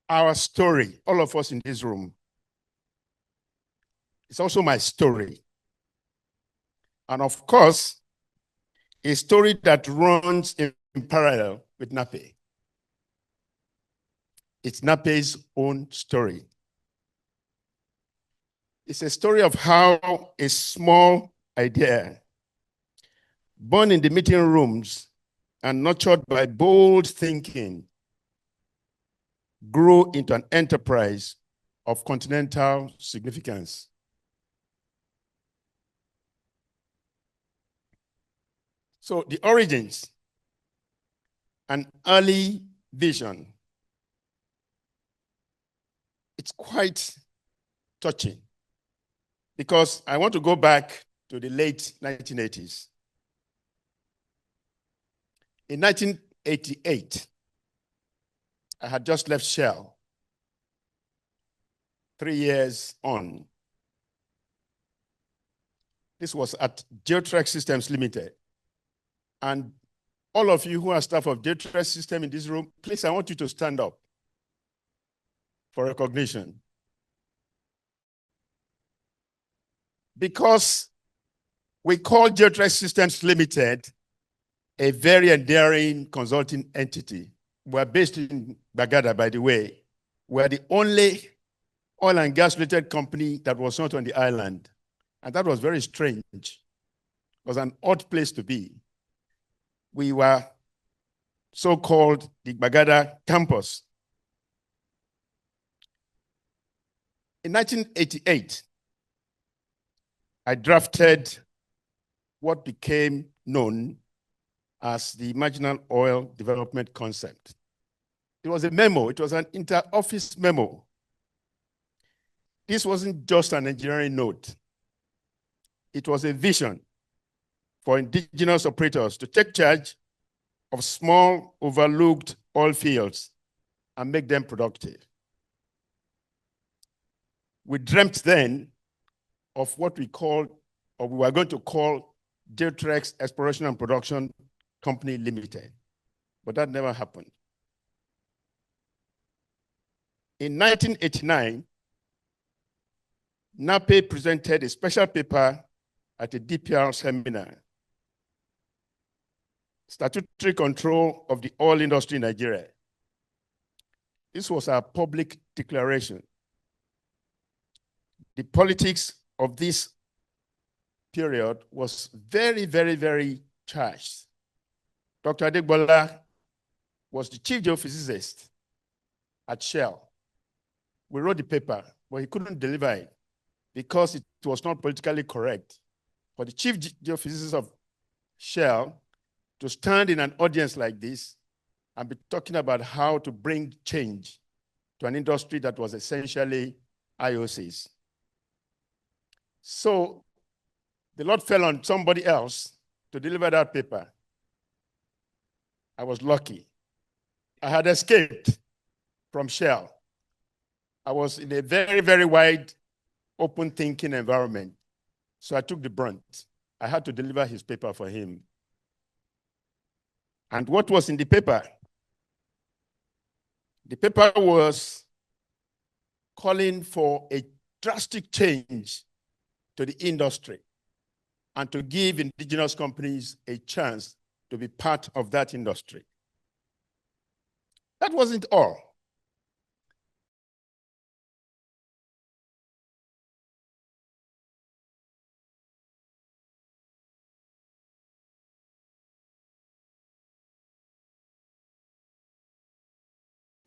Our story, all of us in this room. It's also my story. And of course, a story that runs in parallel with NAPE. It's NAPE's own story. It's a story of how a small idea, born in the meeting rooms and nurtured by bold thinking, grew into an enterprise of continental significance. So the origins, an early vision. It's quite touching because I want to go back to the late 1980s. In 1988, I had just left Shell, 3 years on. This was at Geotrex Systems Limited. And all of you who are staff of Geotrex System in this room, please, I want you to stand up for recognition. Because we call Geotrex Systems Limited a very endearing consulting entity. We're based in Bagada, by the way. We're the only oil and gas related company that was not on the island. And that was very strange. It was an odd place to be. We were so-called the Bagada campus. In 1988, I drafted what became known as the Marginal Oil Development Concept. It was a memo. It was an inter-office memo. This wasn't just an engineering note. It was a vision for indigenous operators to take charge of small, overlooked oil fields and make them productive. We dreamt then of what we called, or we were going to call, Geotrex Exploration and Production Company Limited, but that never happened. In 1989, NAPE presented a special paper at a DPR seminar, Statutory Control of the Oil Industry in Nigeria. This was our public declaration. The politics of this period was very, very, very charged. Dr. Adegbola was the chief geophysicist at Shell. We wrote the paper, but he couldn't deliver it because it was not politically correct for the chief geophysicist of Shell to stand in an audience like this and be talking about how to bring change to an industry that was essentially IOCs. So the Lord fell on somebody else to deliver that paper. I was lucky. I had escaped from Shell. I was in a very, very wide, open thinking environment. So I took the brunt. I had to deliver his paper for him. And what was in the paper? The paper was calling for a drastic change to the industry and to give indigenous companies a chance to be part of that industry. That wasn't all.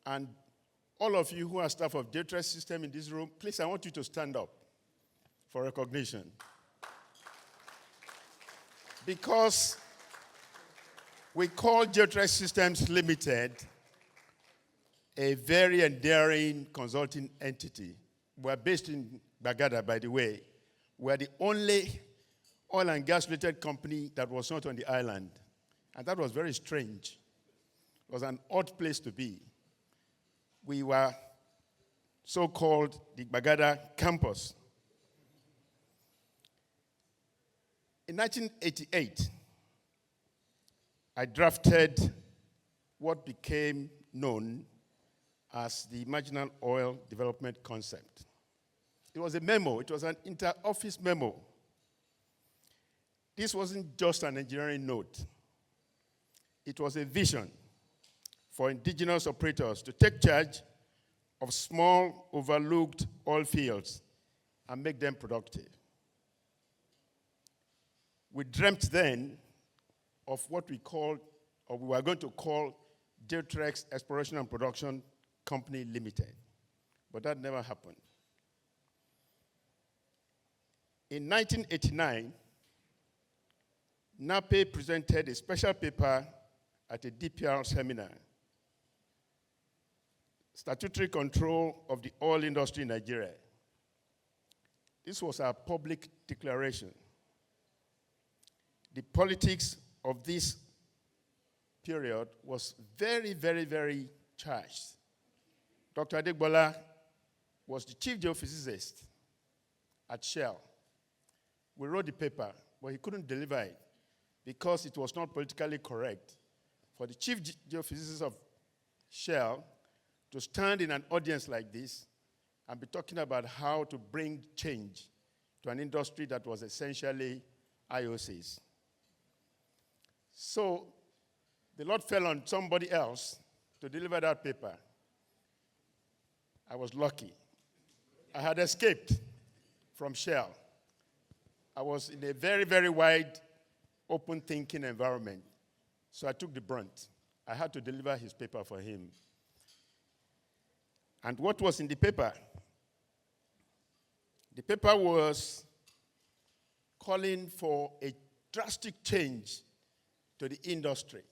And all of you who are staff of Geotrex System in this room, please, I want you to stand up for recognition. Because We call Geotrex Systems Limited a very endearing consulting entity. We're based in Bagada, by the way. We're the only oil and gas related company that was not on the island. And that was very strange. It was an odd place to be. We were so-called the Bagada campus. In 1988, I drafted what became known as the Marginal Oil Development Concept. It was a memo. It was an inter-office memo. This wasn't just an engineering note. It was a vision for indigenous operators to take charge of small, overlooked oil fields and make them productive. We dreamt then of what we called, or we were going to call, Geotrex Exploration and Production Company Limited. But that never happened. In 1989, NAPE presented a special paper at a DPR seminar, Statutory Control of the Oil Industry in Nigeria. This was our public declaration. The politics of this period was very, very, very charged. Dr. Adegbola was the chief geophysicist at Shell. We wrote the paper, but he couldn't deliver it because it was not politically correct for the chief geophysicist of Shell to stand in an audience like this and be talking about how to bring change to an industry that was essentially IOCs. So the Lord fell on somebody else to deliver that paper. I was lucky. I had escaped from Shell. I was in a very, very wide, open thinking environment. So I took the brunt. I had to deliver his paper for him. And what was in the paper? The paper was calling for a drastic change to the industry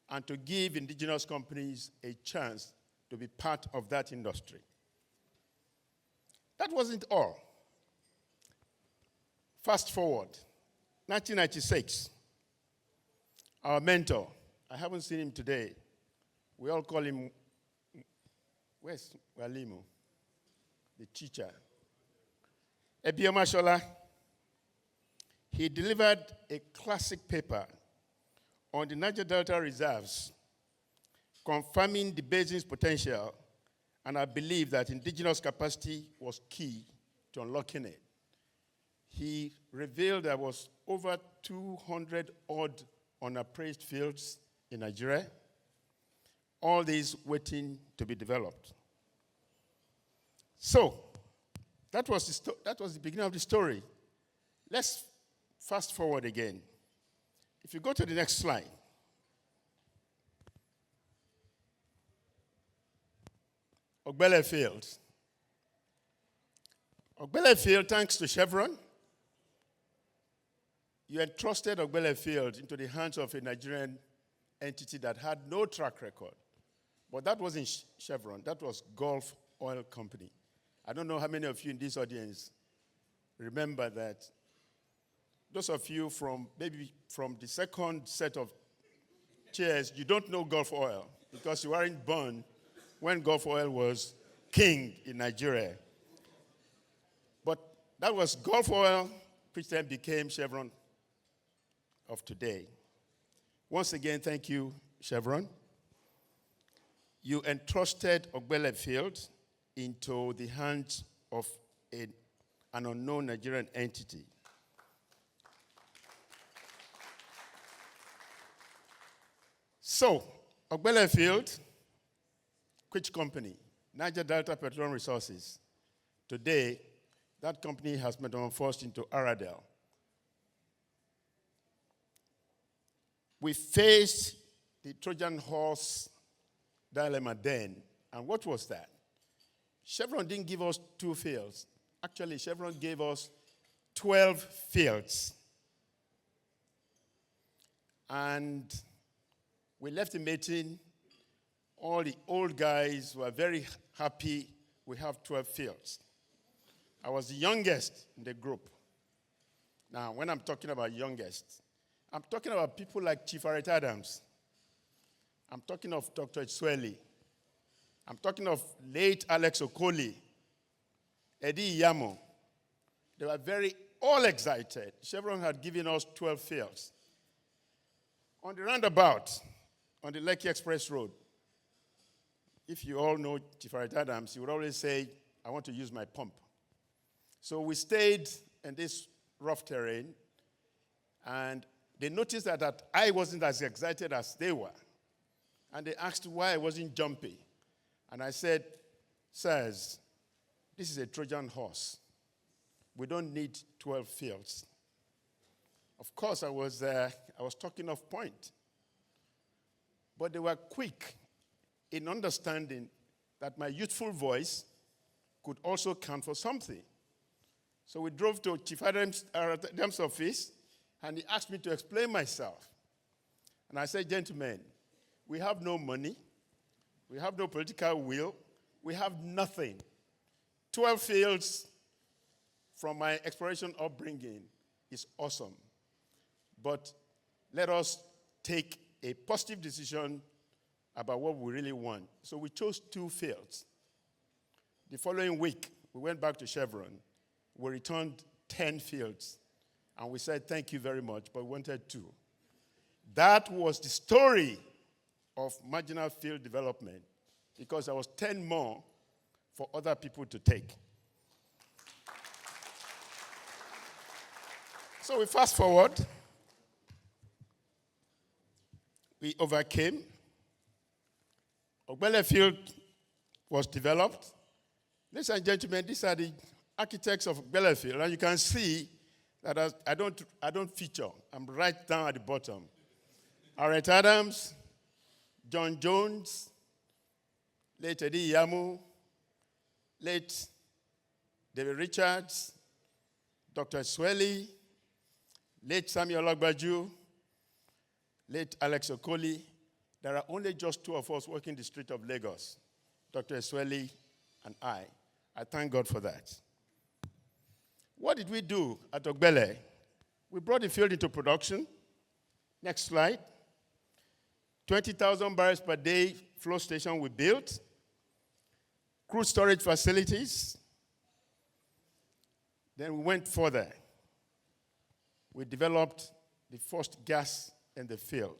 and to give indigenous companies a chance to be part of that industry. That wasn't all. Fast forward, 1996, our mentor, I haven't seen him today. We all call him, where's Walimu? The teacher. Ebioma Shola, he delivered a classic paper on the Niger Delta reserves, confirming the basin's potential, and I believe that indigenous capacity was key to unlocking it. He revealed there was over 200 odd unappraised fields in Nigeria, all these waiting to be developed. So, that was the beginning of the story. Let's fast forward again. If you go to the next slide. Ogbele Field. Ogbele Field, thanks to Chevron, you entrusted Ogbele Field into the hands of a Nigerian entity that had no track record. But that wasn't Chevron, that was Gulf Oil Company. I don't know how many of you in this audience remember that. Those of you maybe from the second set of chairs, you don't know Gulf Oil because you weren't born when Gulf Oil was king in Nigeria. But that was Gulf Oil, which then became Chevron of today. Once again, thank you, Chevron. You entrusted Ogbele Field into the hands of an unknown Nigerian entity. So, Ogbele Field, which company? Niger Delta Petroleum Resources. Today, that company has metamorphosed into Aradel. We faced the Trojan horse dilemma then. And what was that? Chevron didn't give us 2 fields. Actually, Chevron gave us 12 fields. And We left the meeting. All the old guys were very happy. We have 12 fields. I was the youngest in the group. Now, when I'm talking about youngest, I'm talking about people like Chief Arrett Adams. I'm talking of Dr. Swelly. I'm talking of late Alex Okoli, Eddie Yamo. They were all excited. Chevron had given us 12 fields. On the roundabout, on the Lekki Express Road, if you all know Chief Arrett Adams, he would always say, I want to use my pump. So we stayed in this rough terrain, and they noticed that I wasn't as excited as they were. And they asked why I wasn't jumping. And I said, sirs, this is a Trojan horse. We don't need 12 fields. Of course, I was talking off point. But they were quick in understanding that my youthful voice could also count for something. So we drove to Chief Adams' office, and he asked me to explain myself. And I said, gentlemen, we have no money, we have no political will, we have nothing. 12 fields from my exploration upbringing is awesome. But let us take a positive decision about what we really want. So we chose 2 fields. The following week, we went back to Chevron. We returned 10 fields. And we said, thank you very much, but we wanted 2. That was the story of marginal field development, because there was 10 more for other people to take. So we fast forward. We overcame. Ogbele Field was developed. Ladies and gentlemen, these are the architects of Ogbele Field, and you can see that I don't feature. I'm right down at the bottom. Arrett Adams, John Jones, late Eddie Yamu, late David Richards, Dr. Swelly, late Samuel Ogbaju, late Alex Okoli. There are only just 2 of us working the street of Lagos, Dr. Swelly and I. I thank God for that. What did we do at Ogbele? We brought the field into production. Next slide. 20,000 barrels per day flow station we built. Crude storage facilities. Then we went further. We developed the first gas in the field.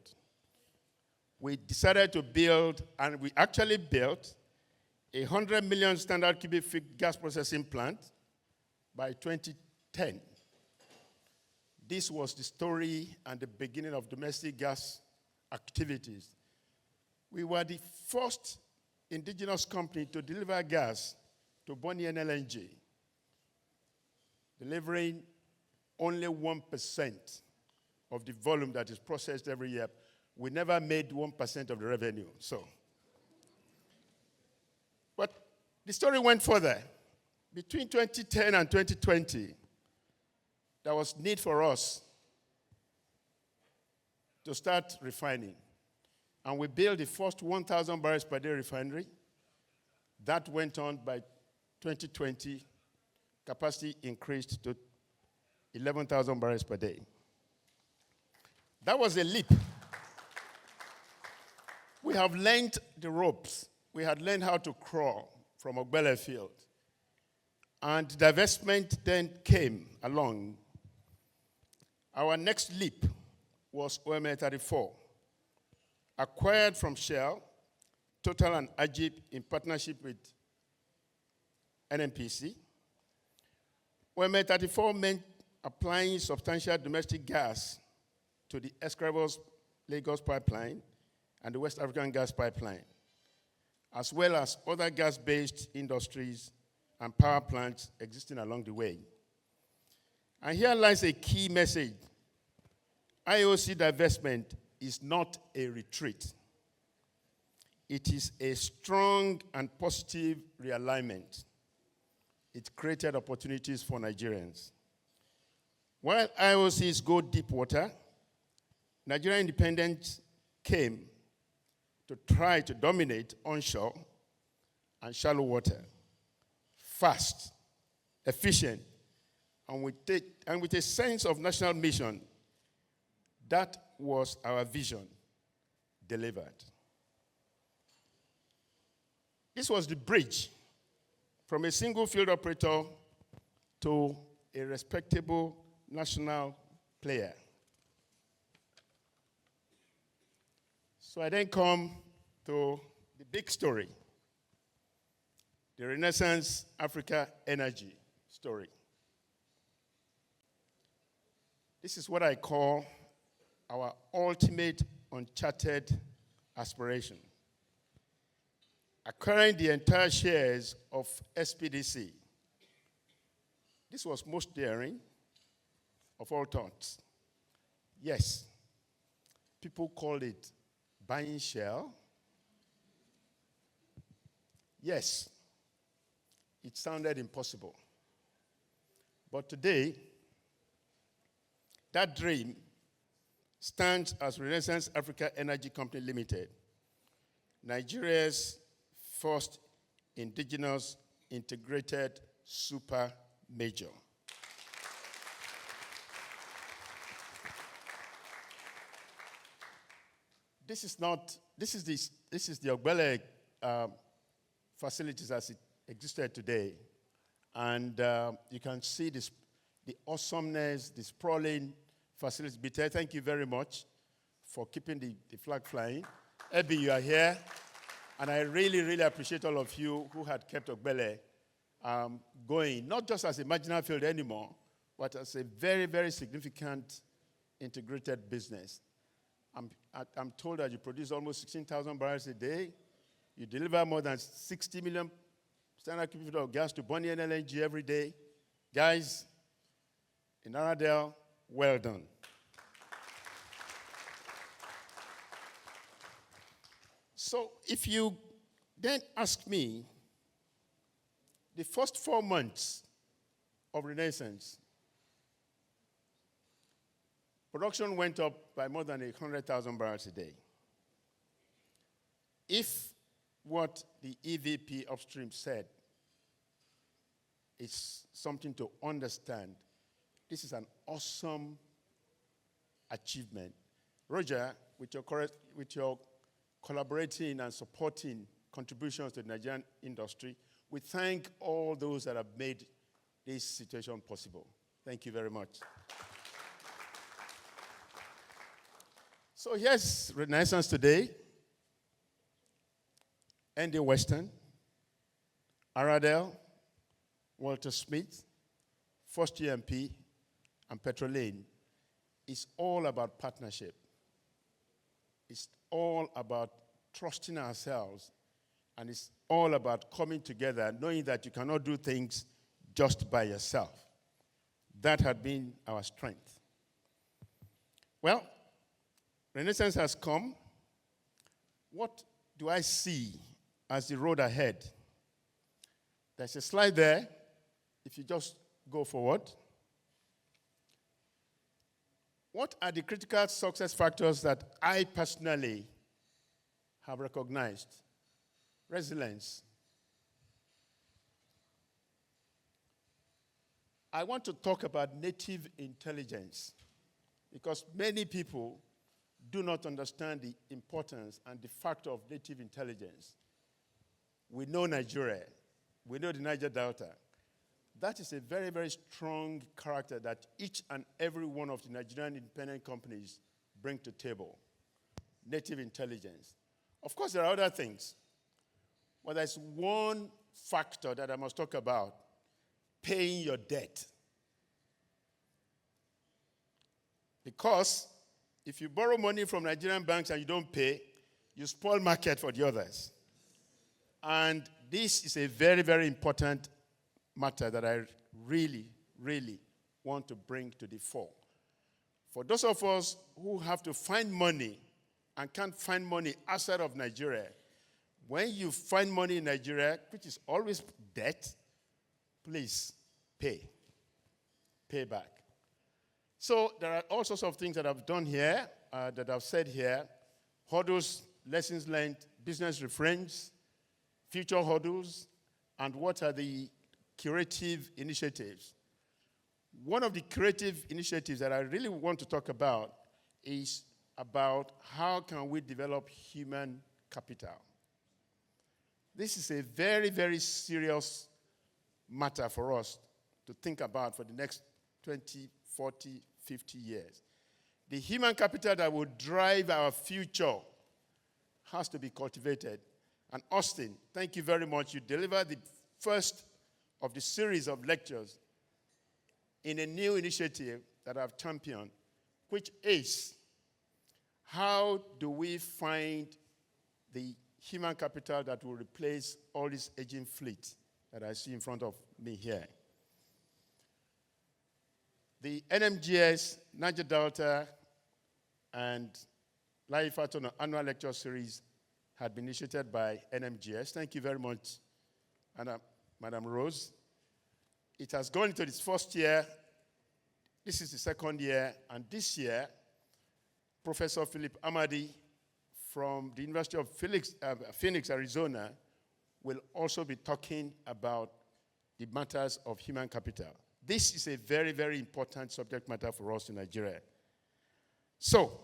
We decided to build, and we actually built, a 100 million standard cubic feet gas processing plant by 2010. This was the story and the beginning of domestic gas activities. We were the first indigenous company to deliver gas to Bonny and LNG, delivering only 1% of the volume that is processed every year. We never made 1% of the revenue. But the story went further. Between 2010 and 2020, there was need for us to start refining. And we built the first 1,000 barrels per day refinery. That went on by 2020. Capacity increased to 11,000 barrels per day. That was a leap. We have learned the ropes. We had learned how to crawl from Ogbele Field. And divestment then came along. Our next leap was OML 34, acquired from Shell, Total and Ajib in partnership with NNPC. OML 34 meant applying substantial domestic gas to the Escravos Lagos pipeline and the West African gas pipeline, as well as other gas-based industries and power plants existing along the way. And here lies a key message. IOC divestment is not a retreat. It is a strong and positive realignment. It created opportunities for Nigerians. While IOCs go deep water, Nigerian independence came to try to dominate onshore and shallow water, fast, efficient, and with a sense of national mission. That was our vision delivered. This was the bridge from a single field operator to a respectable national player. So I then come to the big story, the Renaissance Africa Energy story. This is what I call our ultimate uncharted aspiration. Acquiring the entire shares of SPDC. This was most daring of all thoughts. Yes, people called it buying Shell. Yes, it sounded impossible. But today, that dream stands as Renaissance Africa Energy Company Limited, Nigeria's first indigenous integrated super major. This is the Ogbele facilities as it existed today. And you can see this, the awesomeness, the sprawling facilities. Bite, thank you very much for keeping the flag flying. Ebi, you are here. And I really, really appreciate all of you who had kept Ogbele going, not just as a marginal field anymore, but as a very, very significant integrated business. I'm told that you produce almost 16,000 barrels a day. You deliver more than 60 million standard cubic feet of gas to Bonny and LNG every day. Guys, in Aradale, well done. So if you then ask me, the first 4 months of Renaissance, production went up by more than 100,000 barrels a day. If what the EVP upstream said is something to understand, this is an awesome achievement. Roger, with your collaborating and supporting contributions to the Nigerian industry, we thank all those that have made this situation possible. Thank you very much. So here's Renaissance today. Andy Weston, Aradale, Walter Smith, First GMP, and Petrolane. It's all about partnership. It's all about trusting ourselves, and it's all about coming together, knowing that you cannot do things just by yourself. That had been our strength. Well, Renaissance has come. What do I see as the road ahead? There's a slide there. If you just go forward. What are the critical success factors that I personally have recognized? Resilience. I want to talk about native intelligence because many people do not understand the importance and the factor of native intelligence. We know Nigeria. We know the Niger Delta. That is a very, very strong character that each and every one of the Nigerian independent companies bring to the table. Native intelligence. Of course, there are other things. But there's one factor that I must talk about: paying your debt. Because if you borrow money from Nigerian banks and you don't pay, you spoil market for the others. And this is a very, very important matter that I really, really want to bring to the fore. For those of us who have to find money and can't find money outside of Nigeria, when you find money in Nigeria, which is always debt, please pay. Pay back. So there are all sorts of things that I've done here, that I've said here, hurdles lessons learned, business refrains, future hurdles, and what are the creative initiatives. One of the creative initiatives that I really want to talk about is about how can we develop human capital. This is a very, very serious matter for us to think about for the next 20, 40, 50 years. The human capital that will drive our future has to be cultivated. And Austin, thank you very much. You delivered the first of the series of lectures in a new initiative that I've championed, which is how do we find the human capital that will replace all this aging fleet that I see in front of me here. The NMGS, Niger Delta, and Life Aton annual lecture series had been initiated by NMGS. Thank you very much, Madam Rose. It has gone into its first year. This is the second year, and this year, Professor Philip Amadi from the University of Phoenix, Arizona, will also be talking about the matters of human capital. This is a very, very important subject matter for us in Nigeria. So,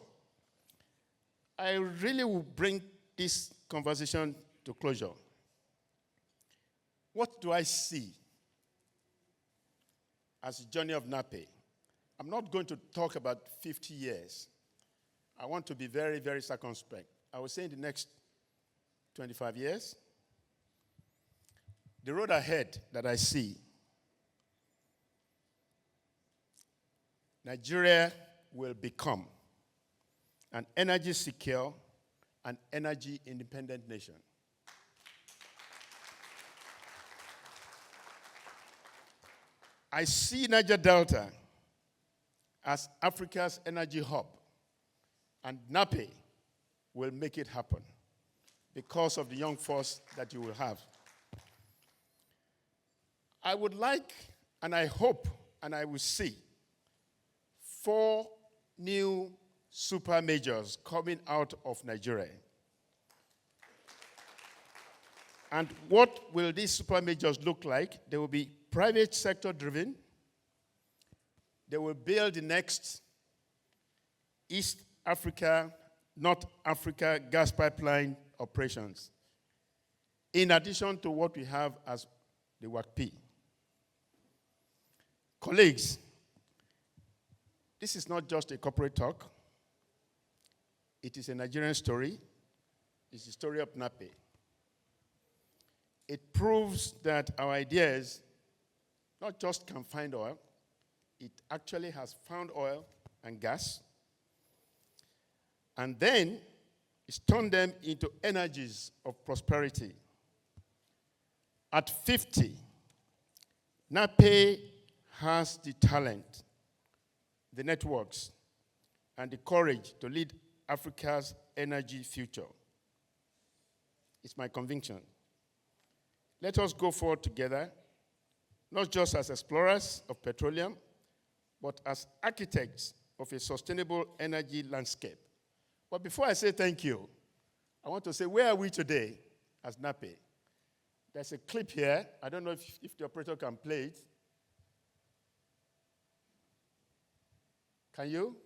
I really will bring this conversation to closure. What do I see as a journey of NAPE? I'm not going to talk about 50 years. I want to be very, very circumspect. I would say in the next 25 years, the road ahead that I see, Nigeria will become an energy secure and energy independent nation. I see Niger Delta as Africa's energy hub, and NAPE will make it happen because of the young force that you will have. I would like, and I hope, and I will see 4 new super majors coming out of Nigeria. And what will these super majors look like? They will be private sector driven. They will build the next East Africa, North Africa gas pipeline operations, in addition to what we have as the WACP. Colleagues, this is not just a corporate talk. It is a Nigerian story. It's the story of NAPE. It proves that our ideas not just can find oil, it actually has found oil and gas, and then it's turned them into energies of prosperity. At 50, NAPE has the talent, the networks, and the courage to lead Africa's energy future. It's my conviction. Let us go forward together, not just as explorers of petroleum, but as architects of a sustainable energy landscape. But before I say thank you, I want to say, where are we today as NAPE? There's a clip here. I don't know if the operator can play it. Can you?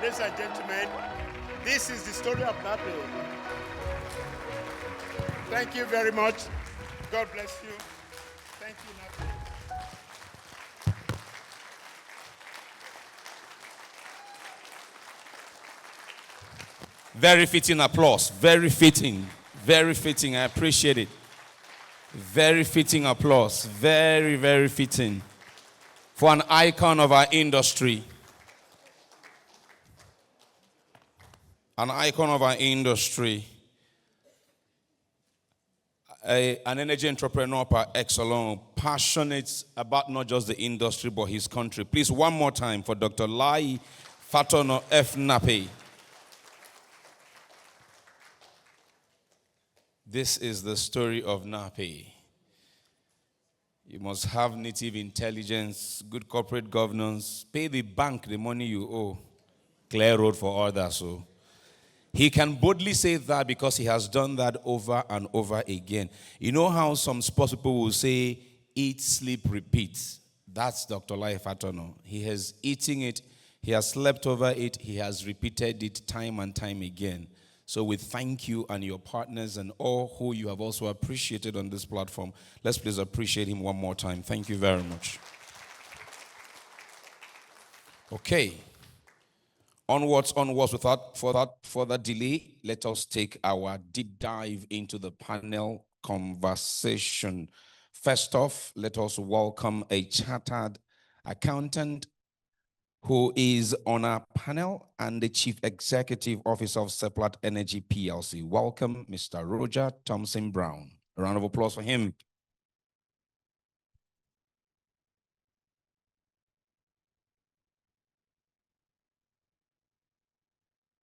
Ladies and gentlemen, this is the story of NAPE. Thank you very much. God bless you. Thank you, NAPE. Very fitting applause. Very fitting. Very fitting. I appreciate it. Very fitting applause. Very, very fitting. For an icon of our industry. An icon of our industry. An energy entrepreneur par excellence. Passionate about not just the industry but his country. Please, one more time for Dr. Lai Fatono F. NAPE. This is the story of NAPE. You must have native intelligence, good corporate governance, pay the bank the money you owe, clear road for others. So he can boldly say that because he has done that over and over again. You know how some sports people will say, eat, sleep, repeat. That's Dr. Lai Fatono. He has eaten it, he has slept over it, he has repeated it time and time again. So we thank you and your partners and all who you have also appreciated on this platform. Let's please appreciate him one more time. Thank you very much. Okay. Onwards, without further delay, let us take our deep dive into the panel conversation. First off, let us welcome a chartered accountant who is on our panel and the Chief Executive Officer of Seplat Energy PLC. Welcome, Mr. Roger Thompson Brown. A round of applause for him.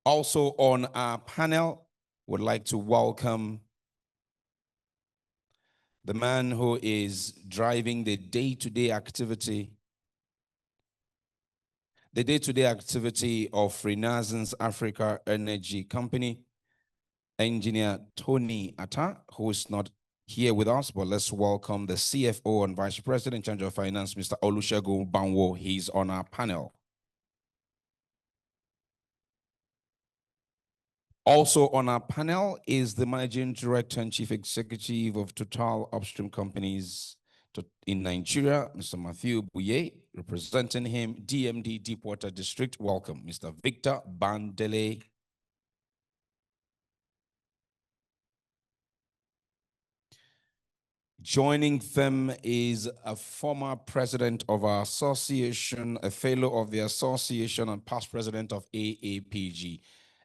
Also on our panel, would like to welcome the man who is driving the day-to-day activity of Renaissance Africa Energy Company, Engineer Tony Atta, who is not here with us, but let's welcome the CFO and Vice President in charge of Finance, Mr. Olusegun Banwo. He's on our panel. Also on our panel is the Managing Director and Chief Executive of Total Upstream Companies in Nigeria, Mr. Matthew Buye, representing him, DMD Deepwater District. Welcome, Mr. Victor Bandele. Joining them is a former president of our association, a fellow of the association and past president of AAPG,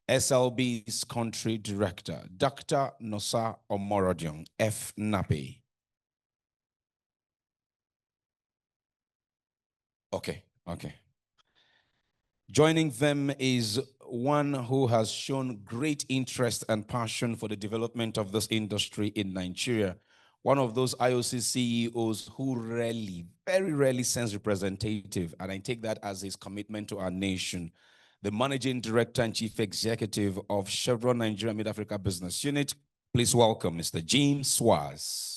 SLB's country director, Dr. Nosa Omorodion, F. NAPE. Okay. Joining them is one who has shown great interest and passion for the development of this industry in Nigeria. One of those IOC CEOs who very rarely sends representative, and I take that as his commitment to our nation. The Managing Director and Chief Executive of Chevron Nigeria Mid-Africa Business Unit. Please welcome Mr. Jim Swaz.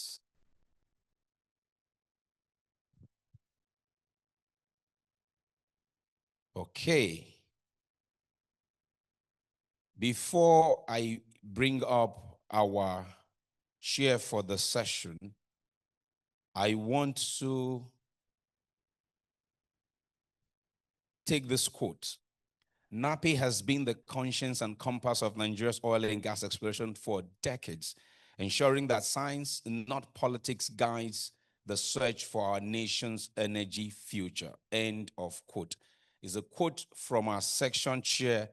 Okay. Before I bring up our chair for the session, I want to take this quote. NAPE has been the conscience and compass of Nigeria's oil and gas exploration for decades, ensuring that science, not politics, guides the search for our nation's energy future. End of quote. Is a quote from our section chair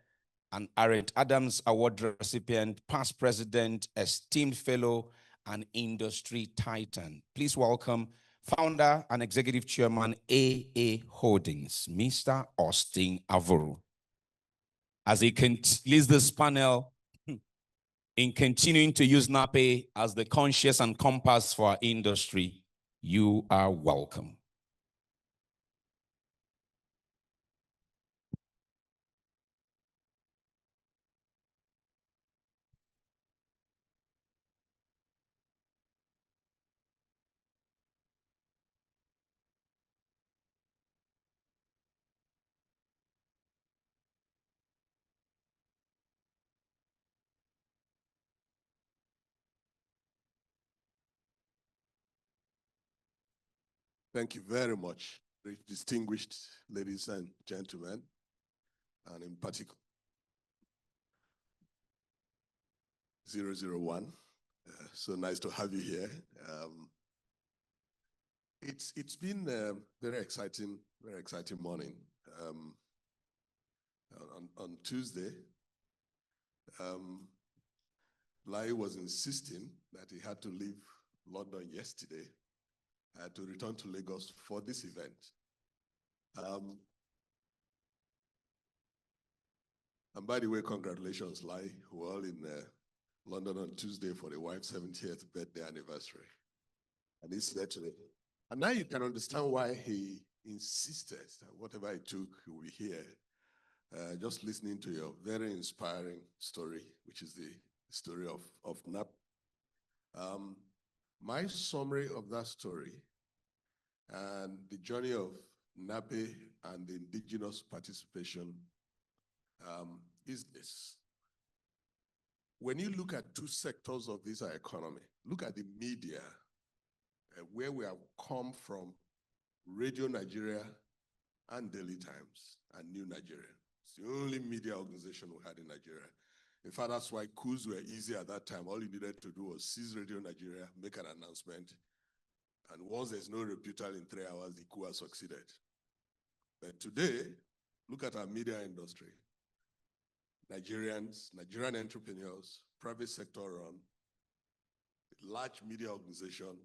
and Arendt Adams Award recipient, past president, esteemed fellow, and industry titan. Please welcome founder and executive chairman, AA Holdings, Mr. Austin Avuru. As he leads this panel in continuing to use NAPE as the conscience and compass for our industry, you are welcome. Thank you very much, distinguished ladies and gentlemen, and in particular, 001. So nice to have you here. It's been a very exciting morning. On Tuesday, Lai was insisting that he had to leave London yesterday to return to Lagos for this event. And by the way, congratulations, Lai, who are all in London on Tuesday for the wife's 70th birthday anniversary. And he's there today. And now you can understand why he insisted that whatever it took, he will be here. Just listening to your very inspiring story, which is the story of NAPE. My summary of that story and the journey of NAPE and the indigenous participation is this. When you look at two sectors of this economy, look at the media, where we have come from, Radio Nigeria and Daily Times and New Nigeria. It's the only media organization we had in Nigeria. In fact, that's why coups were easy at that time. All you needed to do was seize Radio Nigeria, make an announcement, and once there's no rebuttal in 3 hours, the coup has succeeded. But today, look at our media industry. Nigerian entrepreneurs, private sector run, large media organization.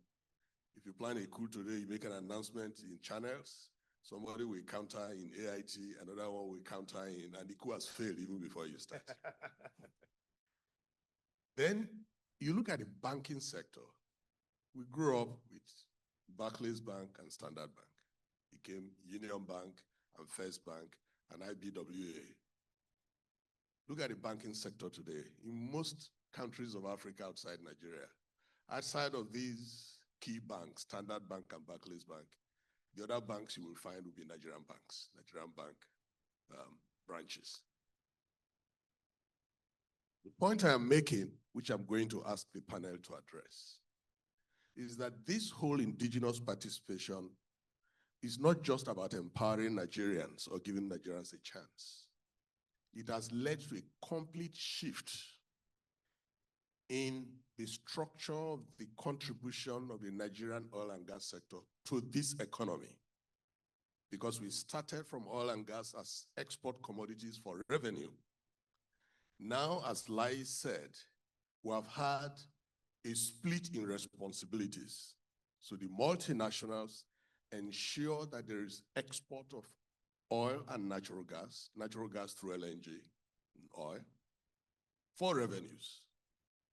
If you plan a coup today, you make an announcement in channels, somebody will counter in AIT, another one will counter in, and the coup has failed even before you start. Then you look at the banking sector. We grew up with Barclays Bank and Standard Bank. Became Union Bank and First Bank and IBWA. Look at the banking sector today. In most countries of Africa outside Nigeria, outside of these key banks, Standard Bank and Barclays Bank, the other banks you will find will be Nigerian banks, Nigerian bank branches. The point I am making, which I'm going to ask the panel to address, is that this whole indigenous participation is not just about empowering Nigerians or giving Nigerians a chance. It has led to a complete shift in the structure of the contribution of the Nigerian oil and gas sector to this economy. Because we started from oil and gas as export commodities for revenue. Now, as Lai said, we have had a split in responsibilities. So the multinationals ensure that there is export of oil and natural gas through LNG, oil, for revenues.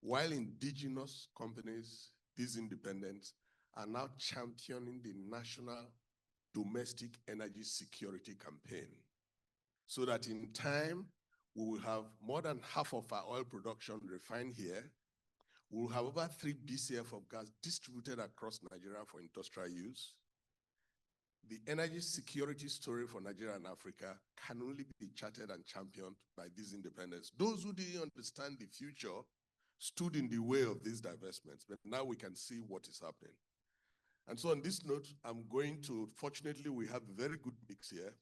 While indigenous companies, these independents, are now championing the national domestic energy security campaign, so that in time, we will have more than half of our oil production refined here. We will have over 3 BCF of gas distributed across Nigeria for industrial use. The energy security story for Nigeria and Africa can only be charted and championed by these independents. Those who didn't understand the future stood in the way of these divestments, but now we can see what is happening. And so on this note, I'm going to, fortunately, we have a very good mix here.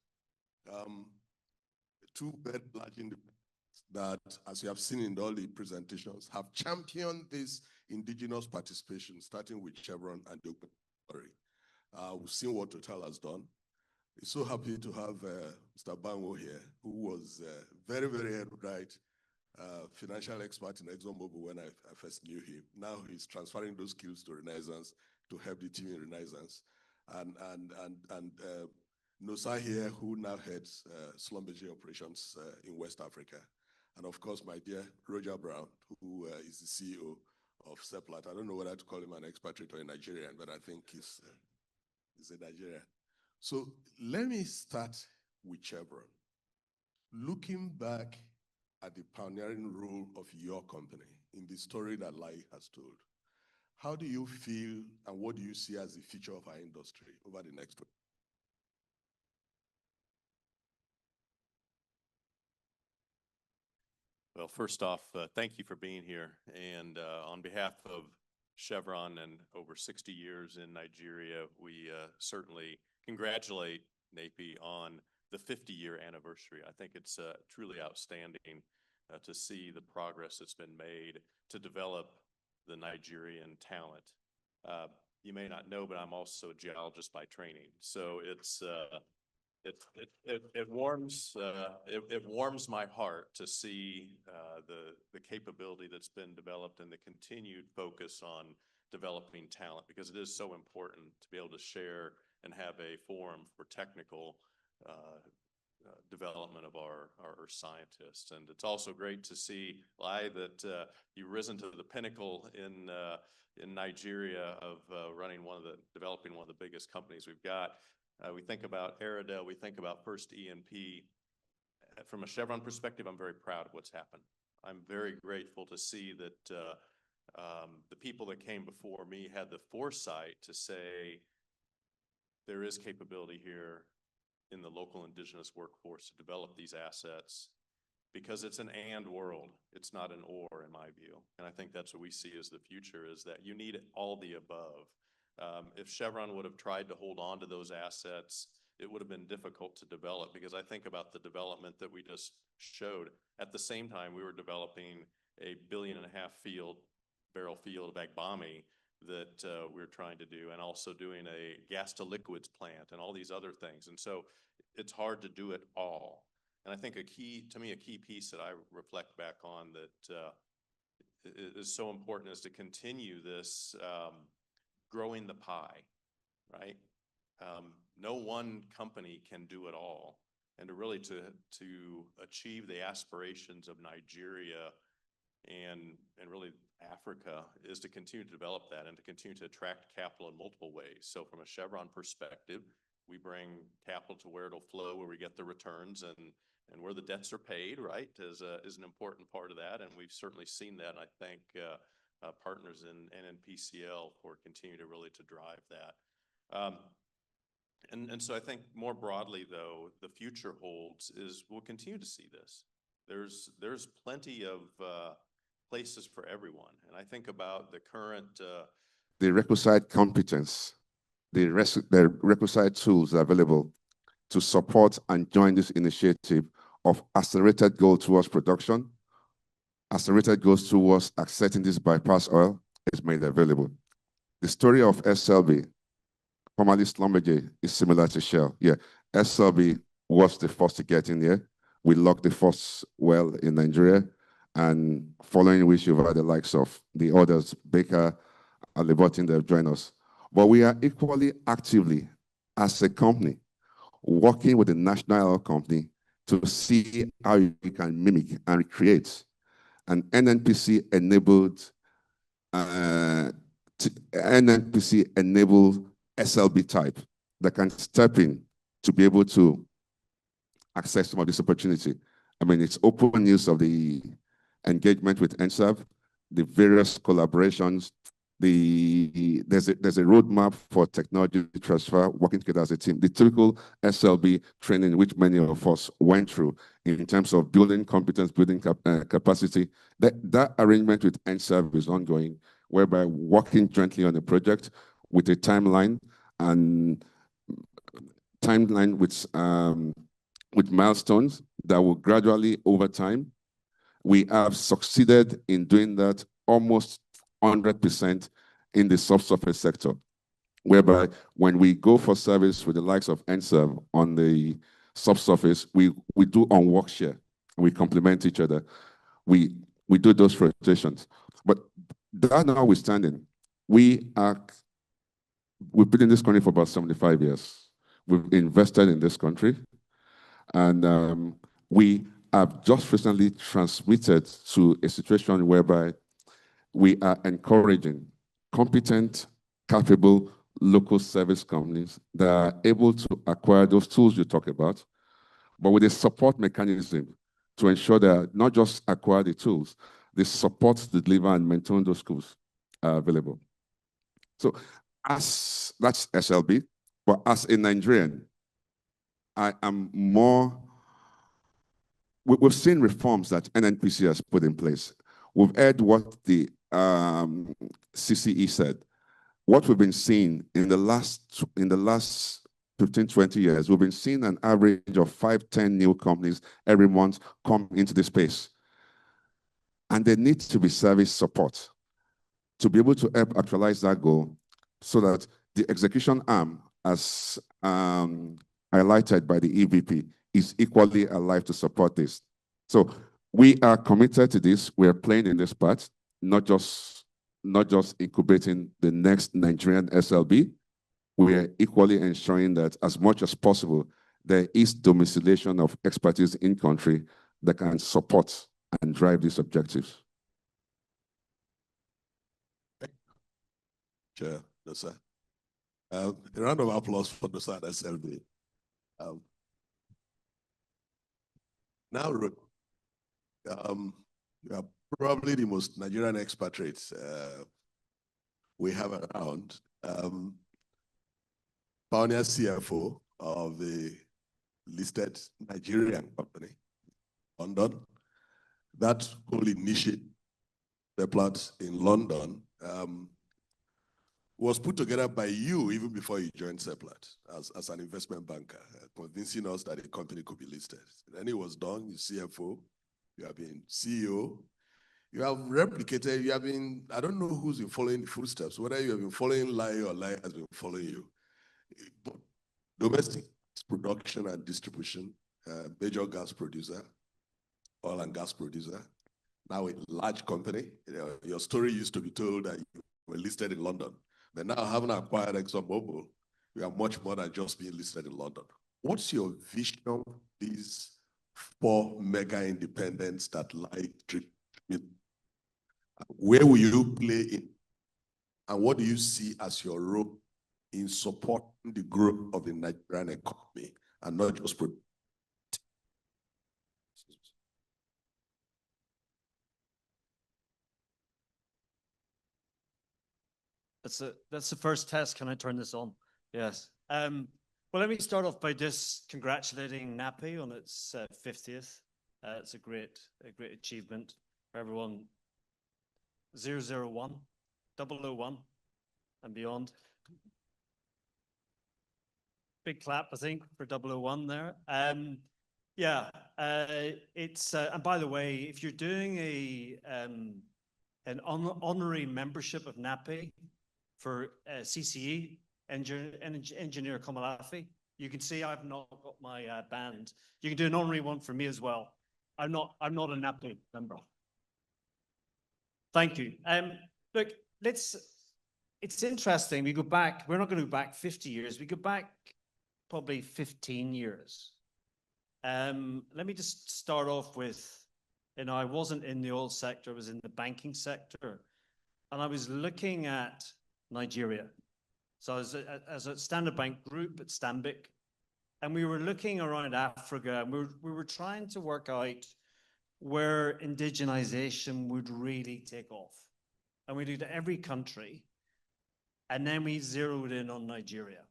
2 very large independents that, as you have seen in all the presentations, have championed this indigenous participation, starting with Chevron and the Open Story. We've seen what Total has done. We're so happy to have Mr. Bango here, who was very, very erudite financial expert in ExxonMobil when I first knew him. Now he's transferring those skills to Renaissance to help the team in Renaissance. And Nosa here, who now heads Schlumberger operations in West Africa. And of course, my dear Roger Brown, who is the CEO of Seplat. I don't know whether to call him an expatriate or a Nigerian, but I think he's a Nigerian. So let me start with Chevron. Looking back at the pioneering role of your company in the story that Lai has told, how do you feel and what do you see as the future of our industry over the next 20 years? Well, first off, thank you for being here. And on behalf of Chevron and over 60 years in Nigeria, we certainly congratulate NAPE on the 50-year anniversary. I think it's truly outstanding to see the progress that's been made to develop the Nigerian talent. You may not know, but I'm also a geologist by training, so it warms my heart to see the capability that's been developed and the continued focus on developing talent, because it is so important to be able to share and have a forum for technical development of our scientists. And it's also great to see, Lai, that you've risen to the pinnacle in Nigeria of developing one of the biggest companies we've got. We think about Aerodel, we think about First E&P. From a Chevron perspective, I'm very proud of what's happened. I'm very grateful to see that the people that came before me had the foresight to say there is capability here in the local indigenous workforce to develop these assets, because it's an and world. It's not an or, in my view. And I think that's what we see as the future, is that you need all the above. If Chevron would have tried to hold on to those assets, it would have been difficult to develop, because I think about the development that we just showed. At the same time, we were developing a $1.5 billion barrel field of Agbami that we're trying to do, and also doing a gas to liquids plant and all these other things. And so it's hard to do it all. And I think a key piece that I reflect back on that is so important is to continue this growing the pie, right? No one company can do it all. And to achieve the aspirations of Nigeria and really Africa is to continue to develop that and to continue to attract capital in multiple ways. So from a Chevron perspective, we bring capital to where it'll flow, where we get the returns, and where the debts are paid, right, is an important part of that. And we've certainly seen that. And I thank partners in NNPCL for continuing to drive that. And so I think more broadly, though, the future holds is we'll continue to see this. There's plenty of places for everyone. And I think about the current the requisite competence, the requisite tools available to support and join this initiative of accelerated goal towards production, accelerated goals towards accepting this bypass oil is made available. The story of SLB, formerly Schlumberger, is similar to Shell. Yeah, SLB was the first to get in here. We locked the first well in Nigeria, and following which you've had the likes of the others, Baker, and Liberty, they've joined us. But we are equally actively, as a company, working with the national oil company to see how we can mimic and recreate an NNPC-enabled SLB type that can step in to be able to access some of this opportunity. I mean, it's open news of the engagement with NSAB, the various collaborations. There's a roadmap for technology transfer, working together as a team. The typical SLB training, which many of us went through in terms of building competence, building capacity, that arrangement with NSAB is ongoing, whereby working jointly on a project with a timeline with milestones that will gradually, over time. We have succeeded in doing that almost 100% in the subsurface sector, whereby when we go for service with the likes of NSAB on the subsurface, we do on work share. We complement each other. We do those rotations. But that notwithstanding, we've been in this country for about 75 years. We've invested in this country, and we have just recently transmitted to a situation whereby we are encouraging competent, capable local service companies that are able to acquire those tools you talk about, but with a support mechanism to ensure that not just acquire the tools, they support, deliver, and maintain those tools available. So that's SLB, but as a Nigerian, I am more. We've seen reforms that NNPC has put in place. We've heard what the CCE said, what we've been seeing in the last 15, 20 years, we've been seeing an average of 5, 10 new companies every month come into the space. And there needs to be service support to be able to help actualize that goal so that the execution arm, as highlighted by the EVP, is equally alive to support this. So we are committed to this. We are playing in this part, not just incubating the next Nigerian SLB. We are equally ensuring that as much as possible, there is domiciliation of expertise in country that can support and drive these objectives. Chair, no, sir. A round of applause for the side SLB. Now, you are probably the most Nigerian expatriates we have around. Pioneer CFO of the listed Nigerian company, London. That whole initiative, the plant in London, was put together by you even before you joined Seplat as an investment banker, convincing us that the company could be listed. Then it was done, you CFO, you have been CEO, you have replicated, you have been, I don't know who's been following the footsteps, whether you have been following Lai or Lai has been following you. But domestic production and distribution, major gas producer, oil and gas producer, now a large company. Your story used to be told that you were listed in London. But now, having acquired ExxonMobil, we are much more than just being listed in London. What's your vision of these 4 mega independents that lie? Where will you play in? And what do you see as your role in supporting the growth of the Nigerian economy and not just production? That's the first test. Can I turn this on? Yes. Well, let me start off by just congratulating NAPE on its 50th. It's a great achievement for everyone. 001, 001, and beyond. Big clap, I think, for 001 there. Yeah, it's and by the way, if you're doing an honorary membership of NAPE for CCE, Engineer Komalafi, you can see I've not got my band. You can do an honorary one for me as well. I'm not a NAPE member. Thank you. Look, it's interesting. We go back, we're not going to go back 50 years. We go back probably 15 years. Let me just start off with, I wasn't in the oil sector, I was in the banking sector. And I was looking at Nigeria. So I was as a Standard Bank group at Stanbic, and we were looking around Africa, and we were trying to work out where indigenization would really take off. And we looked at every country, and then we zeroed in on Nigeria.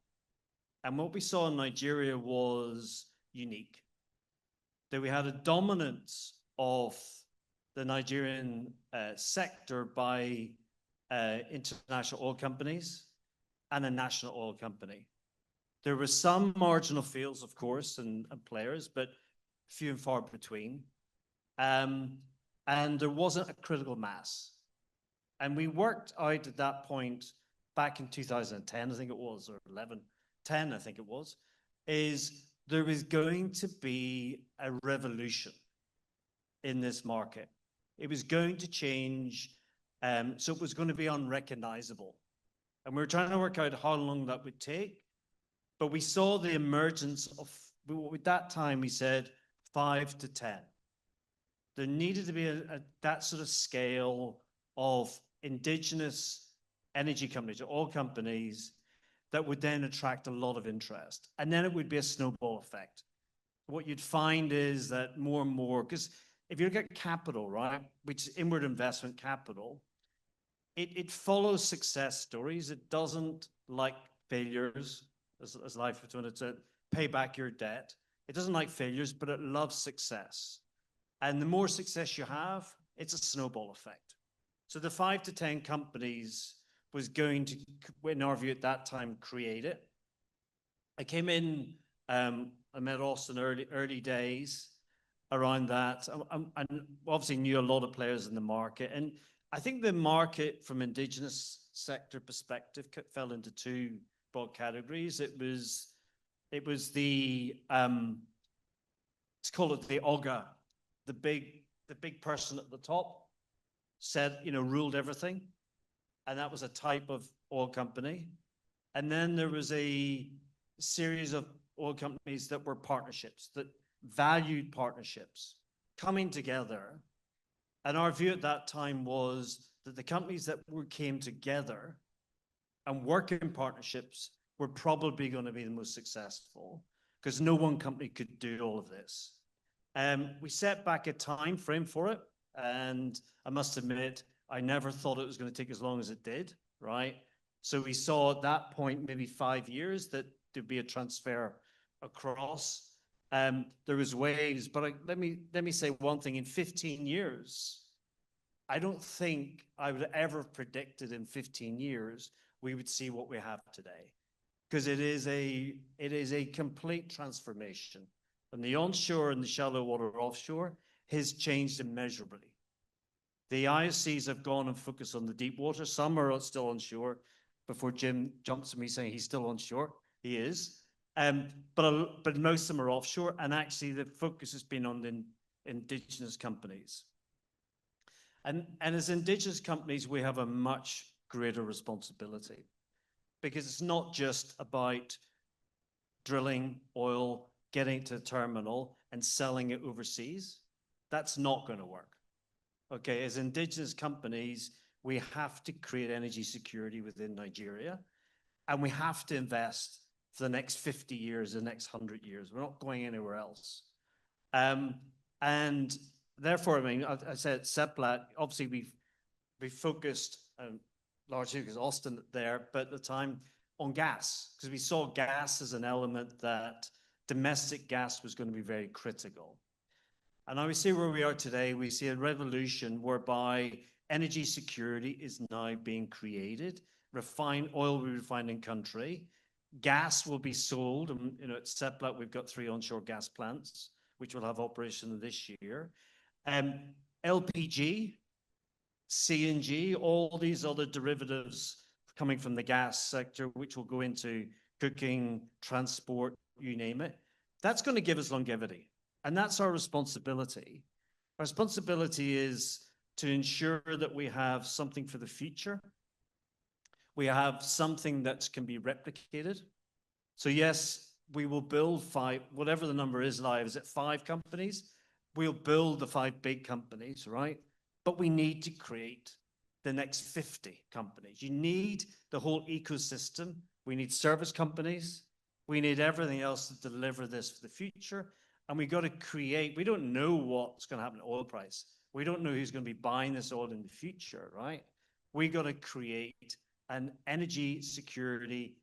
And what we saw in Nigeria was unique. That we had a dominance of the Nigerian sector by international oil companies and a national oil company. There were some marginal fields, of course, and players, but few and far between. And there wasn't a critical mass. And we worked out at that point, back in 2010, I think it was, or 10, I think it was, is there was going to be a revolution in this market. It was going to change, so it was going to be unrecognizable. And we were trying to work out how long that would take, but we saw the emergence of, at that time we said 5 to 10. There needed to be that sort of scale of indigenous energy companies, oil companies, that would then attract a lot of interest. And then it would be a snowball effect. What you'd find is that more and more, because if you look at capital, right, which is inward investment capital, it follows success stories. It doesn't like failures, as life is when it's a pay back your debt. It doesn't like failures, but it loves success. And the more success you have, it's a snowball effect. So the 5 to 10 companies was going to, in our view at that time, create it. I came in, I met Austin early days around that, and obviously knew a lot of players in the market. And I think the market from Indigenous sector perspective fell into 2 broad categories. It was the, let's call it the Oga, the big person at the top said, ruled everything. And that was a type of oil company. And then there was a series of oil companies that were partnerships, that valued partnerships coming together. And our view at that time was that the companies that came together and work in partnerships were probably going to be the most successful, because no one company could do all of this. We set back a time frame for it, and I must admit, I never thought it was going to take as long as it did, right? So we saw at that point, maybe 5 years, that there'd be a transfer across. There was waves, but let me say one thing. In 15 years, I don't think I would ever have predicted in 15 years we would see what we have today, because it is a complete transformation. And the onshore and the shallow water offshore has changed immeasurably. The IOCs have gone and focused on the deep water. Some are still onshore. Before Jim jumps at me saying he's still onshore, he is. But most of them are offshore, and actually the focus has been on the indigenous companies. And as indigenous companies, we have a much greater responsibility, because it's not just about drilling oil, getting to the terminal and selling it overseas. That's not going to work. Okay, as indigenous companies, we have to create energy security within Nigeria, and we have to invest for the next 50 years, the next 100 years. We're not going anywhere else. And therefore, I mean, I said Seplat, obviously we've focused largely because Austin there, but at the time on gas, because we saw gas as an element that domestic gas was going to be very critical. And now we see where we are today. We see a revolution whereby energy security is now being created. Refined oil will be refined in country. Gas will be sold. And, at Seplat, we've got 3 onshore gas plants, which will have operation this year. LPG, CNG, all these other derivatives coming from the gas sector, which will go into cooking, transport, you name it. That's going to give us longevity. And that's our responsibility. Our responsibility is to ensure that we have something for the future. We have something that can be replicated. So yes, we will build 5, whatever the number is live, is it 5 companies? We'll build the 5 big companies, right? But we need to create the next 50 companies. You need the whole ecosystem. We need service companies. We need everything else to deliver this for the future. And we got to create, we don't know what's going to happen to oil price. We don't know who's going to be buying this oil in the future, right? We got to create an energy security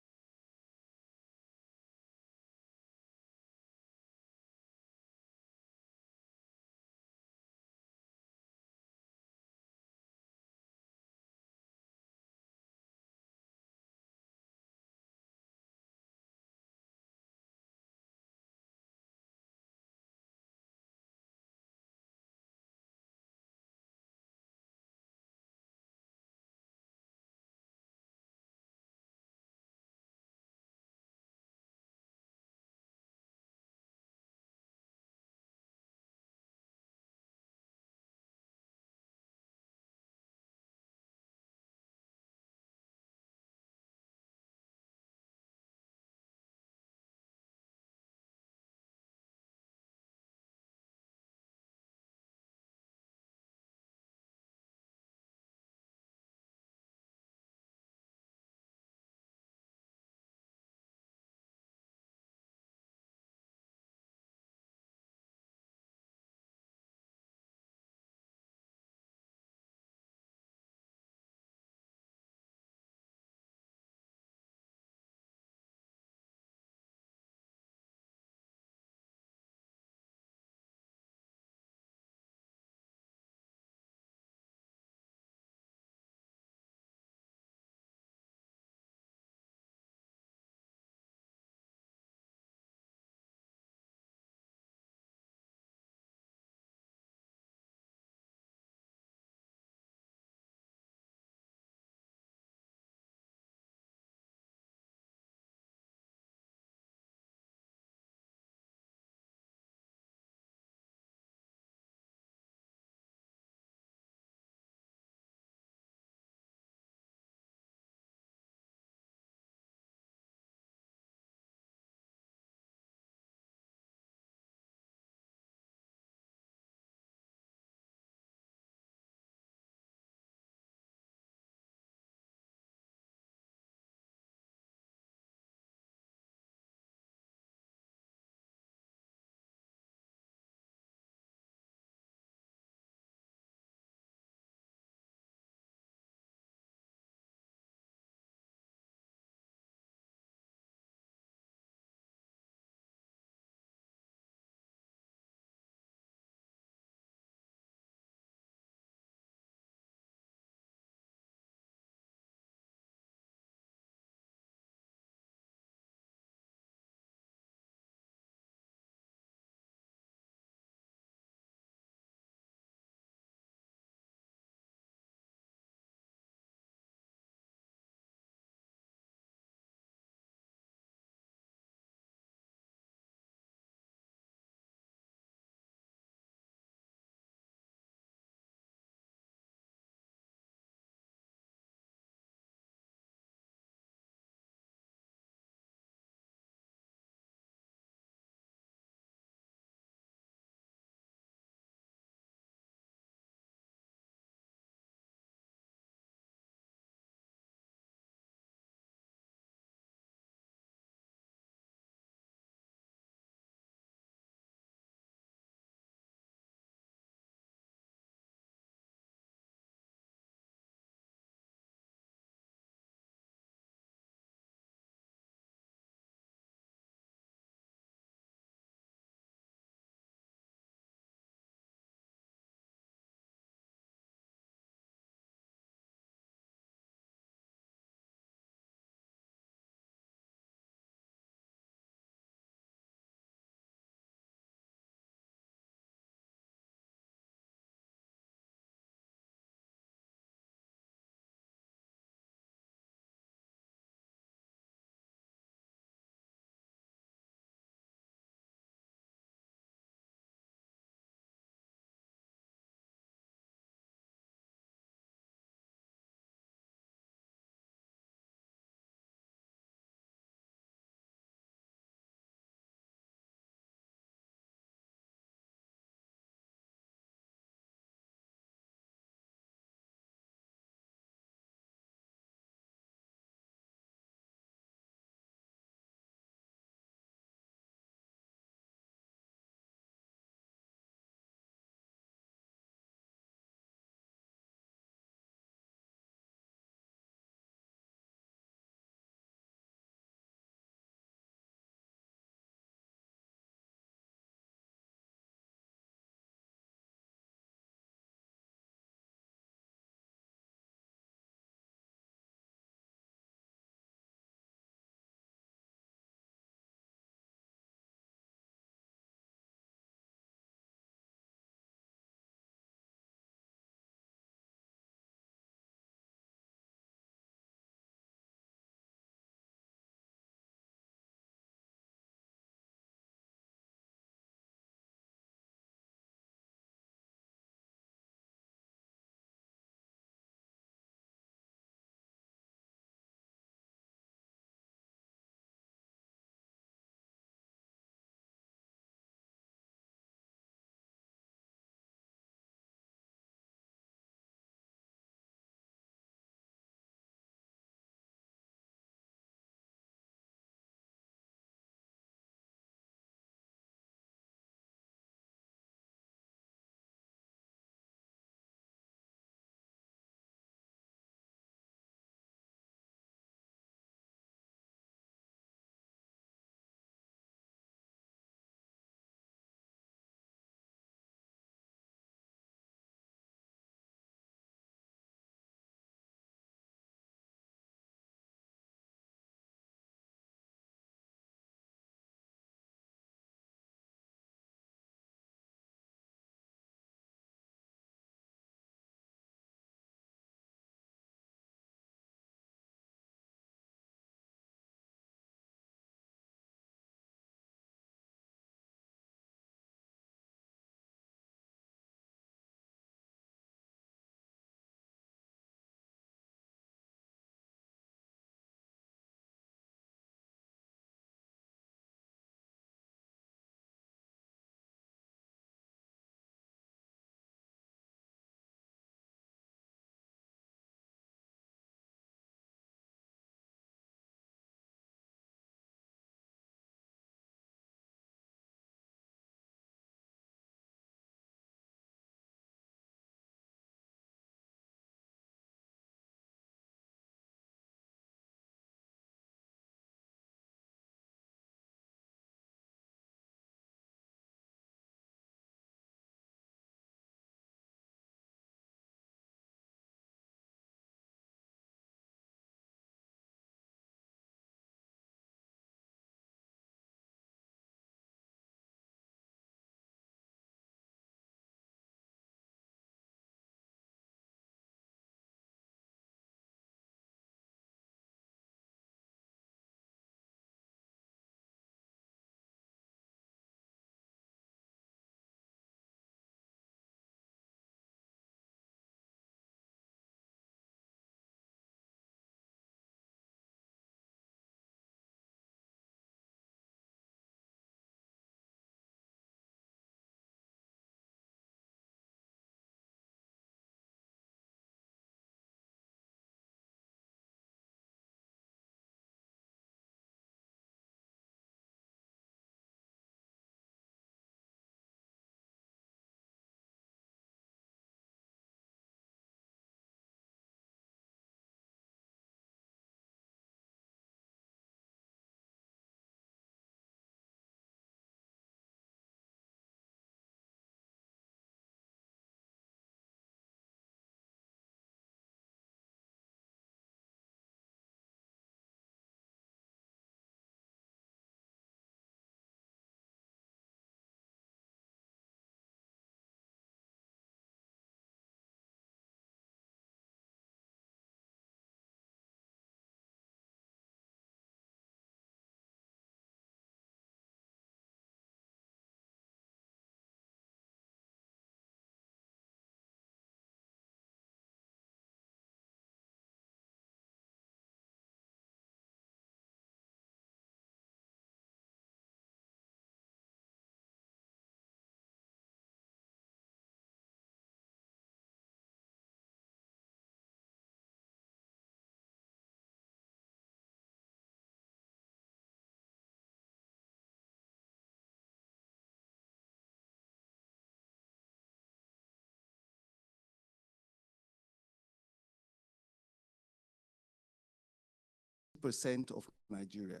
30% of Nigeria.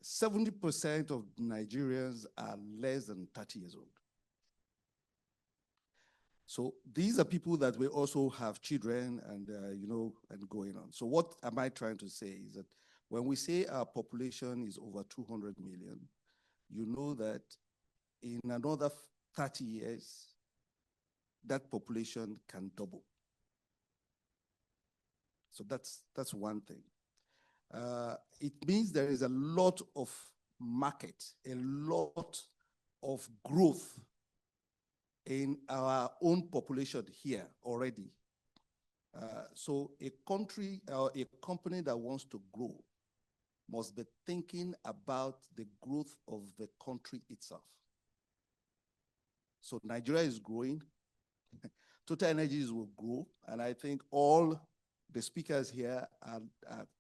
70% of Nigerians are less than 30 years old. So these are people that will also have children and, and going on. So what am I trying to say is that when we say our population is over 200 million, you know that in another 30 years, that population can double. So that's one thing. It means there is a lot of market, a lot of growth in our own population here already. So a country or a company that wants to grow must be thinking about the growth of the country itself. So Nigeria is growing. Total Energies will grow. And I think all the speakers here are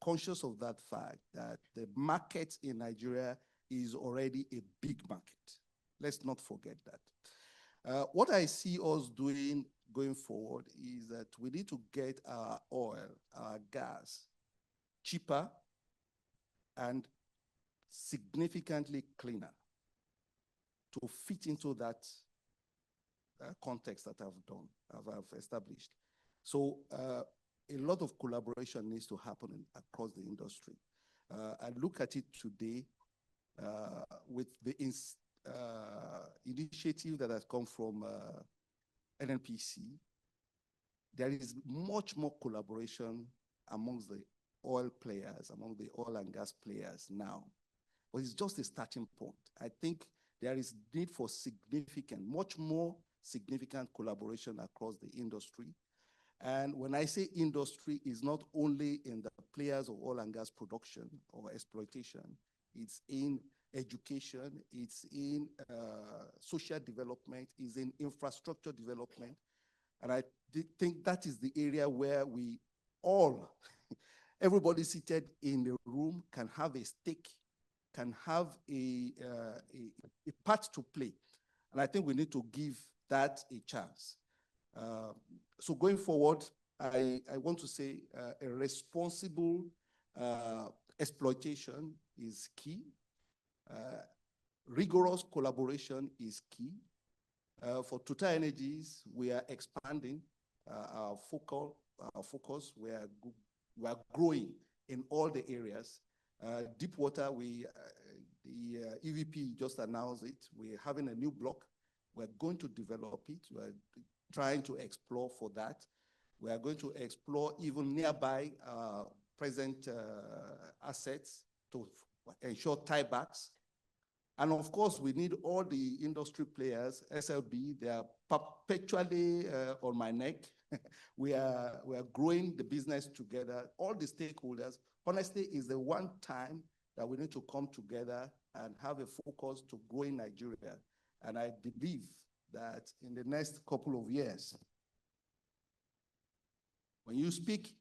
conscious of that fact, that the market in Nigeria is already a big market. Let's not forget that. What I see us doing going forward is that we need to get our oil, our gas, cheaper and significantly cleaner to fit into that context that I've established. So a lot of collaboration needs to happen across the industry. I look at it today with the initiative that has come from NNPC. There is much more collaboration amongst the oil players, among the oil and gas players now. But it's just a starting point. I think there is need for much more significant collaboration across the industry. And when I say industry, it's not only in the players of oil and gas production or exploitation, it's in education, it's in social development, it's in infrastructure development. And I think that is the area where we all, everybody seated in the room can have a stake, can have a part to play. And I think we need to give that a chance. So going forward, I want to say a responsible exploitation is key. Rigorous collaboration is key. For Total Energies, we are expanding our focus. We are growing in all the areas. Deep water, the EVP just announced it. We're having a new block. We're going to develop it. We're trying to explore for that. We are going to explore even nearby present assets to ensure tiebacks. And of course, we need all the industry players, SLB, they are perpetually on my neck. we are growing the business together, all the stakeholders. Honestly, is the one time that we need to come together and have a focus to grow in Nigeria. And I believe that in the next couple of years, when you speak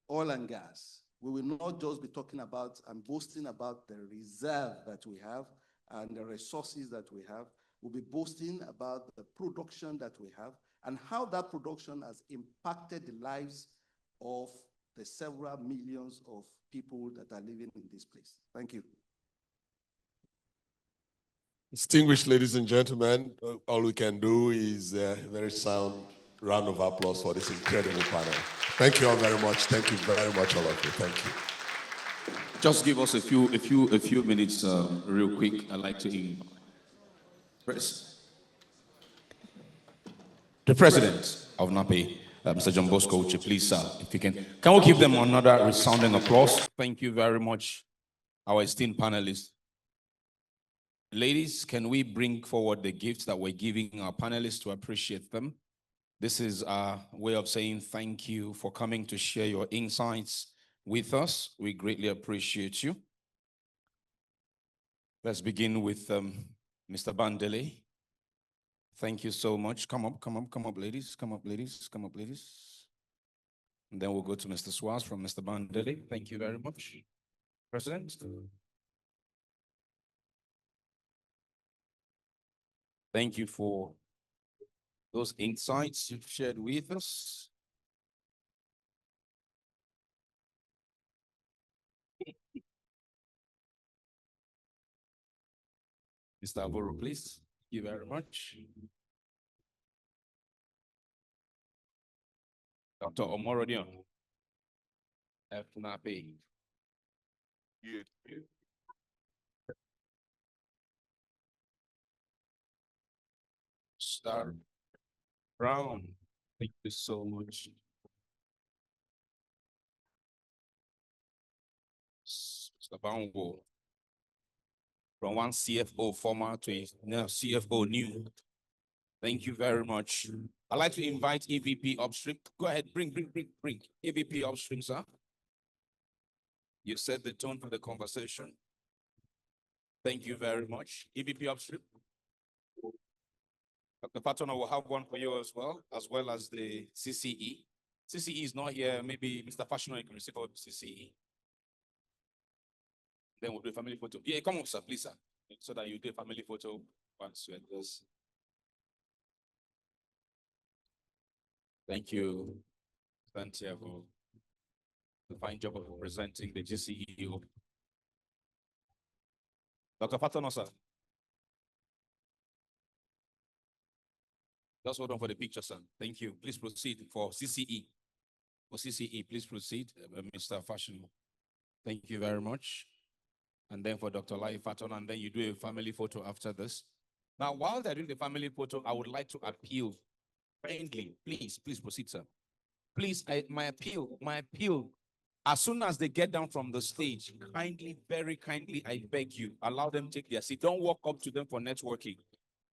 oil and gas, we will not just be talking about and boasting about the reserve that we have and the resources that we have. We'll be boasting about the production that we have and how that production has impacted the lives of the several millions of people that are living in this place. Thank you. Distinguished ladies and gentlemen, all we can do is a very sound round of applause for this incredible panel. Thank you all very much. Thank you very much, all of you. Thank you. Just give us a few minutes, real quick. I'd like to press the president of NAPE, Mr. John Bosco Uche, please, sir, if you can we give them another resounding applause? Thank you very much, our esteemed panelists. Ladies, can we bring forward the gifts that we're giving our panelists to appreciate them? This is our way of saying thank you for coming to share your insights with us. We greatly appreciate you. Let's begin with Mr. Bandele. Thank you so much. Come up, ladies. Come up, ladies. And then we'll go to Mr. Swaz from Mr. Bandele. Thank you very much, President. Thank you for those insights you've shared with us. Mr. Aboro, please. Thank you very much. Dr. Omorodion, FNAPE. Star Brown, thank you so much. Mr. Banwo, from one CFO former to now CFO new. Thank you very much. I'd like to invite EVP upstream. Go ahead, bring. EVP upstream, sir. You set the tone for the conversation. Thank you very much. EVP upstream. Dr. Patona will have one for you as well as the CCE. CCE is not here. Maybe Mr. Fashiono, you can receive for CCE. Then we'll do a family photo. Yeah, come up, sir, please, sir. So that you do a family photo once we're this. Thank you, Santiago. The fine job of presenting the GCEO. Dr. Fatano, sir. Just hold on for the picture, sir. Thank you. Please proceed for CCE. For CCE, please proceed, Mr. Fashion. Thank you very much. And then for Dr. Lai Fatona, and then you do a family photo after this. Now, while they're doing the family photo, I would like to appeal kindly. Please proceed, sir. Please, my appeal, as soon as they get down from the stage, kindly, very kindly, I beg you, allow them to take their seat. Don't walk up to them for networking.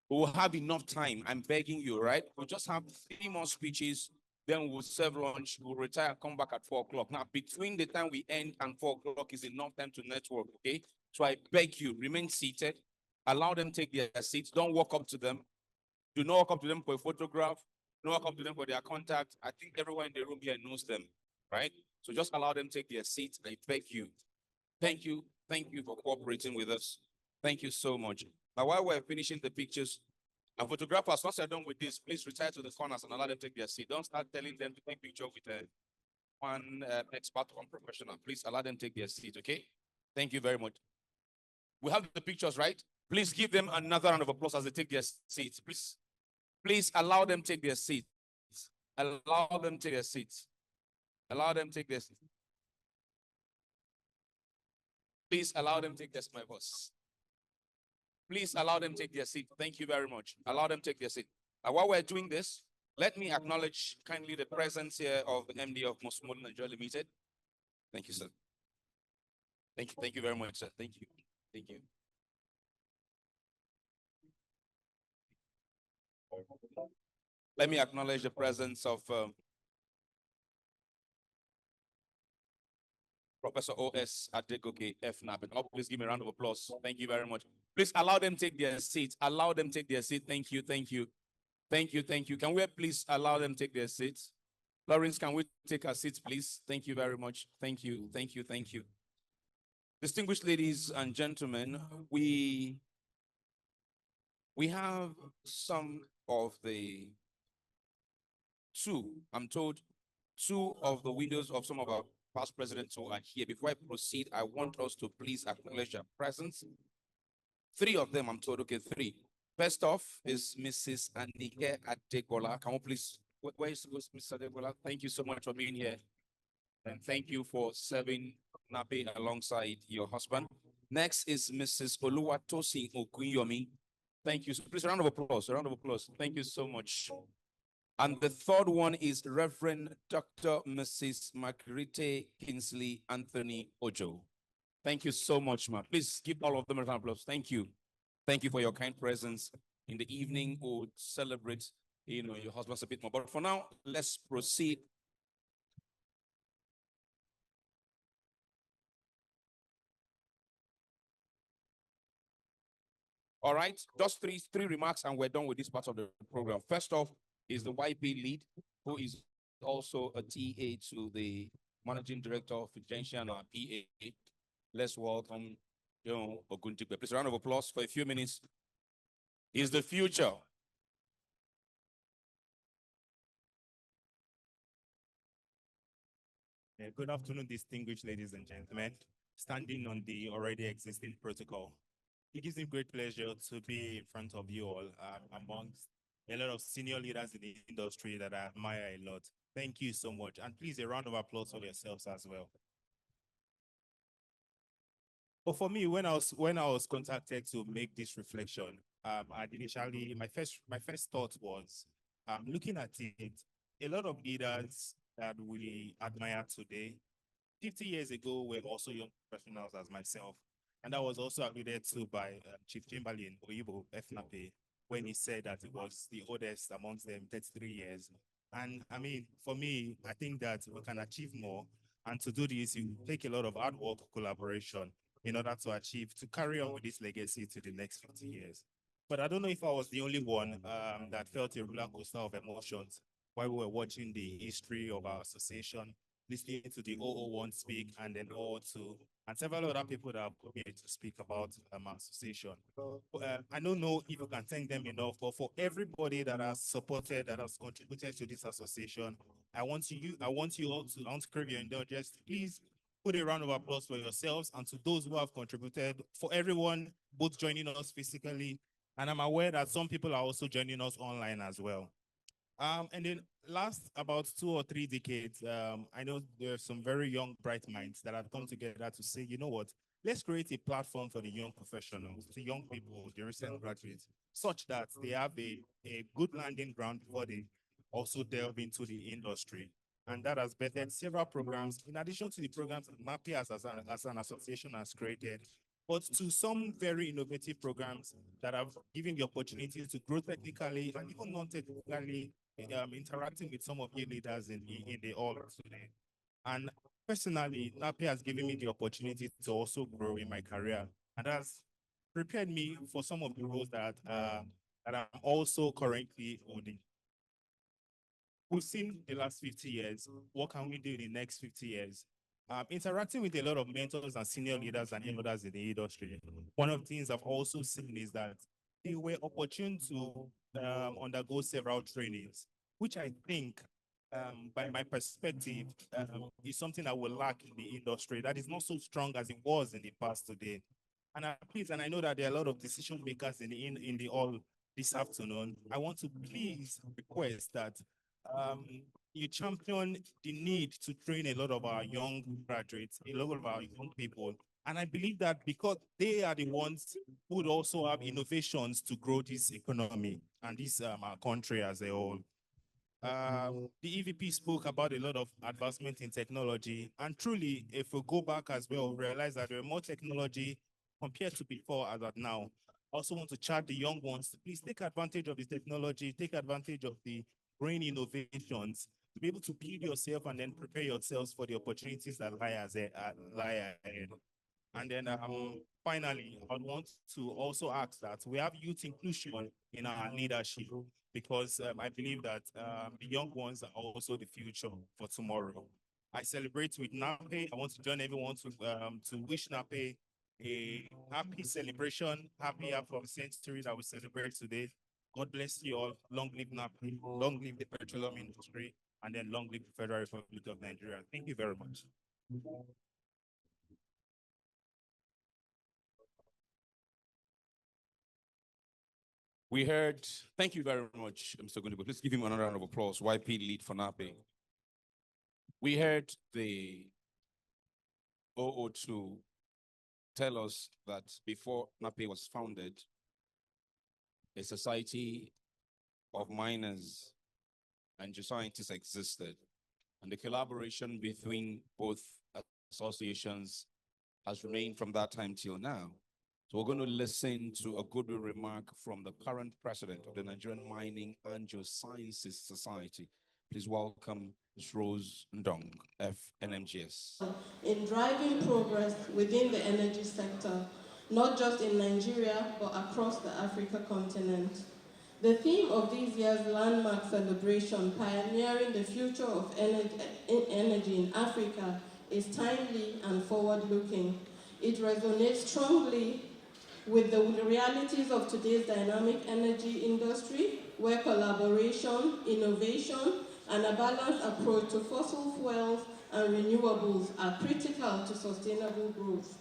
We will have enough time. I'm begging you, right? We'll just have 3 more speeches, then we'll serve lunch, we'll retire, come back at 4 o'clock. Now, between the time we end and 4 o'clock is enough time to network, okay? So I beg you, remain seated. Allow them take their seats. Don't walk up to them. Do not walk up to them for a photograph. Don't walk up to them for their contact. I think everyone in the room here knows them, right? So just allow them take their seats. I beg you. Thank you. Thank you for cooperating with us. Thank you so much. Now, while we're finishing the pictures, and photographers, once you're done with this, please retire to the corners and allow them to take their seat. Don't start telling them to take picture with one expert, one professional. Please allow them to take their seat, okay? Thank you very much. We have the pictures, right? Please give them another round of applause as they take their seats. Please allow them to take their seats. Allow them to take their seats. Allow them to take their seats. Please allow them to take their seats, my boss. Please allow them to take their seat. Thank you very much. Allow them to take their seat. While we're doing this, let me acknowledge kindly the presence here of the MD of Most Modern Nigeria Limited. Thank you, sir. Thank you. Thank you very much, sir. Thank you. Thank you. Let me acknowledge the presence of Professor O.S. Adegoke FNAPE. Oh, please give me a round of applause. Thank you very much. Please allow them take their seats. Allow them take their seat. Thank you. Thank you. Thank you. Thank you. Can we please allow them take their seats? Lawrence, can we take our seats, please? Thank you very much. Thank you. Thank you. Thank you. Distinguished ladies and gentlemen, we have some of the I'm told, 2 of the widows of some of our past presidents who are here. Before I proceed, I want us to please acknowledge their presence. 3 of them, I'm told. Okay, 3. First off is Mrs. Anike Adegola. Can we please, where is Mrs. Adegola? Thank you so much for being here. And thank you for serving NAPE alongside your husband. Next is Mrs. Oluwatosin Okunyomi. Thank you. Please, a round of applause. A round of applause. Thank you so much. And the 3rd one is Reverend Dr. Mrs. Marguerite Kingsley Anthony Ojo. Thank you so much, ma. Please give all of them a round of applause. Thank you. Thank you for your kind presence. In the evening, we'll celebrate, your husband's a bit more. But for now, let's proceed. All right, just three remarks, and we're done with this part of the program. First off is the YP lead, who is also a TA to the Managing Director of Gentian and our PA. Let's welcome John Oguntigbe. Please, a round of applause for a few minutes. He's the future. Good afternoon, distinguished ladies and gentlemen. Standing on the already existing protocol, It gives me great pleasure to be in front of you all, amongst a lot of senior leaders in the industry that I admire a lot. Thank you so much. And please, a round of applause for yourselves as well. But for me, when I was contacted to make this reflection, I initially my first thought was, looking at it, a lot of leaders that we admire today, 50 years ago, were also young professionals as myself. And that was also alluded to by Chief Chamberlain Oyibo FNAPE when he said that it was the oldest amongst them, 33 years. And I mean, for me, I think that we can achieve more. And to do this, you take a lot of hard work, collaboration in order to carry on with this legacy to the next 50 years. But I don't know if I was the only one that felt a roller coaster of emotions while we were watching the history of our association, listening to the 001 speak, and then 002, and several other people that have come here to speak about our association. I don't know if you can thank them enough, but for everybody that has supported, that has contributed to this association, I want you all to crave your indulgence. Please put a round of applause for yourselves and to those who have contributed, for everyone both joining us physically, and I'm aware that some people are also joining us online as well. And then last about 2 or 3 decades, I know there are some very young, bright minds that have come together to say, you know what, let's create a platform for the young professionals, the young people, the recent graduates, such that they have a good landing ground before they also delve into the industry. And that has bettered several programs, in addition to the programs that NAPE as an association has created, but to some very innovative programs that have given the opportunity to grow technically and even non-technically, interacting with some of you leaders in the hall today. And personally, NAPE has given me the opportunity to also grow in my career, and has prepared me for some of the roles that I'm also currently holding. We've seen the last 50 years. What can we do in the next 50 years? Interacting with a lot of mentors and senior leaders and others in the industry, one of the things I've also seen is that they were opportune to undergo several trainings, which I think, by my perspective, is something that will lack in the industry, that is not so strong as it was in the past today. And I know that there are a lot of decision makers in the hall this afternoon. I want to please request that you champion the need to train a lot of our young graduates, a lot of our young people. And I believe that because they are the ones who would also have innovations to grow this economy and this our country as a whole. The EVP spoke about a lot of advancement in technology, and truly, if we go back as well, we realize that there are more technology compared to before as at now. I also want to charge the young ones to please take advantage of the technology, take advantage of the brain innovations to be able to build yourself and then prepare yourselves for the opportunities that lie ahead. And then finally, I want to also ask that we have youth inclusion in our leadership, because I believe that the young ones are also the future for tomorrow. I celebrate with NAPE. I want to join everyone to wish NAPE a happy celebration, happy half of a century that we celebrate today. God bless you all. Long live NAPE, long live the petroleum industry, and then long live the Federal Republic of Nigeria. Thank you very much. We heard, thank you very much, Mr. Gundibo. Please give him another round of applause. YP lead for NAPE. We heard the 002 tell us that before NAPE was founded, a society of miners and geoscientists existed. And the collaboration between both associations has remained from that time till now. So we're going to listen to a goodwill remark from the current president of the Nigerian Mining and Geosciences Society. Please welcome Ms. Rose Ndong, FNMGS. In driving progress within the energy sector, not just in Nigeria, but across the Africa continent. The theme of this year's landmark celebration, Pioneering the Future of Energy in Africa, is timely and forward-looking. It resonates strongly with the realities of today's dynamic energy industry, where collaboration, innovation, and a balanced approach to fossil fuels and renewables are critical to sustainable growth.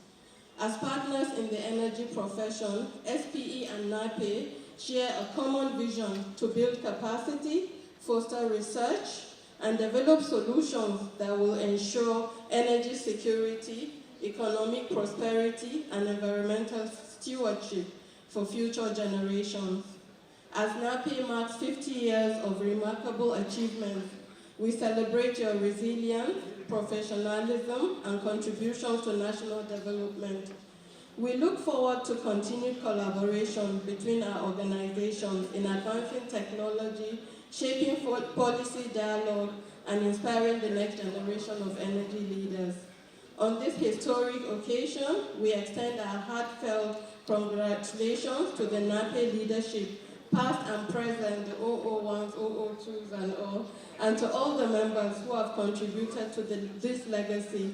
As partners in the energy profession, SPE and NAPE share a common vision to build capacity, foster research, and develop solutions that will ensure energy security, economic prosperity, and environmental stewardship for future generations. As NAPE marks 50 years of remarkable achievements, we celebrate your resilience, professionalism, and contributions to national development. We look forward to continued collaboration between our organizations in advancing technology, shaping policy dialogue, and inspiring the next generation of energy leaders. On this historic occasion, we extend our heartfelt congratulations to the NAPE leadership, past and present, the 001s, 002s, and all, and to all the members who have contributed to this legacy.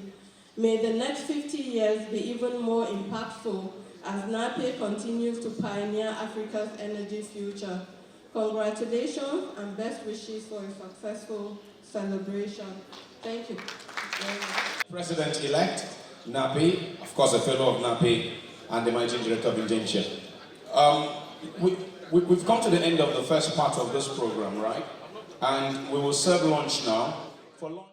May the next 50 years be even more impactful as NAPE continues to pioneer Africa's energy future. Congratulations and best wishes for a successful celebration. Thank you. President-elect, NAPE, of course a fellow of NAPE, and the Managing Director of Indenture. We've come to the end of the first part of this program, right? And we will serve lunch now. For lunch.